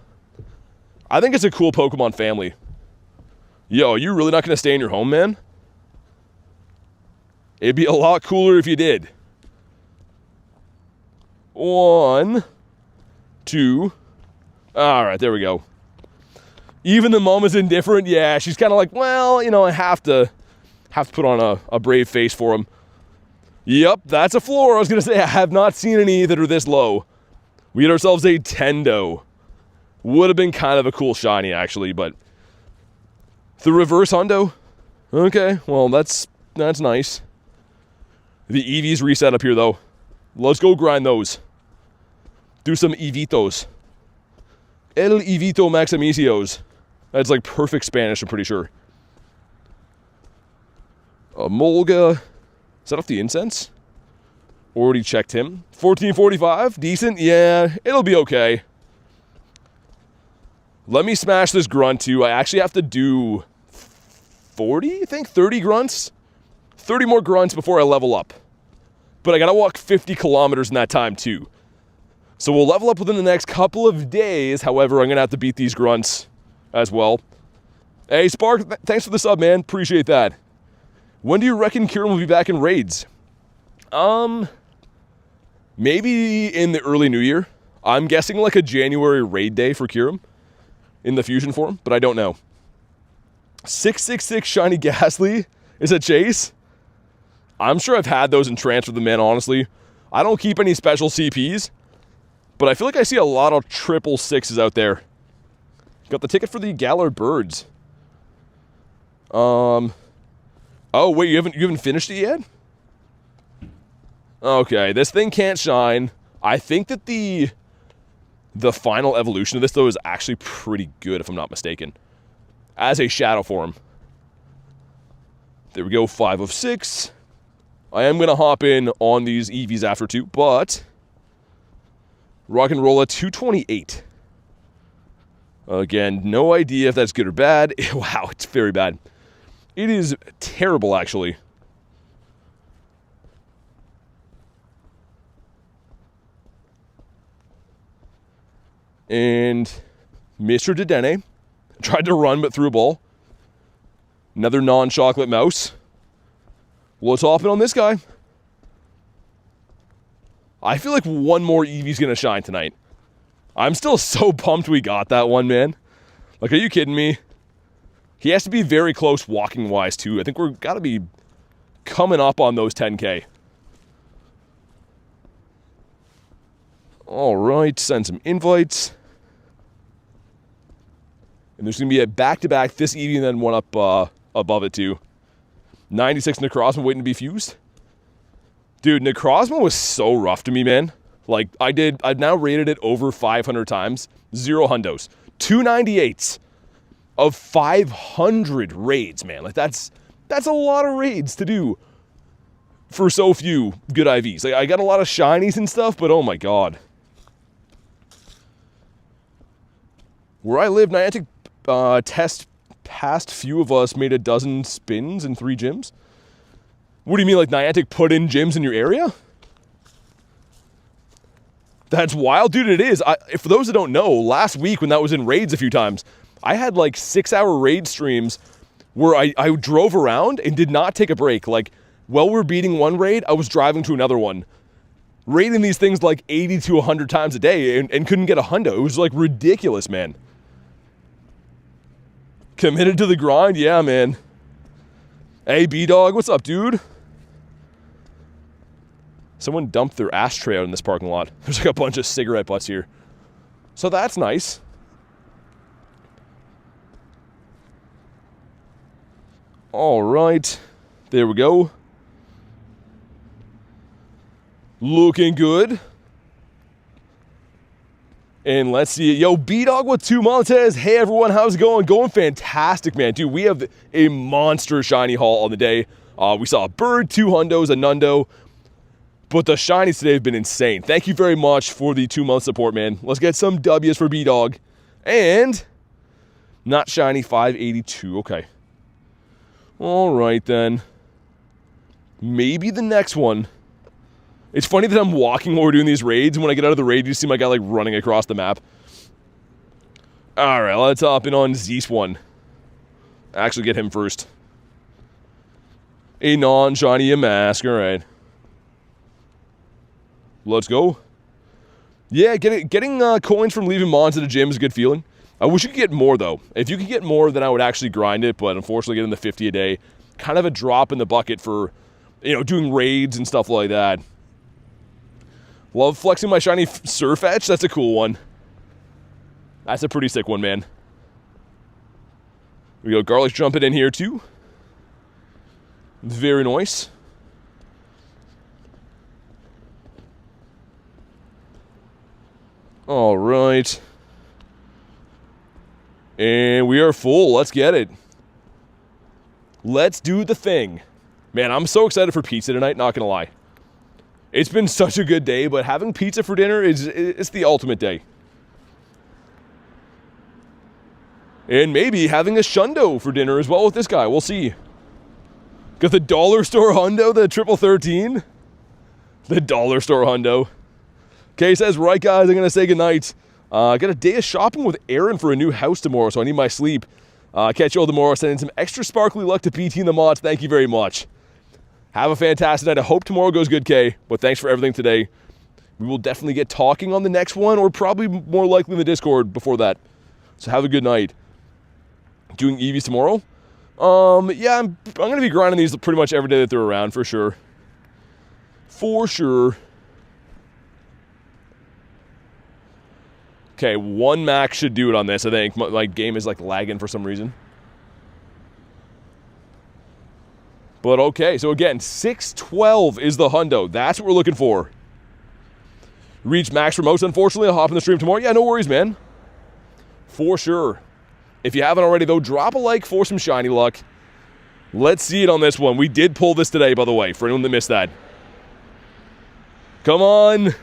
I think it's a cool Pokemon family. Yo, you really not going to stay in your home, man? It'd be a lot cooler if you did. 1, 2. All right, there we go. Even the mom is indifferent. Yeah, she's kind of like, well, you know, I have to put on a brave face for him. Yep, that's a floor. I was going to say, I have not seen any that are this low. We had ourselves a Tendo. Would have been kind of a cool shiny, actually, but the reverse hundo? Okay, well, that's nice. The Eevees reset up here, though. Let's go grind those. Do some Eevitos. El Eevito Maximicios. That's like perfect Spanish, I'm pretty sure. Molga. Is that off the incense? Already checked him. 1445, decent. Yeah, it'll be okay. Let me smash this grunt too. I actually have to do 40, I think, 30 grunts. 30 more grunts before I level up. But I gotta walk 50 kilometers in that time too. So we'll level up within the next couple of days. However, I'm gonna have to beat these grunts as well. Hey, Spark, thanks for the sub, man. Appreciate that. When do you reckon Kieran will be back in raids? Maybe in the early new year. I'm guessing like a January raid day for Kieran in the fusion form, but I don't know. 666 Shiny Ghastly is a chase. I'm sure I've had those and transferred them in, honestly. I don't keep any special CPs, but I feel like I see a lot of 666s out there. Got the ticket for the Galar Birds. Oh wait, you haven't finished it yet? Okay, this thing can't shine. I think that the final evolution of this, though, is actually pretty good, if I'm not mistaken. As a shadow form. There we go, 5 of 6. I am going to hop in on these Eevees after 2, but rock and roll at 228. Again, no idea if that's good or bad. Wow, it's very bad. It is terrible, actually. And Mr. Dedenne tried to run but threw a ball. Another non-chocolate mouse. Let's hop in on this guy. I feel like one more Eevee's gonna shine tonight. I'm still so pumped we got that one, man. Like, are you kidding me? He has to be very close walking-wise, too. I think we're gotta be coming up on those 10K. All right, send some invites. And there's going to be a back-to-back this Eevee and then one up above it, too. 96 Necrozma waiting to be fused. Dude, Necrozma was so rough to me, man. Like, I've now rated it over 500 times. 0 hundos. 298s of 500 raids, man. Like, that's a lot of raids to do for so few good IVs. Like, I got a lot of shinies and stuff, but oh my god. Where I live, Niantic test past few of us made a dozen spins in 3 gyms. What do you mean, like Niantic put in gyms in your area? That's wild, dude. It is. For those that don't know, last week when that was in raids a few times, I had like 6-hour raid streams where I drove around and did not take a break. Like, while we're beating one raid, I was driving to another one, raiding these things like 80 to 100 times a day and couldn't get a hundo. It was like ridiculous, man. Committed to the grind? Yeah, man. Hey, B-Dog, what's up, dude? Someone dumped their ashtray out in this parking lot. There's like a bunch of cigarette butts here. So that's nice. All right. There we go. Looking good. And let's see it. Yo, B-Dog with 2 Montes. Hey, everyone. How's it going? Going fantastic, man. Dude, we have a monster shiny haul on the day. We saw a bird, 2 hundos, a nundo. But the shinies today have been insane. Thank you very much for the 2-month support, man. Let's get some W's for B-Dog. And not shiny, 582. Okay. All right, then. Maybe the next one. It's funny that I'm walking while we're doing these raids, and when I get out of the raid, you see my guy, like, running across the map. All right, let's hop in on Zeus one. Actually get him first. A non-shiny mask, all right. Let's go. Yeah, getting coins from leaving mons at a gym is a good feeling. I wish you could get more, though. If you could get more, then I would actually grind it, but unfortunately getting the 50 a day, kind of a drop in the bucket for, doing raids and stuff like that. Love flexing my shiny Surfetch. That's a cool one. That's a pretty sick one, man. We go. Garlic's jumping in here, too. Very nice. All right. And we are full. Let's get it. Let's do the thing. Man, I'm so excited for pizza tonight, not gonna lie. It's been such a good day, but having pizza for dinner it's the ultimate day. And maybe having a shundo for dinner as well with this guy. We'll see. Got the dollar store hundo, the 1313. The dollar store hundo. Okay, says, right, guys, I'm going to say goodnight. I got a day of shopping with Aaron for a new house tomorrow, so I need my sleep. Catch you all tomorrow. Sending some extra sparkly luck to BT and the mods. Thank you very much. Have a fantastic night. I hope tomorrow goes good, Kay. But thanks for everything today. We will definitely get talking on the next one, or probably more likely in the Discord before that. So have a good night. Doing Eevees tomorrow? Yeah, I'm going to be grinding these pretty much every day that they're around, for sure. For sure. Okay, 1 max should do it on this, I think. My game is, like, lagging for some reason. But okay, so again, 612 is the hundo. That's what we're looking for. Reach max promotes, unfortunately. I'll hop in the stream tomorrow. Yeah, no worries, man. For sure. If you haven't already, though, drop a like for some shiny luck. Let's see it on this one. We did pull this today, by the way, for anyone that missed that. Come on.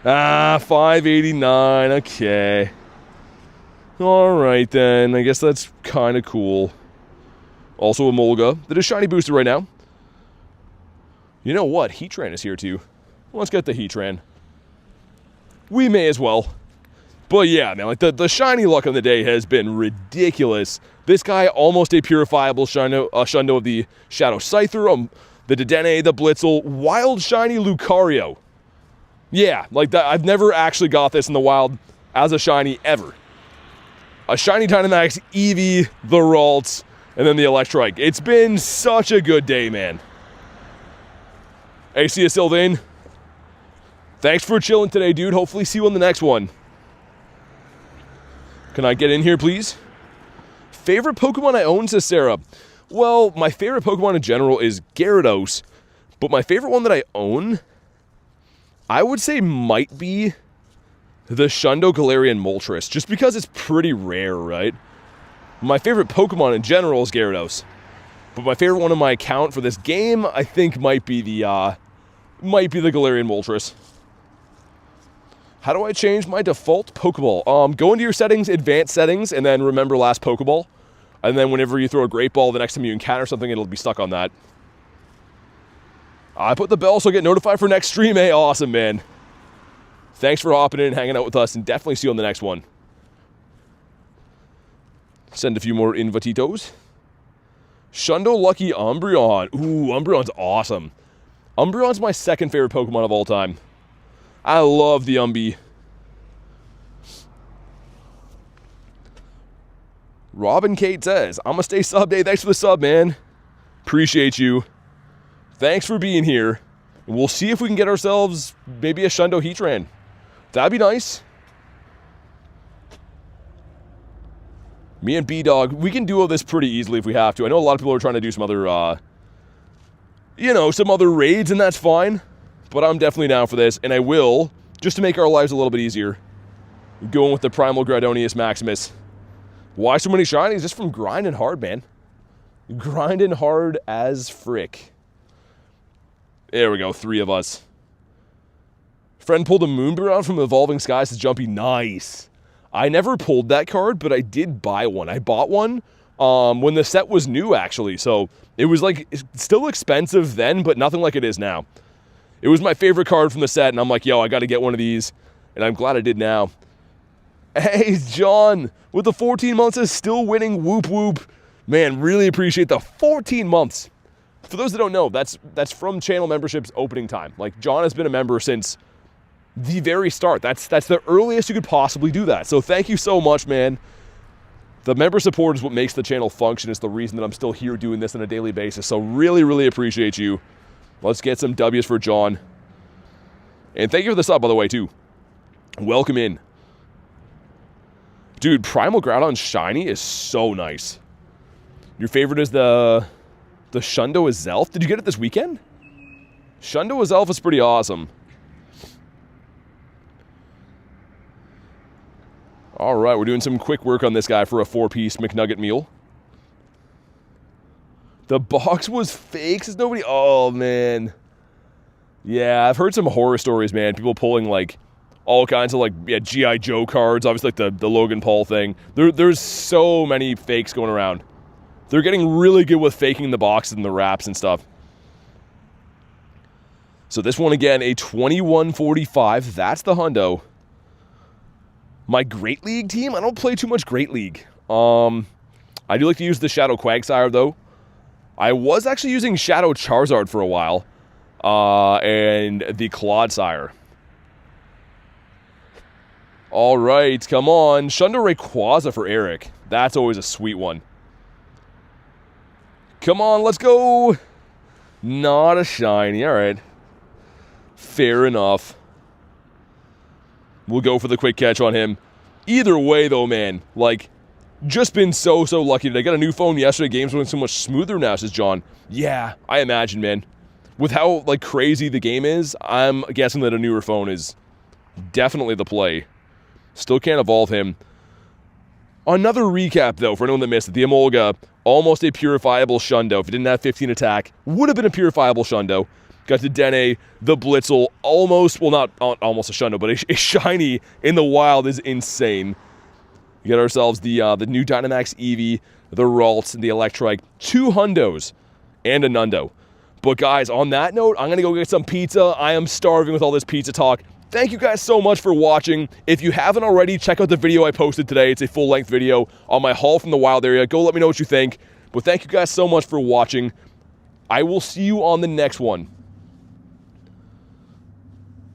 589. Okay. All right, then. I guess that's kind of cool. Also a Molga. That is shiny boosted right now. You know what? Heatran is here, too. Let's get the Heatran. We may as well. But yeah, man, like the shiny luck on the day has been ridiculous. This guy, almost a purifiable shundo of the Shadow Scyther, the Dedenne, the Blitzel, wild shiny Lucario. Yeah, like that. I've never actually got this in the wild as a shiny ever. A shiny Dynamax Eevee, the Ralts, and then the Electrike. It's been such a good day, man. Hey, see you, Sylvain. Thanks for chilling today, dude. Hopefully see you on the next one. Can I get in here, please? Favorite Pokemon I own, says Sarah. Well, my favorite Pokemon in general is Gyarados. But my favorite one that I own, I would say might be the Shundo Galarian Moltres. Just because it's pretty rare, right? My favorite Pokemon in general is Gyarados. But my favorite one on my account for this game, I think might be the Galarian Moltres. How do I change my default Pokeball? Go into your settings, advanced settings, and then remember last Pokeball. And then whenever you throw a Great Ball, the next time you encounter something, it'll be stuck on that. I put the bell so I get notified for next stream. Hey, awesome, man. Thanks for hopping in and hanging out with us, and definitely see you on the next one. Send a few more invititos. Shundo Lucky Umbreon. Ooh, Umbreon's awesome. Umbreon's my second favorite Pokemon of all time. I love the Umbi. Robin Kate says, I'm going to stay sub day. Thanks for the sub, man. Appreciate you. Thanks for being here. We'll see if we can get ourselves maybe a Shundo Heatran. That'd be nice. Me and B-Dog, we can duo this pretty easily if we have to. I know a lot of people are trying to do some other, some other raids, and that's fine. But I'm definitely down for this, and I will, just to make our lives a little bit easier. Going with the Primal Gradonius Maximus. Why so many shinies? Just from grinding hard, man. Grinding hard as frick. There we go, 3 of us. Friend pulled a Moonbreon from Evolving Skies to Jumpy. Nice. I never pulled that card, but I did buy one. I bought one when the set was new, actually. So it was like still expensive then, but nothing like it is now. It was my favorite card from the set, and I'm like, yo, I got to get one of these. And I'm glad I did now. Hey, John, with the 14 months is still winning. Whoop, whoop. Man, really appreciate the 14 months. For those that don't know, that's from channel membership's opening time. Like, John has been a member since the very start. That's the earliest you could possibly do that. So thank you so much, man. The member support is what makes the channel function. It's the reason that I'm still here doing this on a daily basis. So really, really appreciate you. Let's get some W's for John. And thank you for the sub, by the way, too. Welcome in. Dude, Primal Groudon Shiny is so nice. Your favorite is the Shundo Azelf? Did you get it this weekend? Shundo Azelf is pretty awesome. All right, we're doing some quick work on this guy for a 4-piece McNugget meal. The box was fake, says nobody. Oh, man. Yeah, I've heard some horror stories, man. People pulling, like, all kinds of, like, yeah, G.I. Joe cards. Obviously, like the Logan Paul thing. There's so many fakes going around. They're getting really good with faking the boxes and the wraps and stuff. So this one, again, a 2145. That's the hundo. My Great League team? I don't play too much Great League. I do like to use the Shadow Quagsire, though. I was actually using Shadow Charizard for a while. And the Clodsire. All right, come on. Shundo Rayquaza for Eric. That's always a sweet one. Come on, let's go. Not a shiny. All right. Fair enough. We'll go for the quick catch on him. Either way, though, man, like, just been so lucky. I got a new phone yesterday. Games went so much smoother now, says John. Yeah, I imagine, man. With how, like, crazy the game is, I'm guessing that a newer phone is definitely the play. Still can't evolve him. Another recap, though, for anyone that missed it. The Emolga, almost a purifiable Shundo. If it didn't have 15 attack, would have been a purifiable Shundo. Got to Dene, the Blitzel, almost, well, not almost a Shundo, but a shiny in the wild is insane. We get ourselves the new Dynamax Eevee, the Ralts, and the Electrike. 2 hundos and a Nundo. But guys, on that note, I'm going to go get some pizza. I am starving with all this pizza talk. Thank you guys so much for watching. If you haven't already, check out the video I posted today. It's a full-length video on my haul from the wild area. Go let me know what you think. But thank you guys so much for watching. I will see you on the next one.